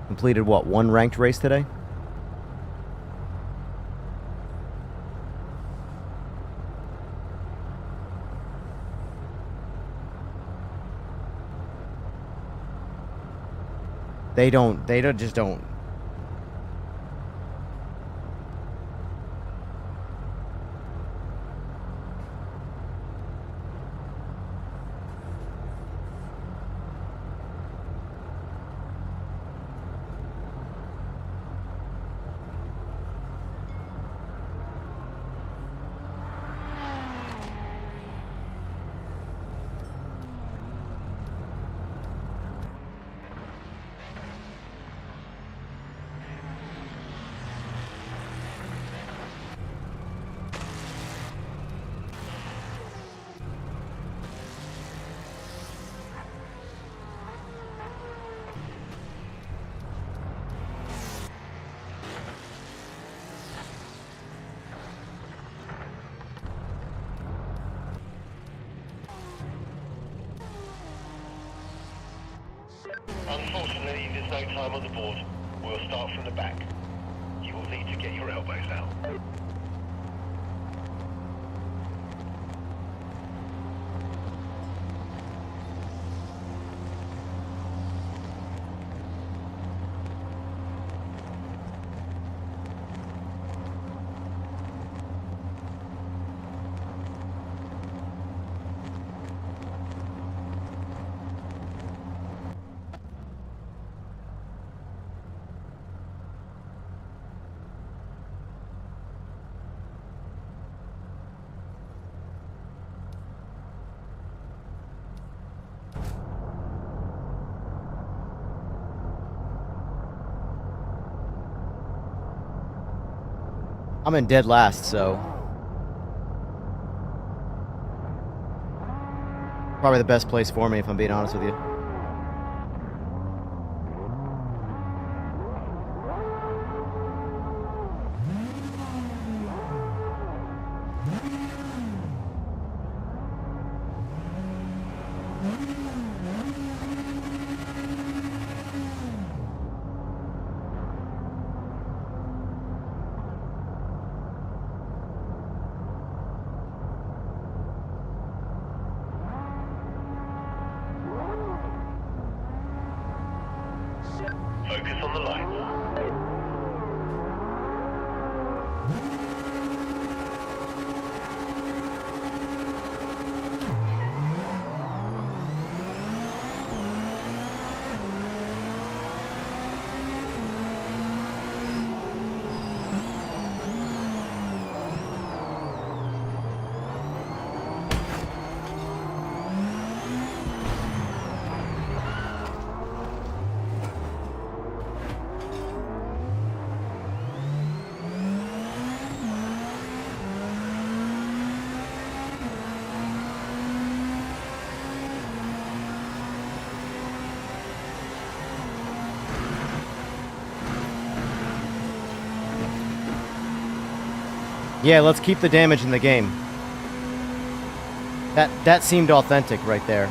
Completed what? 1 ranked race today? They just don't. Unfortunately, there's no time on the board. We'll start from the back. You will need to get your elbows out. I'm in dead last, so probably the best place for me, if I'm being honest with you. Focus on the light. Yeah, let's keep the damage in the game. That seemed authentic right there.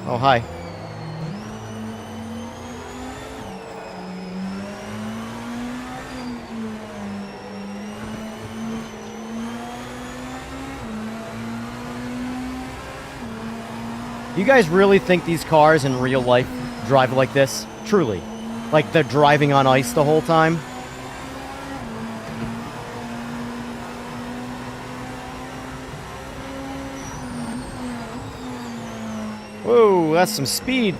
Oh, hi. You guys really think these cars in real life drive like this? Truly. Like they're driving on ice the whole time? Whoa, that's some speed.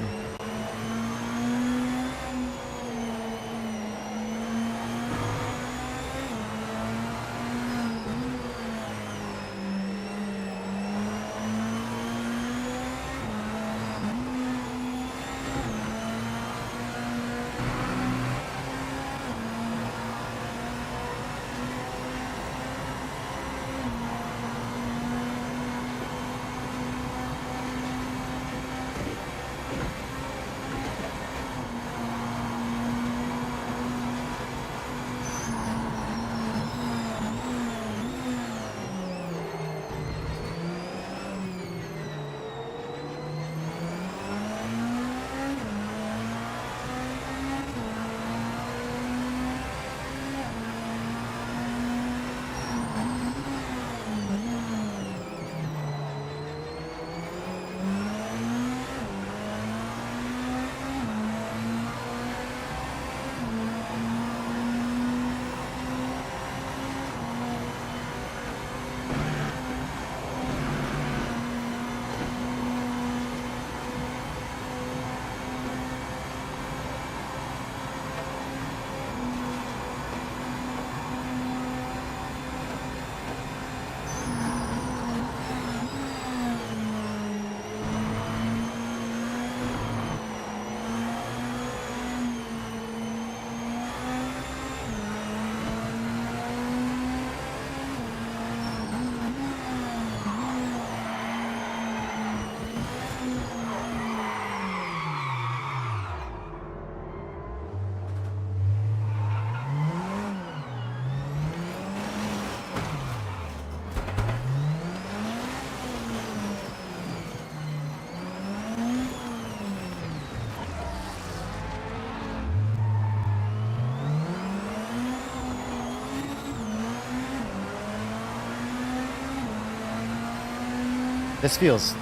This feels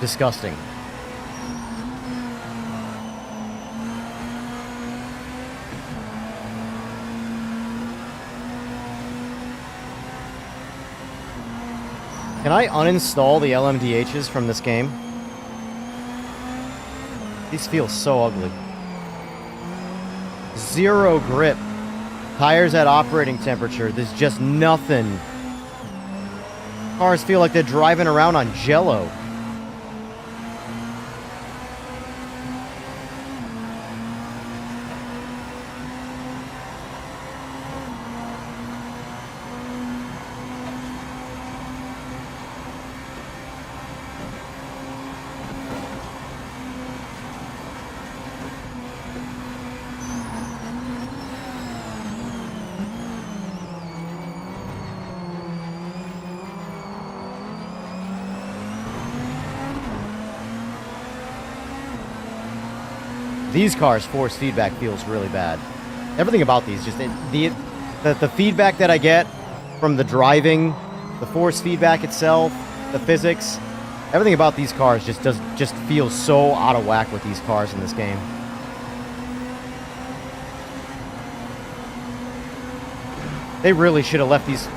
disgusting. Can I uninstall the LMDHs from this game? These feel so ugly. Zero grip. Tires at operating temperature. There's just nothing. Cars feel like they're driving around on Jell-O. These cars' force feedback feels really bad. Everything about these, just the feedback that I get from the driving, the force feedback itself, the physics, everything about these cars just feels so out of whack with these cars in this game. They really should have left these.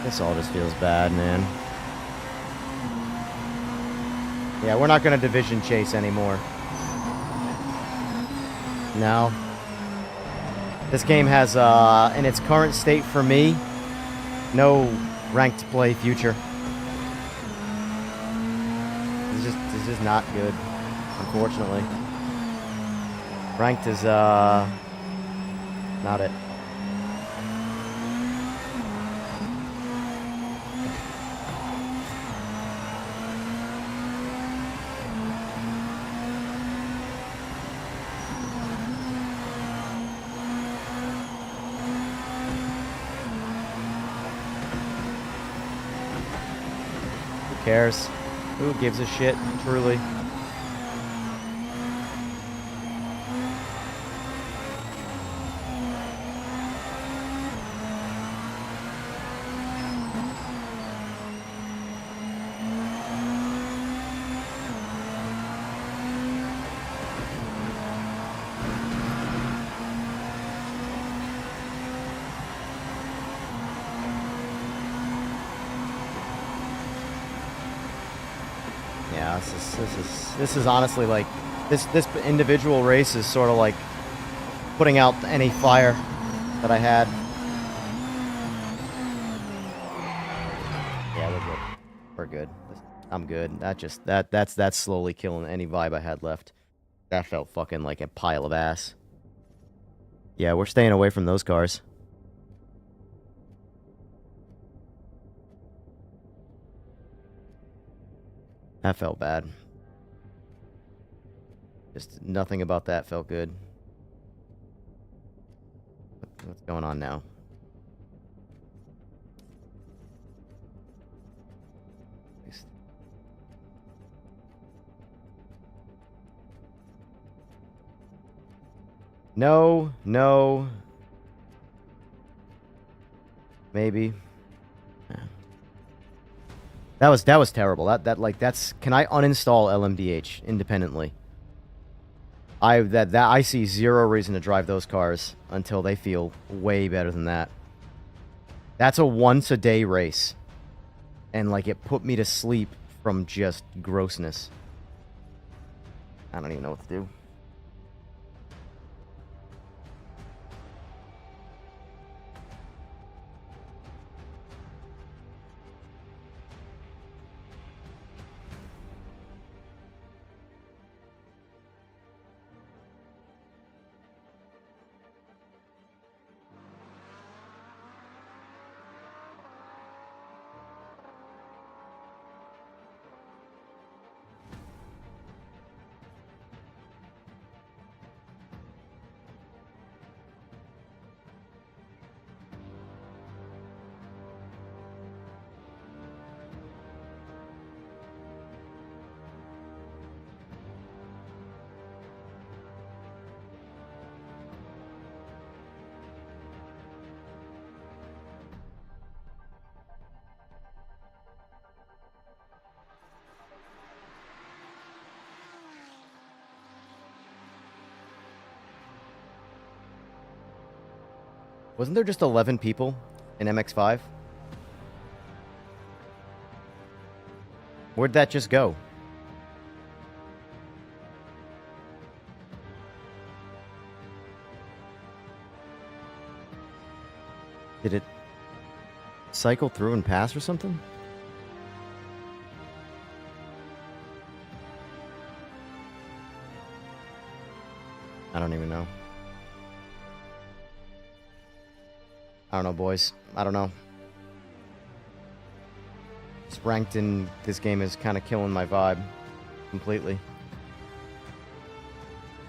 This all just feels bad, man. Yeah, we're not going to division chase anymore. No. This game has, in its current state for me, no ranked play future. It's just not good, unfortunately. Ranked is, not it. Who cares? Who gives a shit, truly? Yeah, this is honestly like this individual race is sort of like putting out any fire that I had. Yeah, we're good. I'm good. That's slowly killing any vibe I had left. That felt fucking like a pile of ass. Yeah, we're staying away from those cars. That felt bad. Just nothing about that felt good. What's going on now? No, no. Maybe. That was terrible. That's can I uninstall LMDH independently? I see zero reason to drive those cars until they feel way better than that. That's a once a day race. And like it put me to sleep from just grossness. I don't even know what to do. Wasn't there just 11 people in MX5? Where'd that just go? Did it cycle through and pass or something? I don't even know. I don't know, boys. I don't know. This ranked in this game is kind of killing my vibe completely.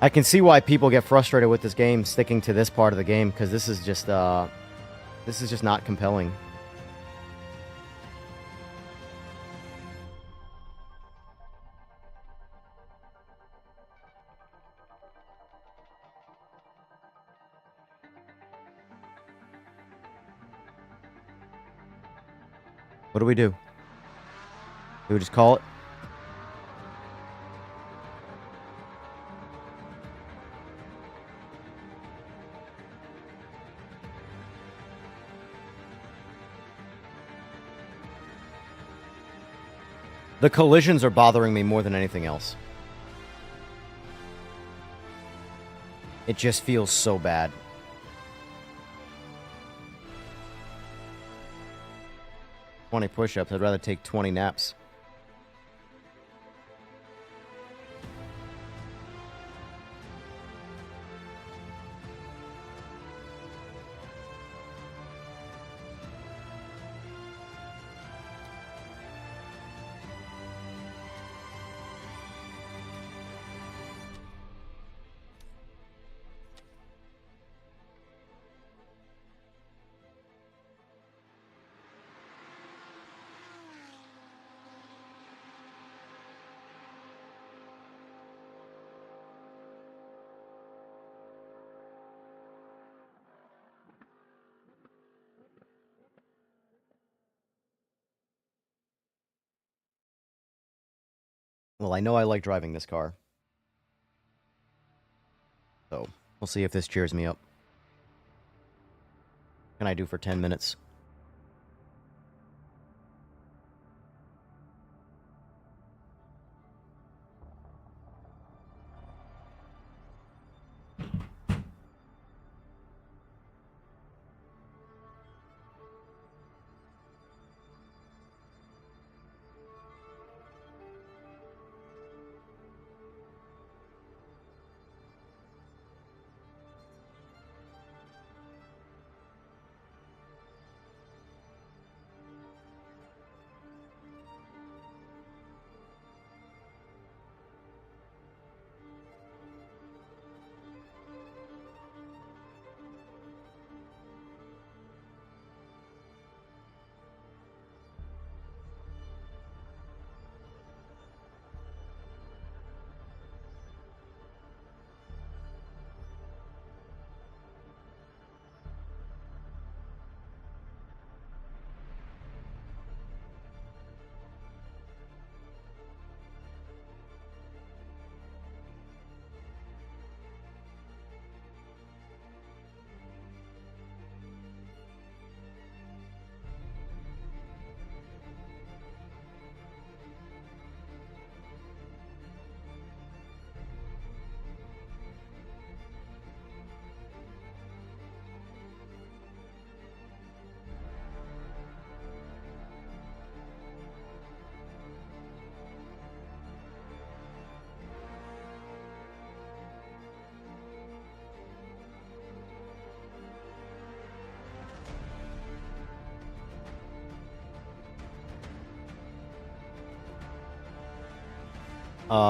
I can see why people get frustrated with this game sticking to this part of the game, because this is just not compelling. What do we do? Do we just call it? The collisions are bothering me more than anything else. It just feels so bad. 20 push-ups. I'd rather take 20 naps. Well, I know I like driving this car. So, we'll see if this cheers me up. What can I do for 10 minutes?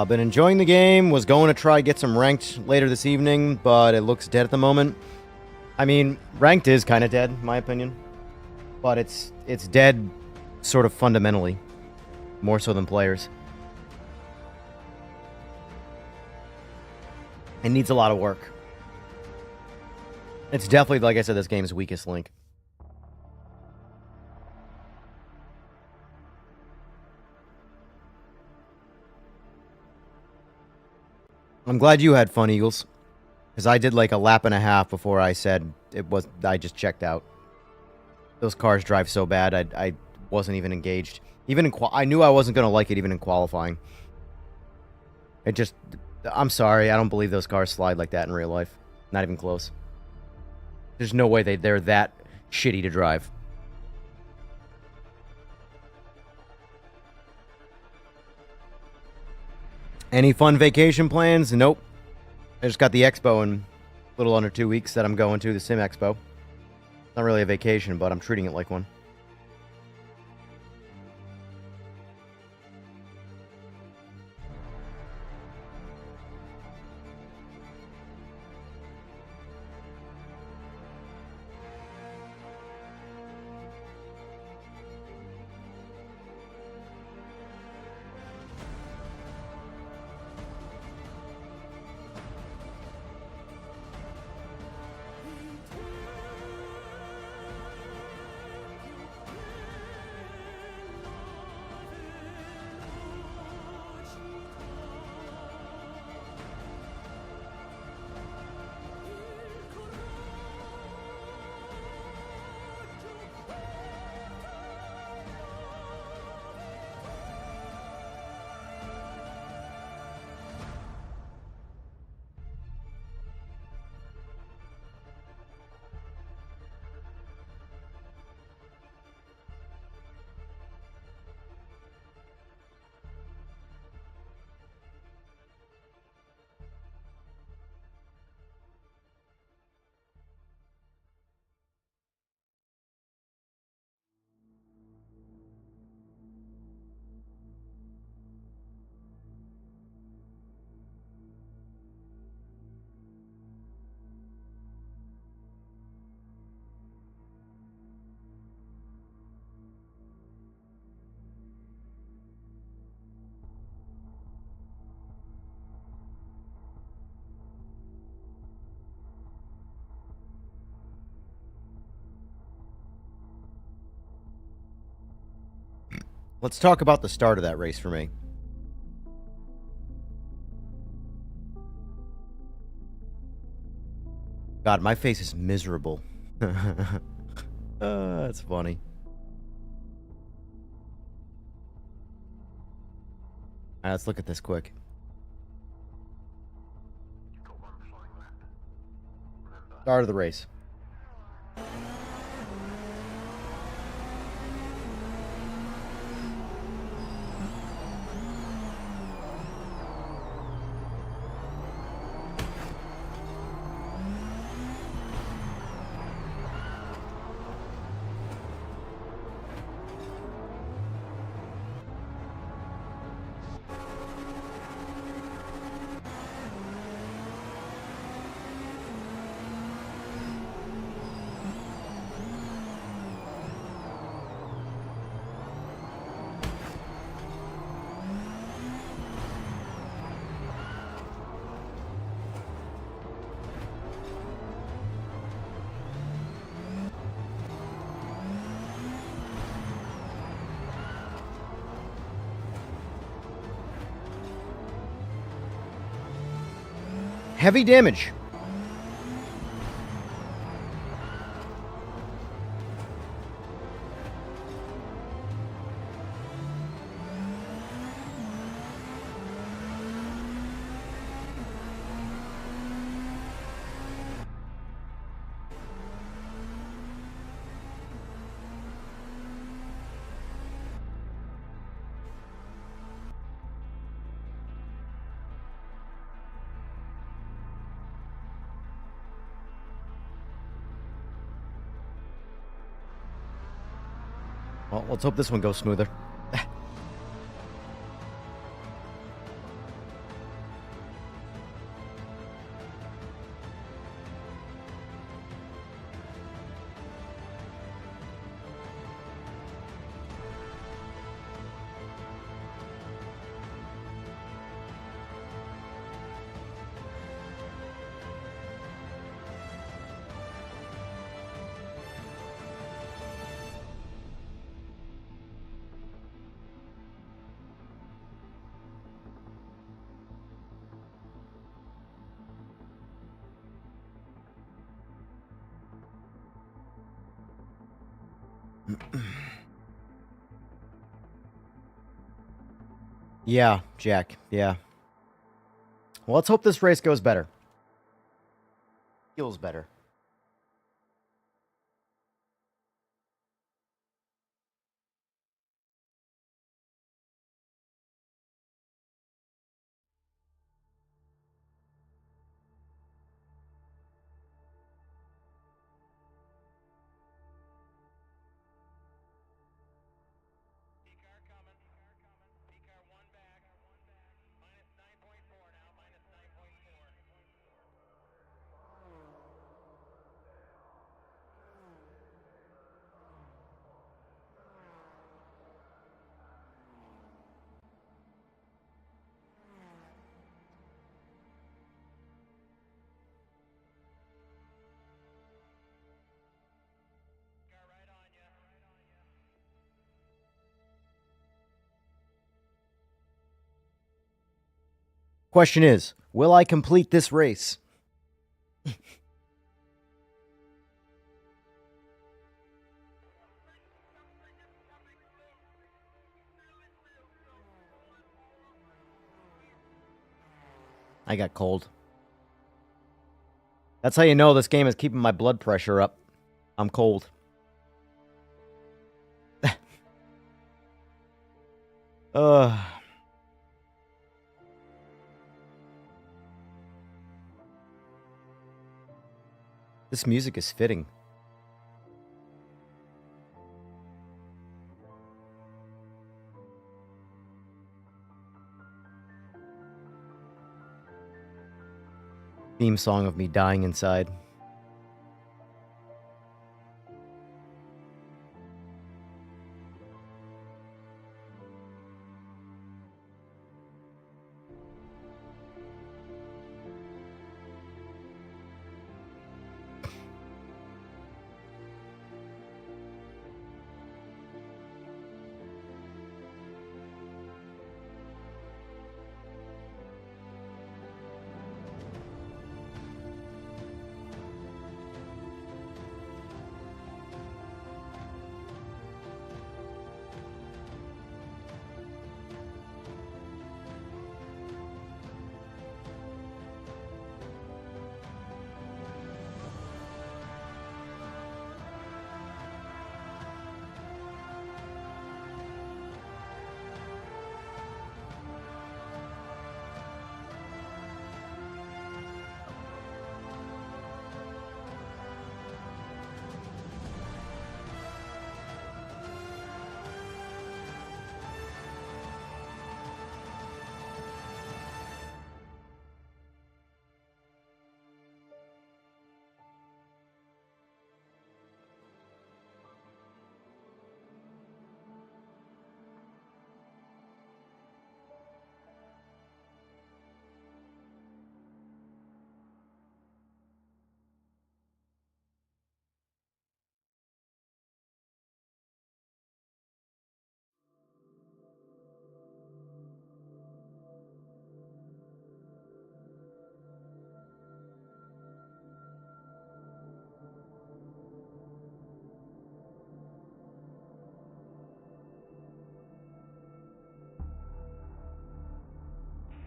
Been enjoying the game. Was going to try get some ranked later this evening, but it looks dead at the moment. I mean, ranked is kind of dead, in my opinion. But it's dead sort of fundamentally. More so than players. It needs a lot of work. It's definitely, like I said, this game's weakest link. I'm glad you had fun, Eagles. Because I did like a lap and a half before I said it was. I just checked out. Those cars drive so bad. I wasn't even engaged. Even in I knew I wasn't gonna like it even in qualifying. It just. I'm sorry. I don't believe those cars slide like that in real life. Not even close. There's no way they're that shitty to drive. Any fun vacation plans? Nope. I just got the expo in a little under 2 weeks that I'm going to, the Sim Expo. Not really a vacation, but I'm treating it like one. Let's talk about the start of that race for me. God, my face is miserable. That's funny. All right, let's look at this quick. Start of the race. Heavy damage. Well, let's hope this one goes smoother. Yeah, Jack. Yeah. Well, let's hope this race goes better. Feels better. P-car coming. P-car one back. Minus 9.4 now. Minus 9.4. Car right on ya. Question is, will I complete this race? I got cold. That's how you know this game is keeping my blood pressure up. I'm cold. This music is fitting. Theme song of me dying inside.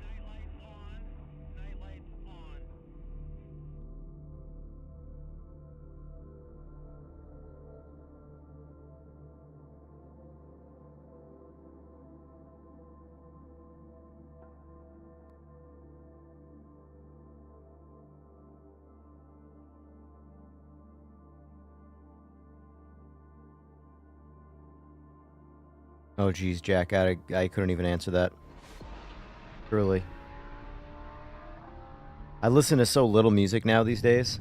Night lights on. Night lights on. Oh geez, Jack, I couldn't even answer that. Truly. I listen to so little music now these days.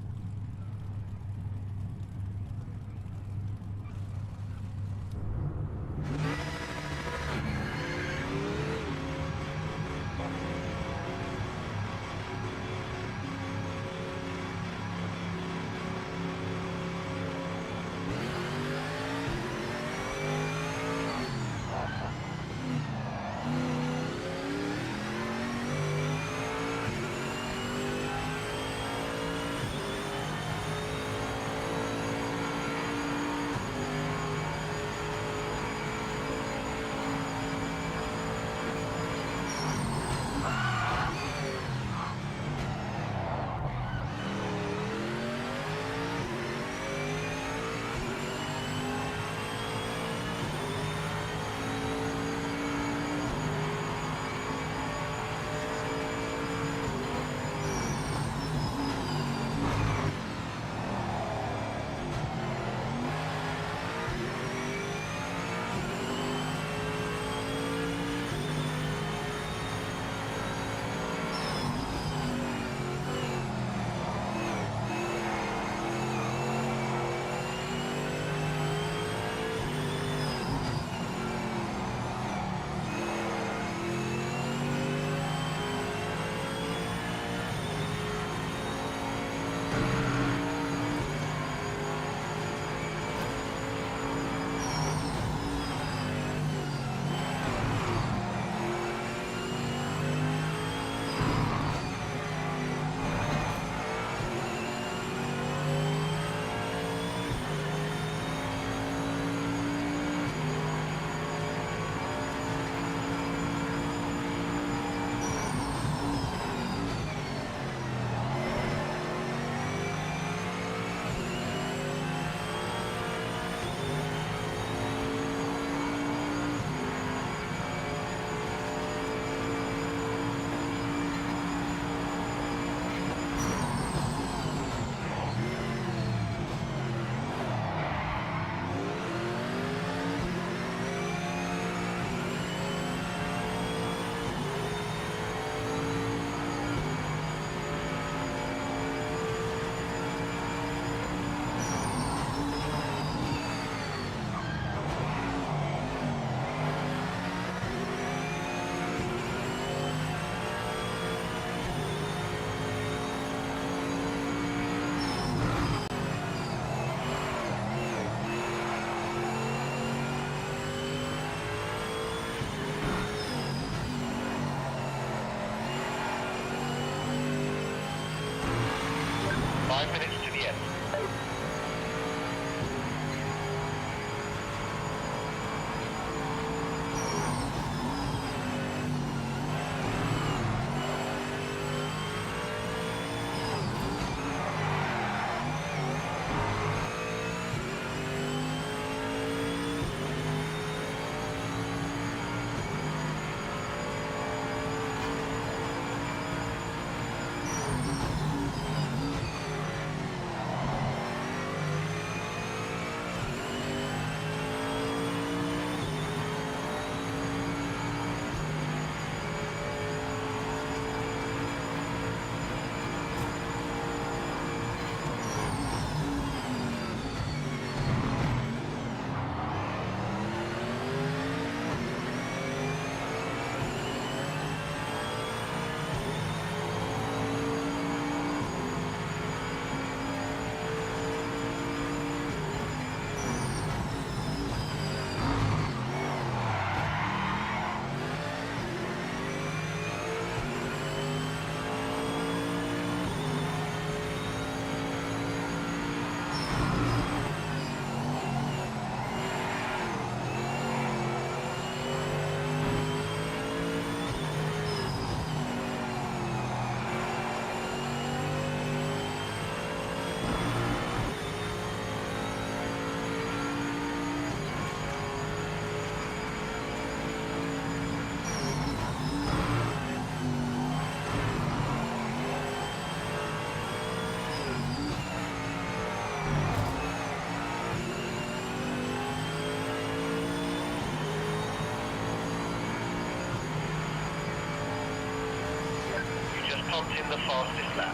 punting the fastest lap.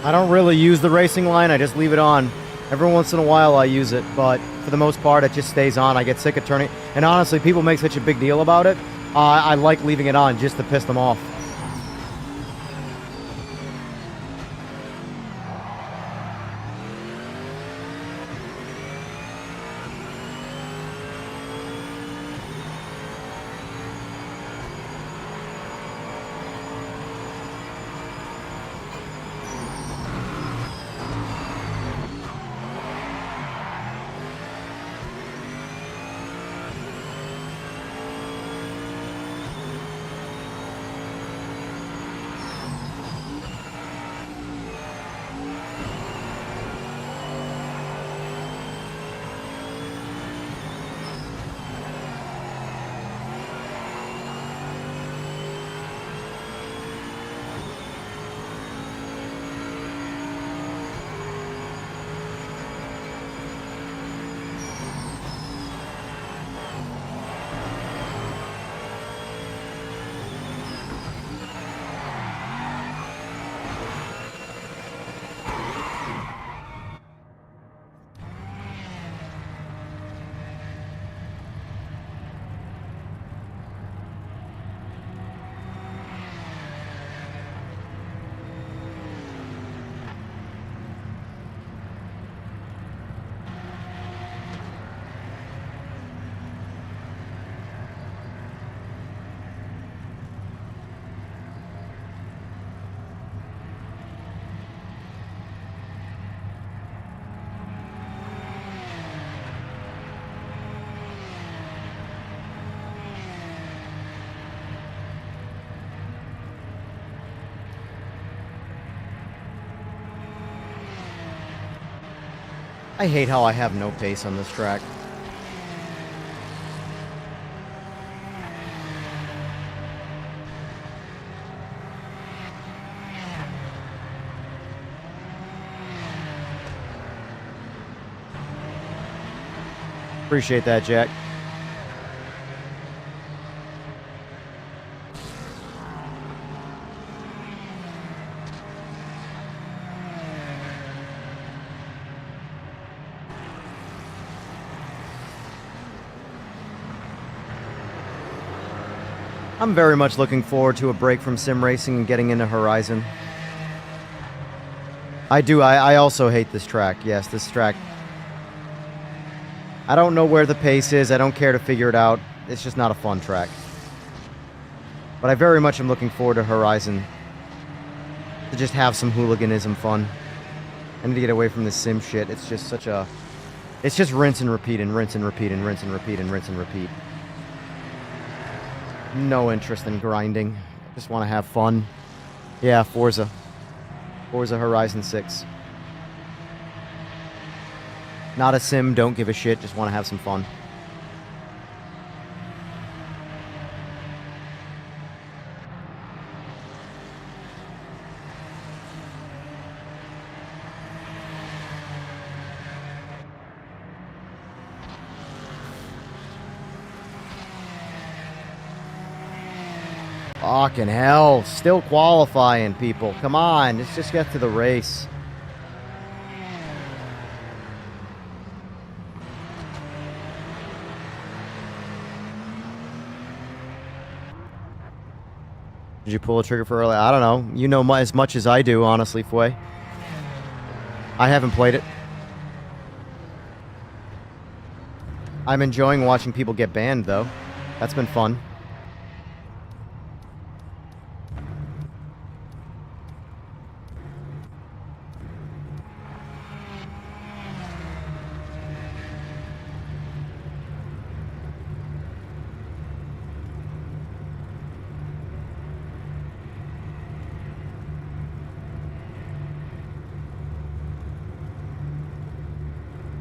I don't really use the racing line, I just leave it on. Every once in a while I use it, but for the most part it just stays on. I get sick of turning, and honestly, people make such a big deal about it. I like leaving it on just to piss them off. I hate how I have no pace on this track. Appreciate that, Jack. I'm very much looking forward to a break from sim racing and getting into Horizon. I do. I also hate this track. Yes, this track. I don't know where the pace is. I don't care to figure it out. It's just not a fun track. But I very much am looking forward to Horizon. To just have some hooliganism fun. I need to get away from this sim shit. It's just such a... It's just rinse and repeat and rinse and repeat and rinse and repeat and rinse and repeat. No interest in grinding. I just want to have fun. Yeah, Forza. Forza Horizon 6. Not a sim, don't give a shit, just want to have some fun. Fucking hell. Still qualifying, people. Come on, let's just get to the race. Did you pull a trigger for early? I don't know. You know as much as I do, honestly, Fway. I haven't played it. I'm enjoying watching people get banned, though. That's been fun.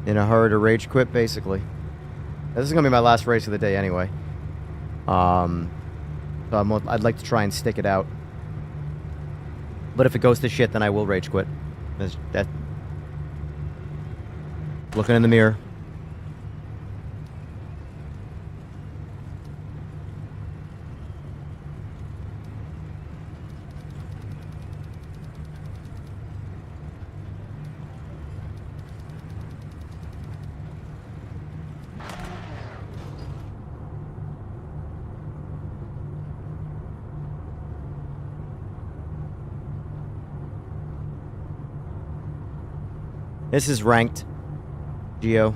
In a hurry to rage quit, basically. This is going to be my last race of the day anyway. So I'd like to try and stick it out. But if it goes to shit, then I will rage quit. That. Looking in the mirror. This is ranked. Geo.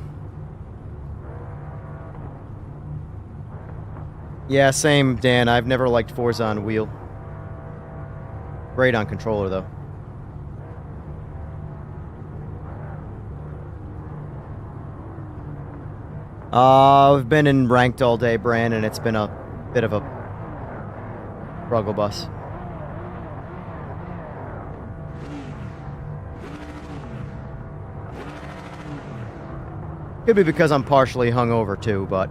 Yeah, same, Dan. I've never liked Forza on wheel. Great on controller, though. We've been in ranked all day, Bran, and it's been a bit of a struggle bus. Could be because I'm partially hungover too, but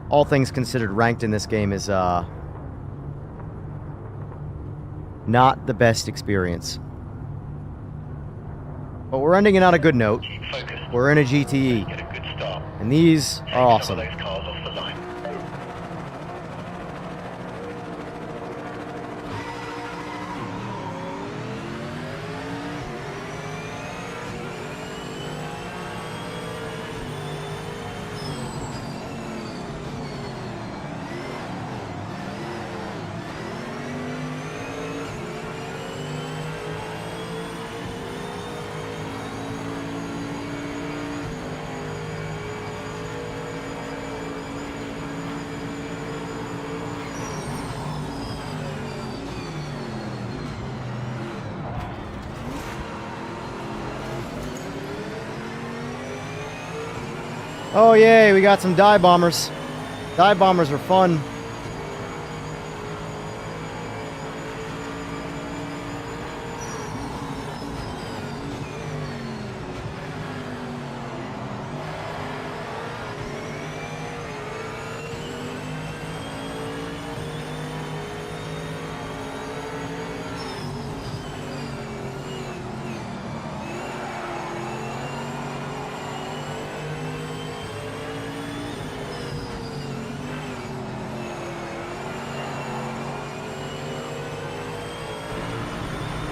all things considered, ranked in this game is not the best experience. But we're ending it on a good note. Focus. We're in a GTE, Get a good start. and these are awesome. Some of those cars off the line. Oh yay, we got some dive bombers. Dive bombers are fun.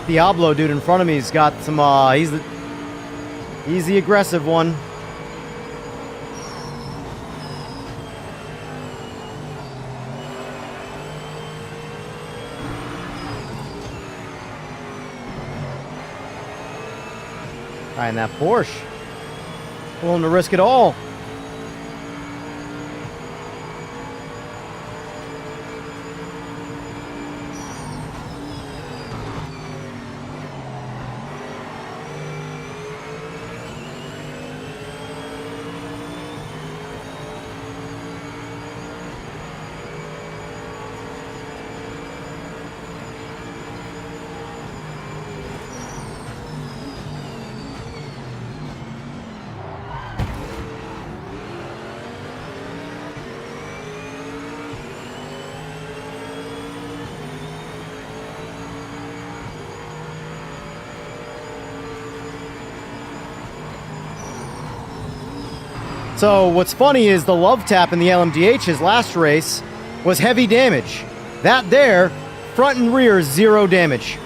Diablo dude in front of me's got some he's the aggressive one. And that Porsche willing to risk it all. So what's funny is the love tap in the LMDH, his last race, was heavy damage. That there, front and rear, 0 damage.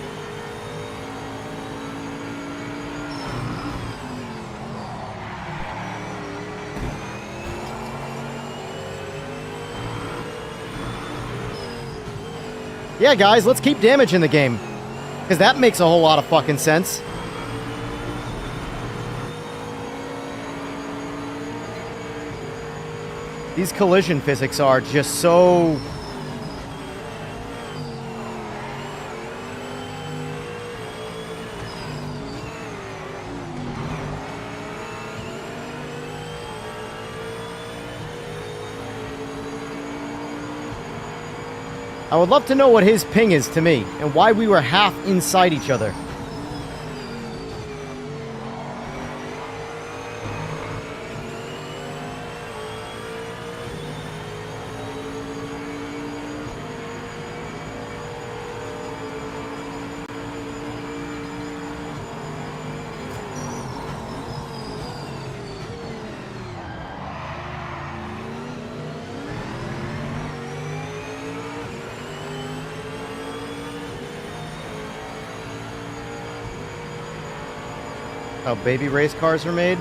Yeah, guys, let's keep damage in the game. Because that makes a whole lot of fucking sense. These collision physics are just so... I would love to know what his ping is to me, and why we were half inside each other. How baby race cars are made?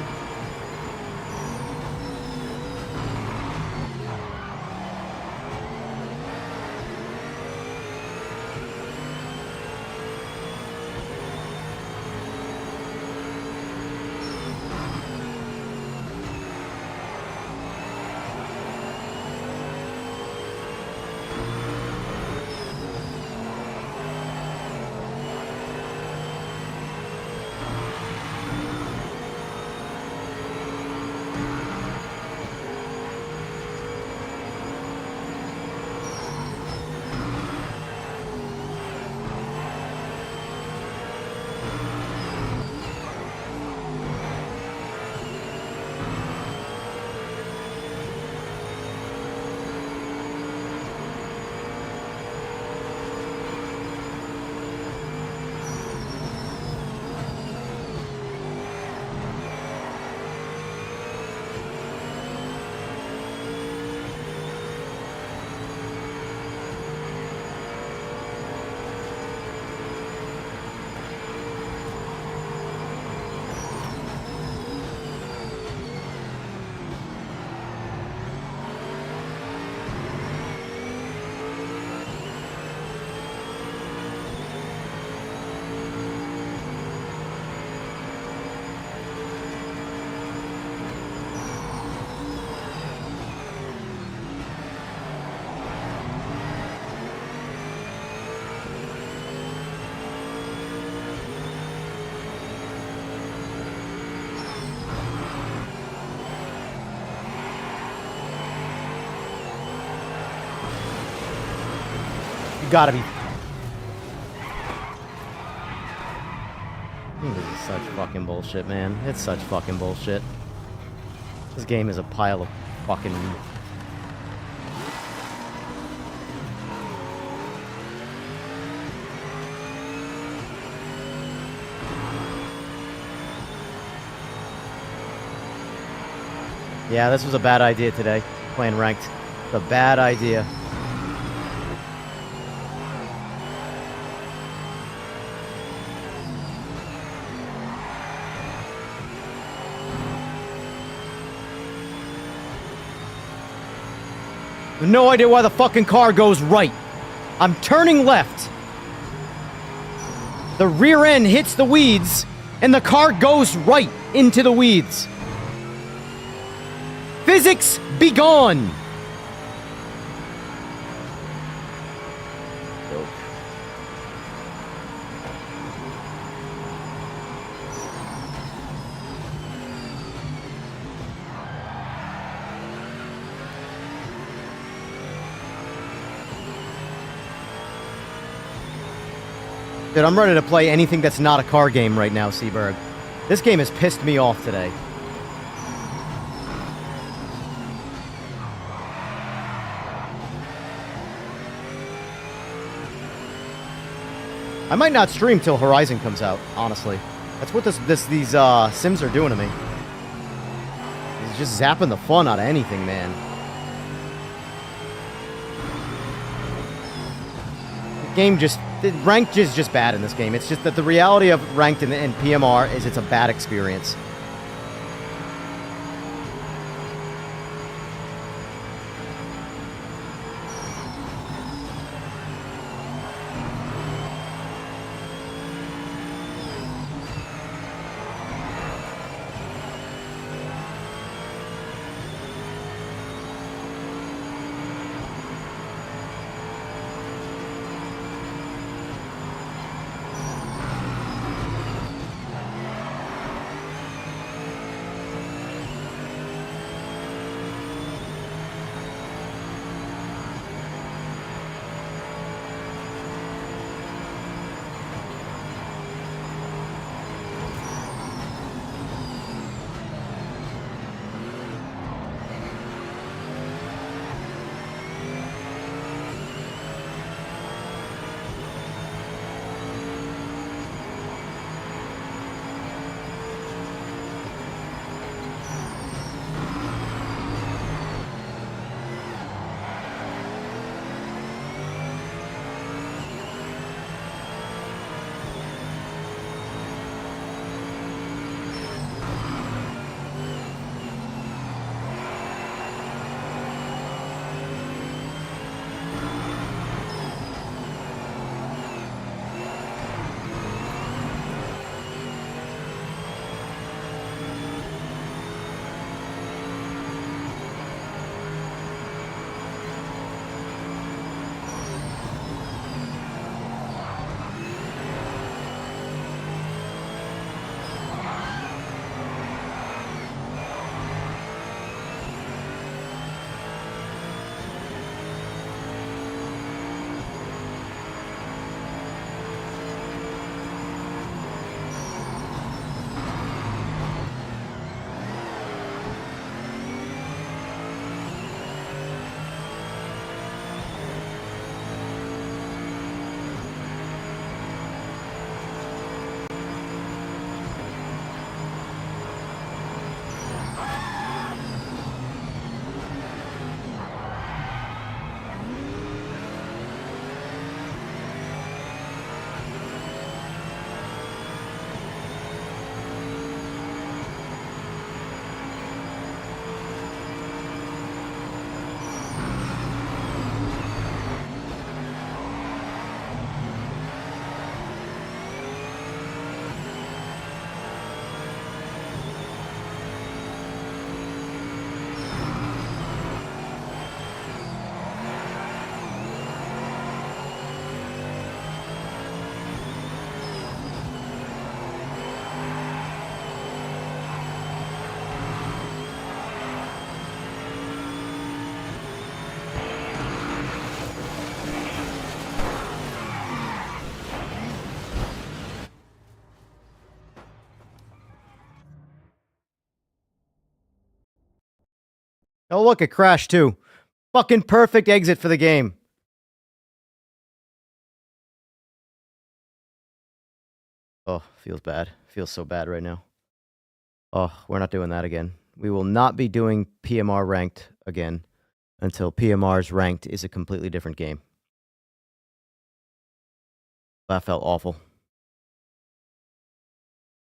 gotta be... This is such fucking bullshit, man. It's such fucking bullshit. This game is a pile of fucking... Yeah, this was a bad idea today, playing ranked. It's a bad idea. No idea why the fucking car goes right. I'm turning left. The rear end hits the weeds, and the car goes right into the weeds. Physics, be gone! Dude, I'm ready to play anything that's not a car game right now, Seaberg. This game has pissed me off today. I might not stream till Horizon comes out, honestly. That's what these Sims are doing to me. It's just zapping the fun out of anything, man. The game just... Ranked is just bad in this game. It's just that the reality of ranked and PMR is it's a bad experience. Oh, look, it crashed too. Fucking perfect exit for the game. Oh, feels bad. Feels so bad right now. Oh, we're not doing that again. We will not be doing PMR ranked again until PMR's ranked is a completely different game. That felt awful.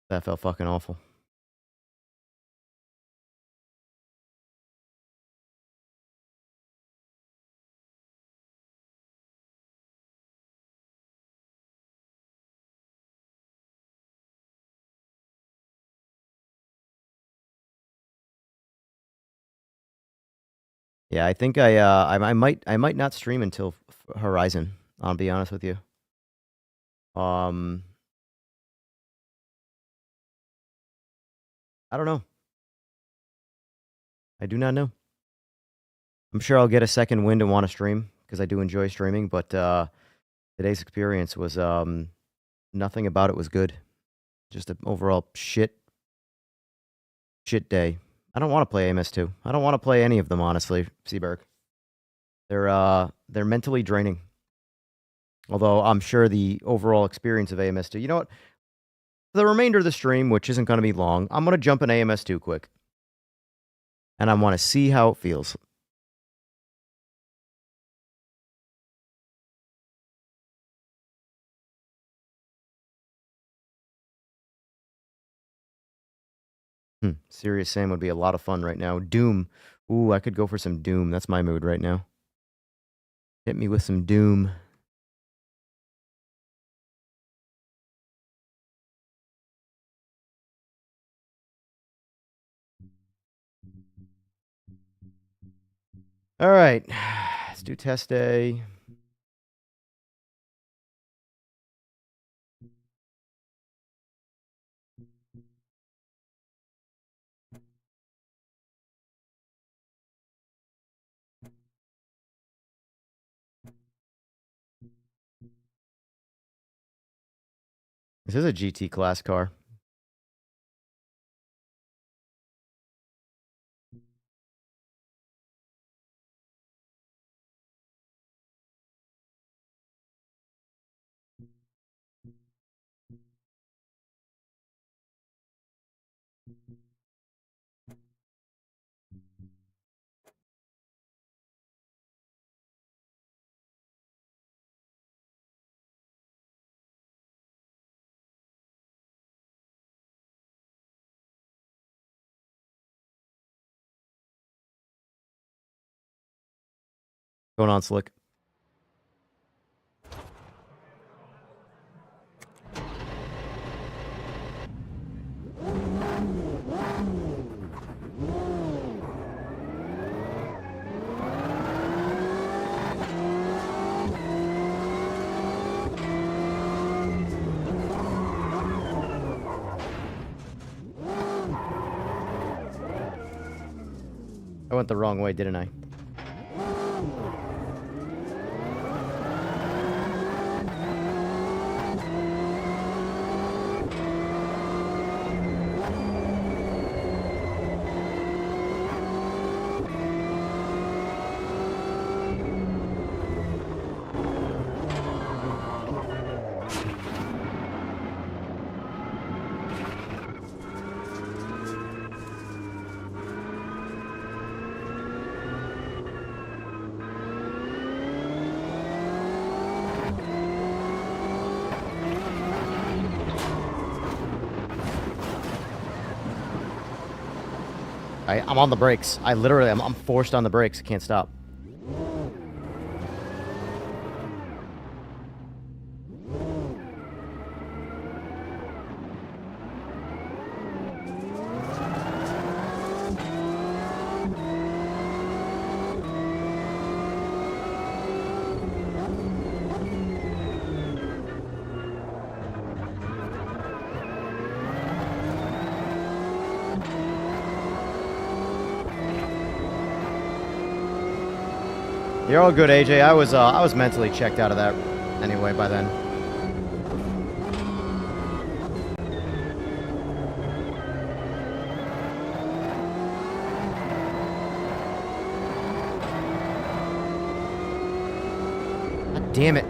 That felt fucking awful. Yeah, I think I might not stream until Horizon. I'll be honest with you. I don't know. I do not know. I'm sure I'll get a second wind and want to stream because I do enjoy streaming, but today's experience was nothing about it was good. Just an overall shit day. I don't want to play AMS2. I don't want to play any of them, honestly, Seaberg. They're mentally draining. Although I'm sure the overall experience of AMS2. You know what? For the remainder of the stream, which isn't going to be long, I'm going to jump in AMS2 quick. And I want to see how it feels. Serious Sam would be a lot of fun right now. Doom. Ooh, I could go for some Doom. That's my mood right now. Hit me with some Doom. All right. Let's do test day. This is a GT class car. Going on, Slick. I went the wrong way, didn't I? I'm on the brakes. I'm forced on the brakes. I can't stop. You're all good, AJ. I was mentally checked out of that anyway by then. damn it.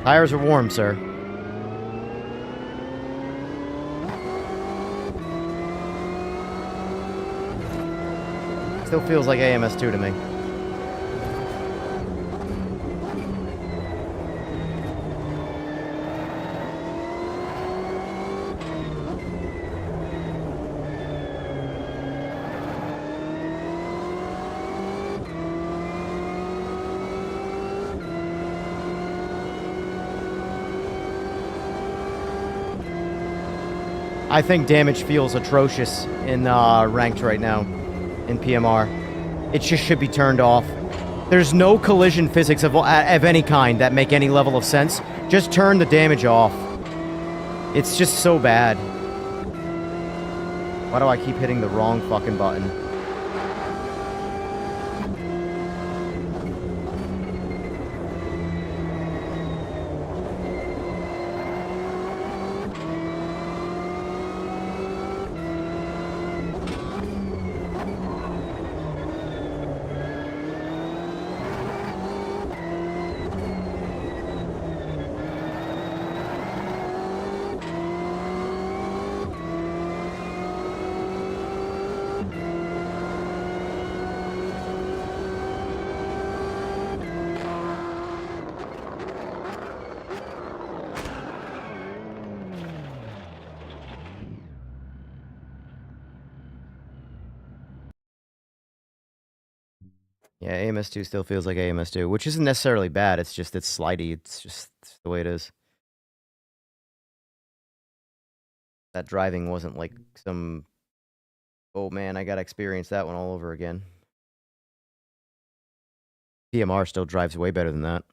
Tires are warm, sir. Still feels like AMS2 to me. I think damage feels atrocious in ranked right now, in PMR. It just should be turned off. There's no collision physics of any kind that make any level of sense. Just turn the damage off. It's just so bad. Why do I keep hitting the wrong fucking button? Yeah, AMS2 still feels like AMS2, which isn't necessarily bad. It's just, it's slidey. It's just the way it is. That driving wasn't like some, oh man, I gotta experience that one all over again. PMR still drives way better than that.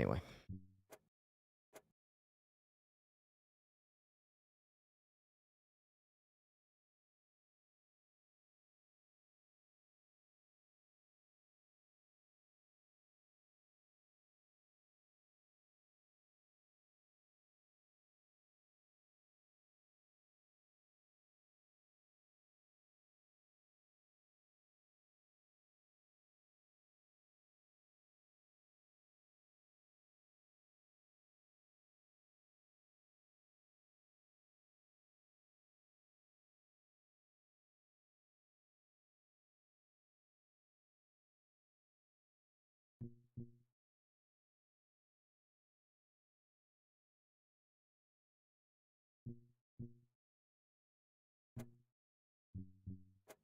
Anyway.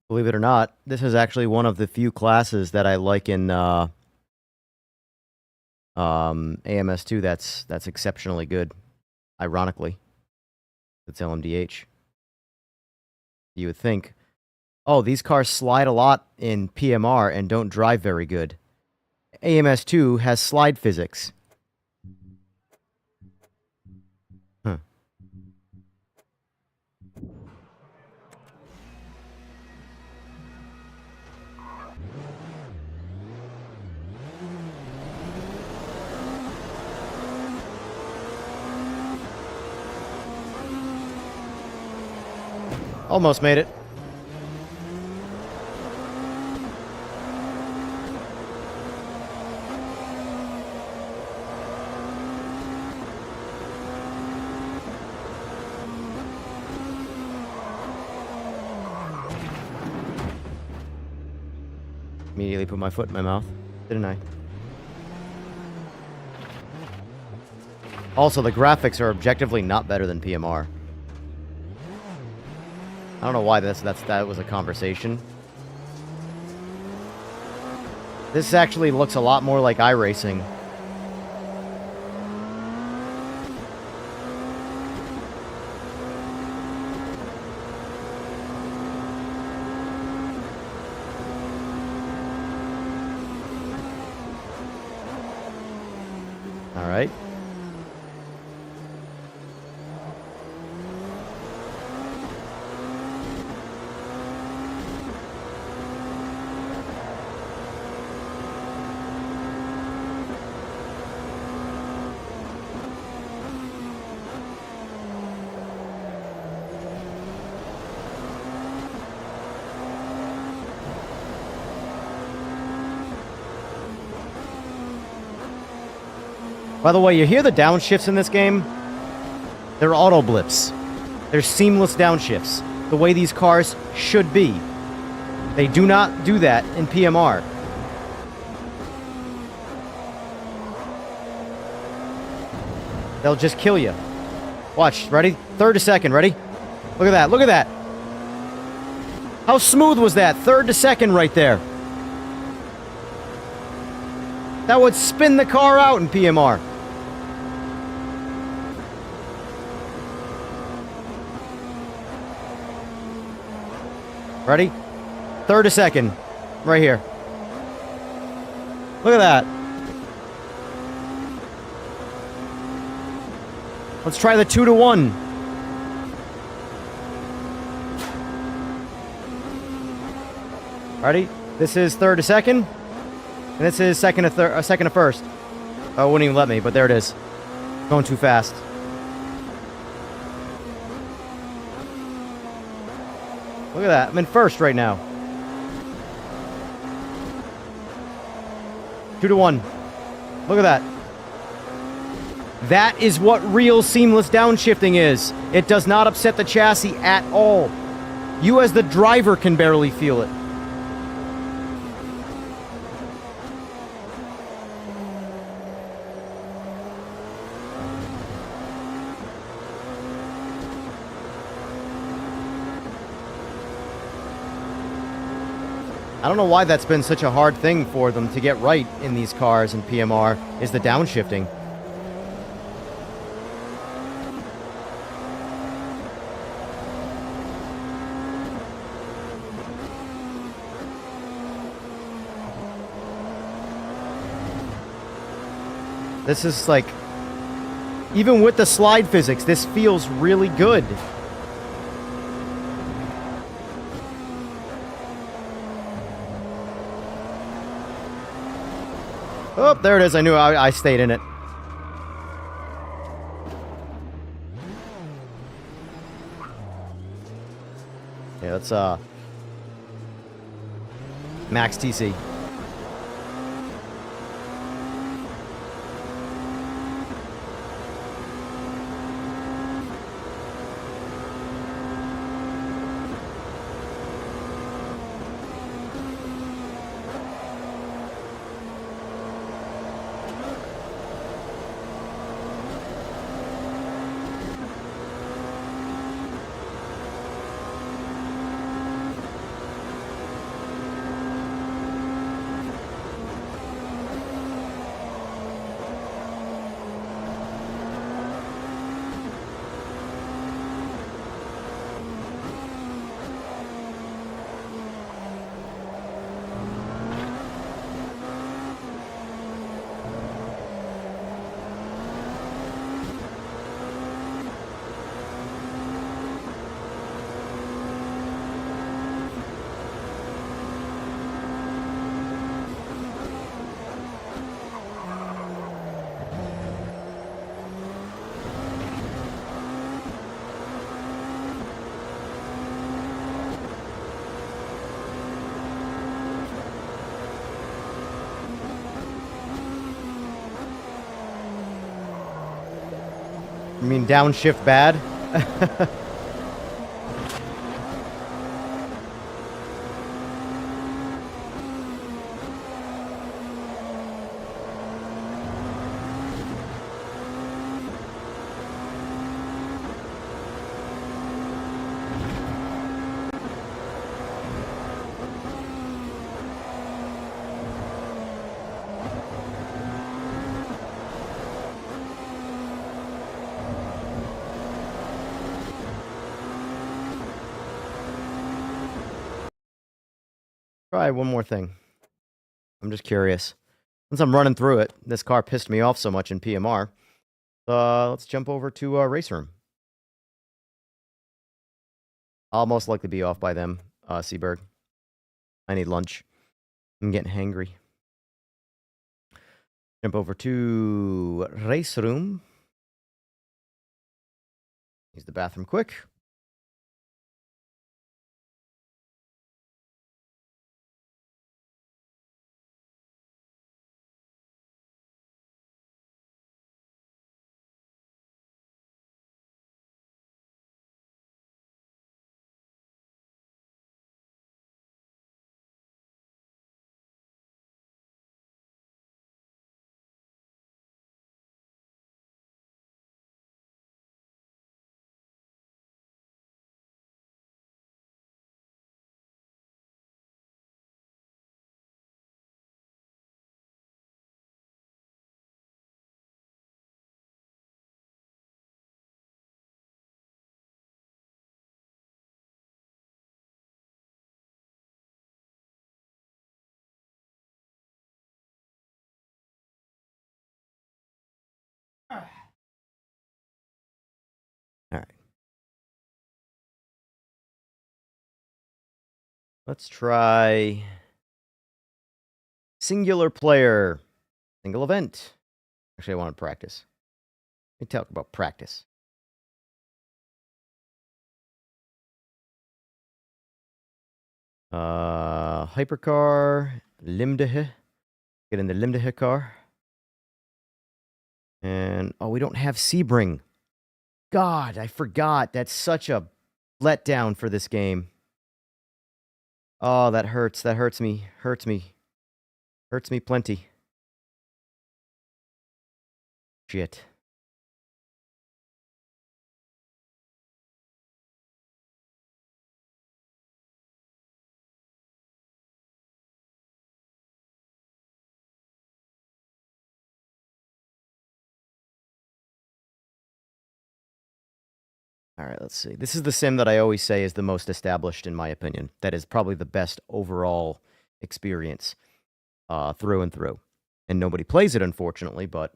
Believe it or not, this is actually one of the few classes that I like in AMS2 that's exceptionally good. Ironically, it's LMDH. You would think, oh, these cars slide a lot in PMR and don't drive very good. AMS2 has slide physics. Huh. Almost made it. Immediately put my foot in my mouth, didn't I? Also, the graphics are objectively not better than PMR. I don't know why that was a conversation. This actually looks a lot more like iRacing. All right. By the way, you hear the downshifts in this game? They're auto blips. They're seamless downshifts, the way these cars should be. They do not do that in PMR. They'll just kill you. Watch, ready? Third to second, ready? Look at that, look at that. How smooth was that? Third to second right there. That would spin the car out in PMR. Ready? Third to second. Right here. Look at that. Let's try the 2 to 1. Ready? This is third to second. And this is second to first. Oh, it wouldn't even let me, but there it is. Going too fast. Look at that. I'm in first right now. 2 to 1. Look at that. That is what real seamless downshifting is. It does not upset the chassis at all. You as the driver can barely feel it. I don't know why that's been such a hard thing for them to get right in these cars in PMR, is the downshifting. This is like, even with the slide physics, this feels really good. Oh, there it is. I knew I stayed in it. Yeah, that's max TC. You mean downshift bad? Try one more thing. I'm just curious. Since I'm running through it, this car pissed me off so much in PMR. Let's jump over to Race Room. I'll most likely be off by them, Seaberg. I need lunch. I'm getting hangry. Jump over to Race Room. Use the bathroom quick. All right. Let's try singular player, single event. Actually, I want to practice. Let me talk about practice. Hypercar, LMDH. Get in the LMDH car. And, oh, we don't have Sebring. God, I forgot. That's such a letdown for this game. Oh, that hurts. That hurts me. Hurts me. Hurts me plenty. Shit. All right, let's see. This is the sim that I always say is the most established, in my opinion. That is probably the best overall experience through and through. And nobody plays it, unfortunately, but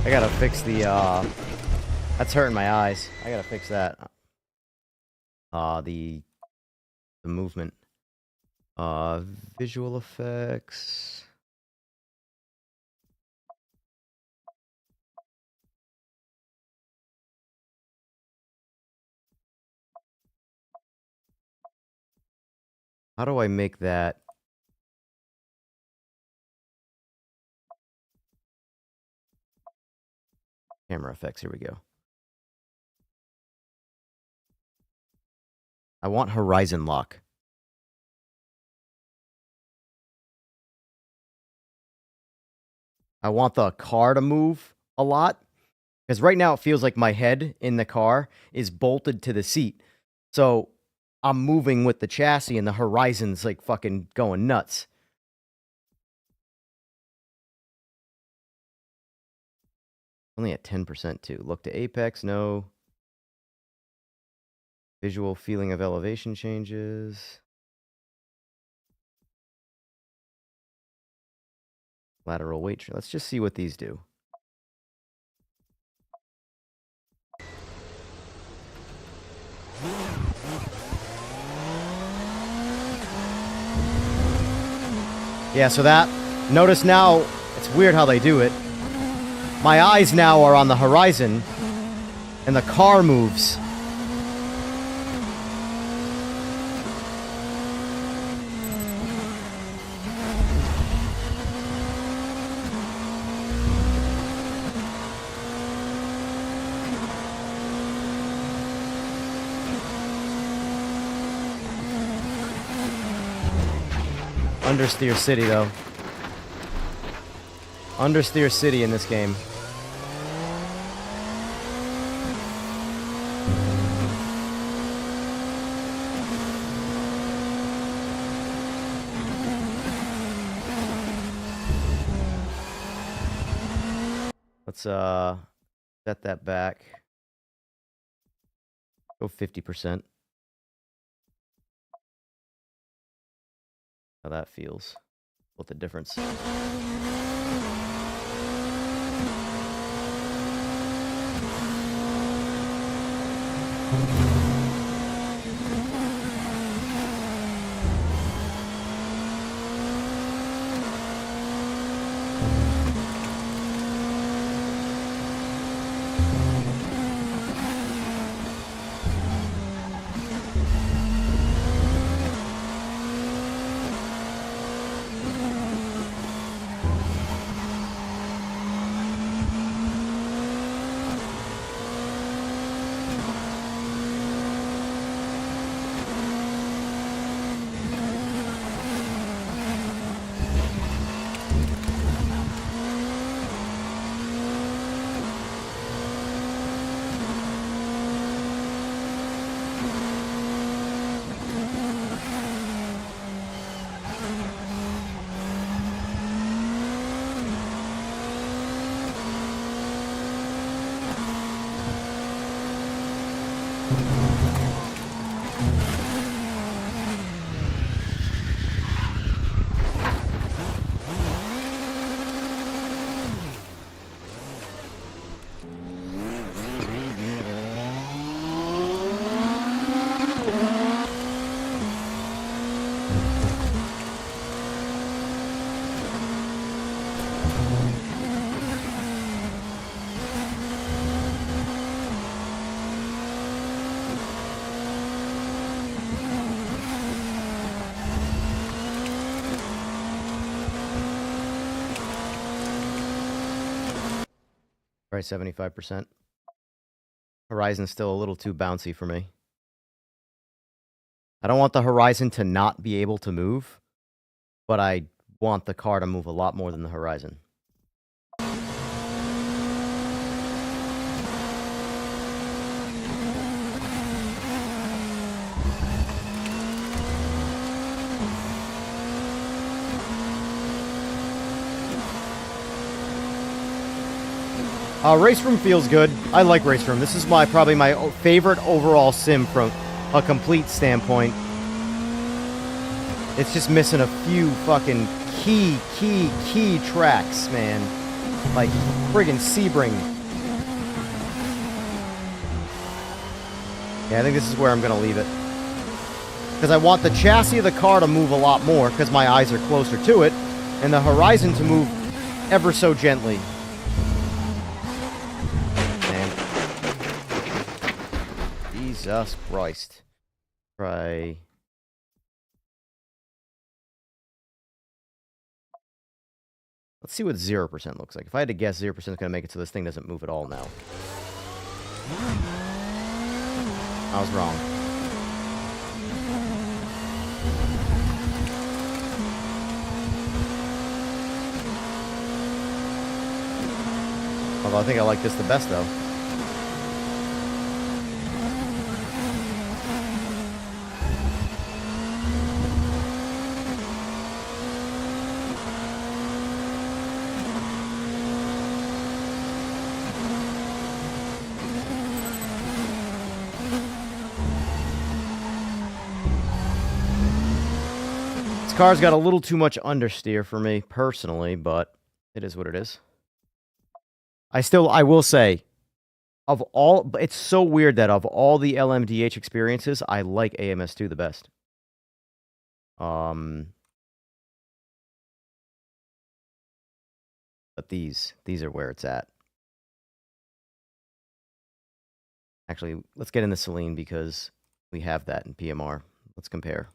I gotta fix the, that's hurting my eyes. I gotta fix that. The movement. Visual effects. How do I make that? Camera effects, here we go. I want horizon lock. I want the car to move a lot. Because right now it feels like my head in the car is bolted to the seat. So I'm moving with the chassis and the horizon's like fucking going nuts. Only at 10% too. Look to apex, no. Visual feeling of elevation changes. Lateral weight. Let's just see what these do. Yeah, so that, notice now, it's weird how they do it. My eyes now are on the horizon, and the car moves. Understeer City, though. Understeer City in this game. Let's set that back. Go 50%. How that feels. What the difference. Probably 75%. Horizon's still a little too bouncy for me. I don't want the horizon to not be able to move, but I want the car to move a lot more than the horizon. Race Room feels good. I like Race Room. This is probably my favorite overall sim from a complete standpoint. It's just missing a few fucking key tracks, man. Like, friggin' Sebring. Yeah, I think this is where I'm gonna leave it. Because I want the chassis of the car to move a lot more, because my eyes are closer to it, and the horizon to move ever so gently. Man. Jesus Christ. Try... Let's see what 0% looks like. If I had to guess, 0% is going to make it so this thing doesn't move at all now. I was wrong. Although I think I like this the best, though. This car's got a little too much understeer for me, personally, but it is what it is. I will say, of all, it's so weird that of all the LMDH experiences, I like AMS2 the best. But these are where it's at. Actually, let's get into Celine because we have that in PMR. Let's compare.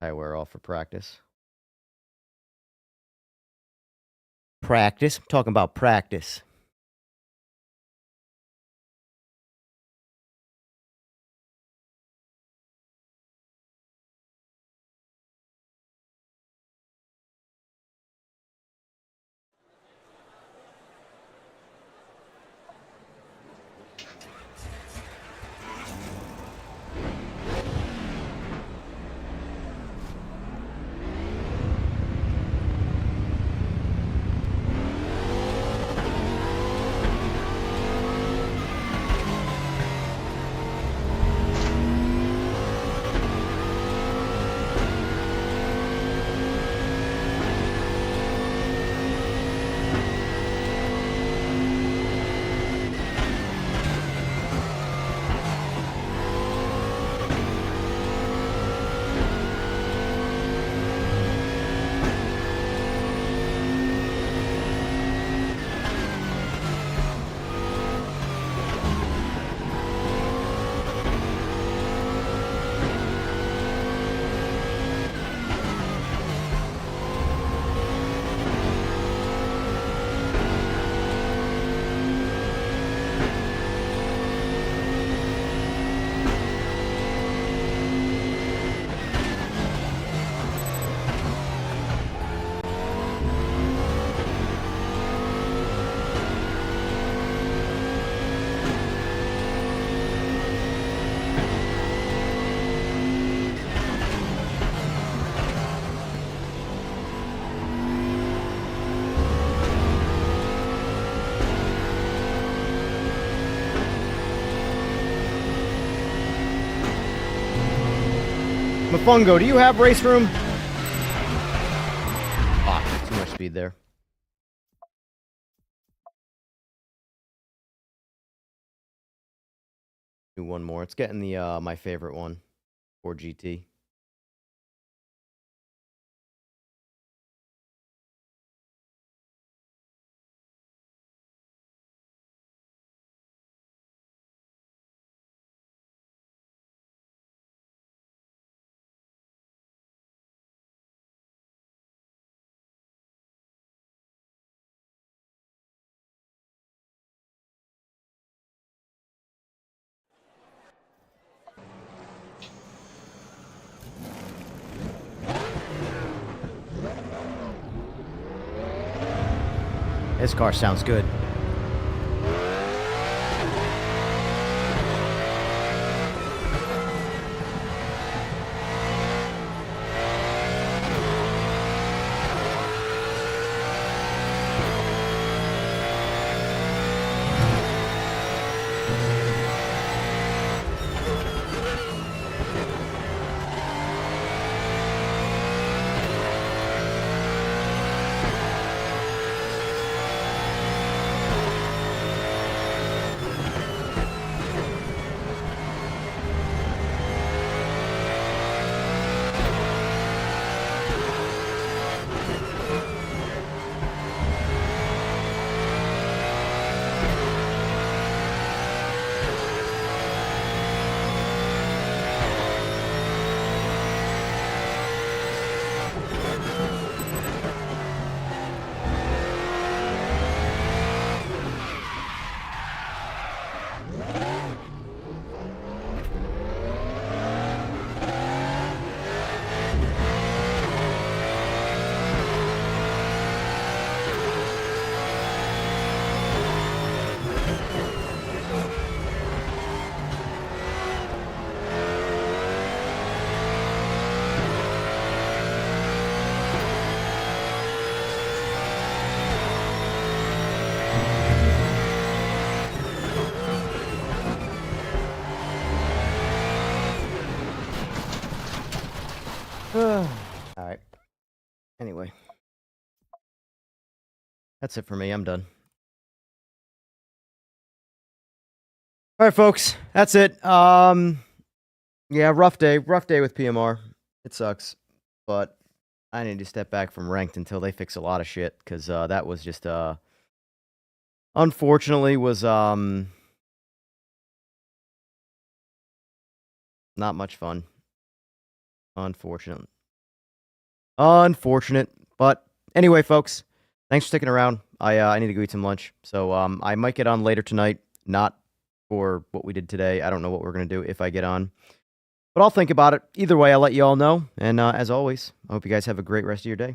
We're all for practice. Practice? I'm talking about practice. Mafungo, do you have race room? Ah, too much speed there. Do one more. It's getting the my favorite one, 4GT. This car sounds good. Alright. Anyway. That's it for me. I'm done. Alright, folks. That's it. Yeah, rough day. Rough day with PMR. It sucks. But I need to step back from ranked until they fix a lot of shit. Because that was just, unfortunately, was, not much fun. Unfortunate. But anyway, folks, thanks for sticking around. I need to go eat some lunch. So I might get on later tonight. Not for what we did today. I don't know what we're going to do if I get on. But I'll think about it. Either way, I'll let you all know. And as always, I hope you guys have a great rest of your day.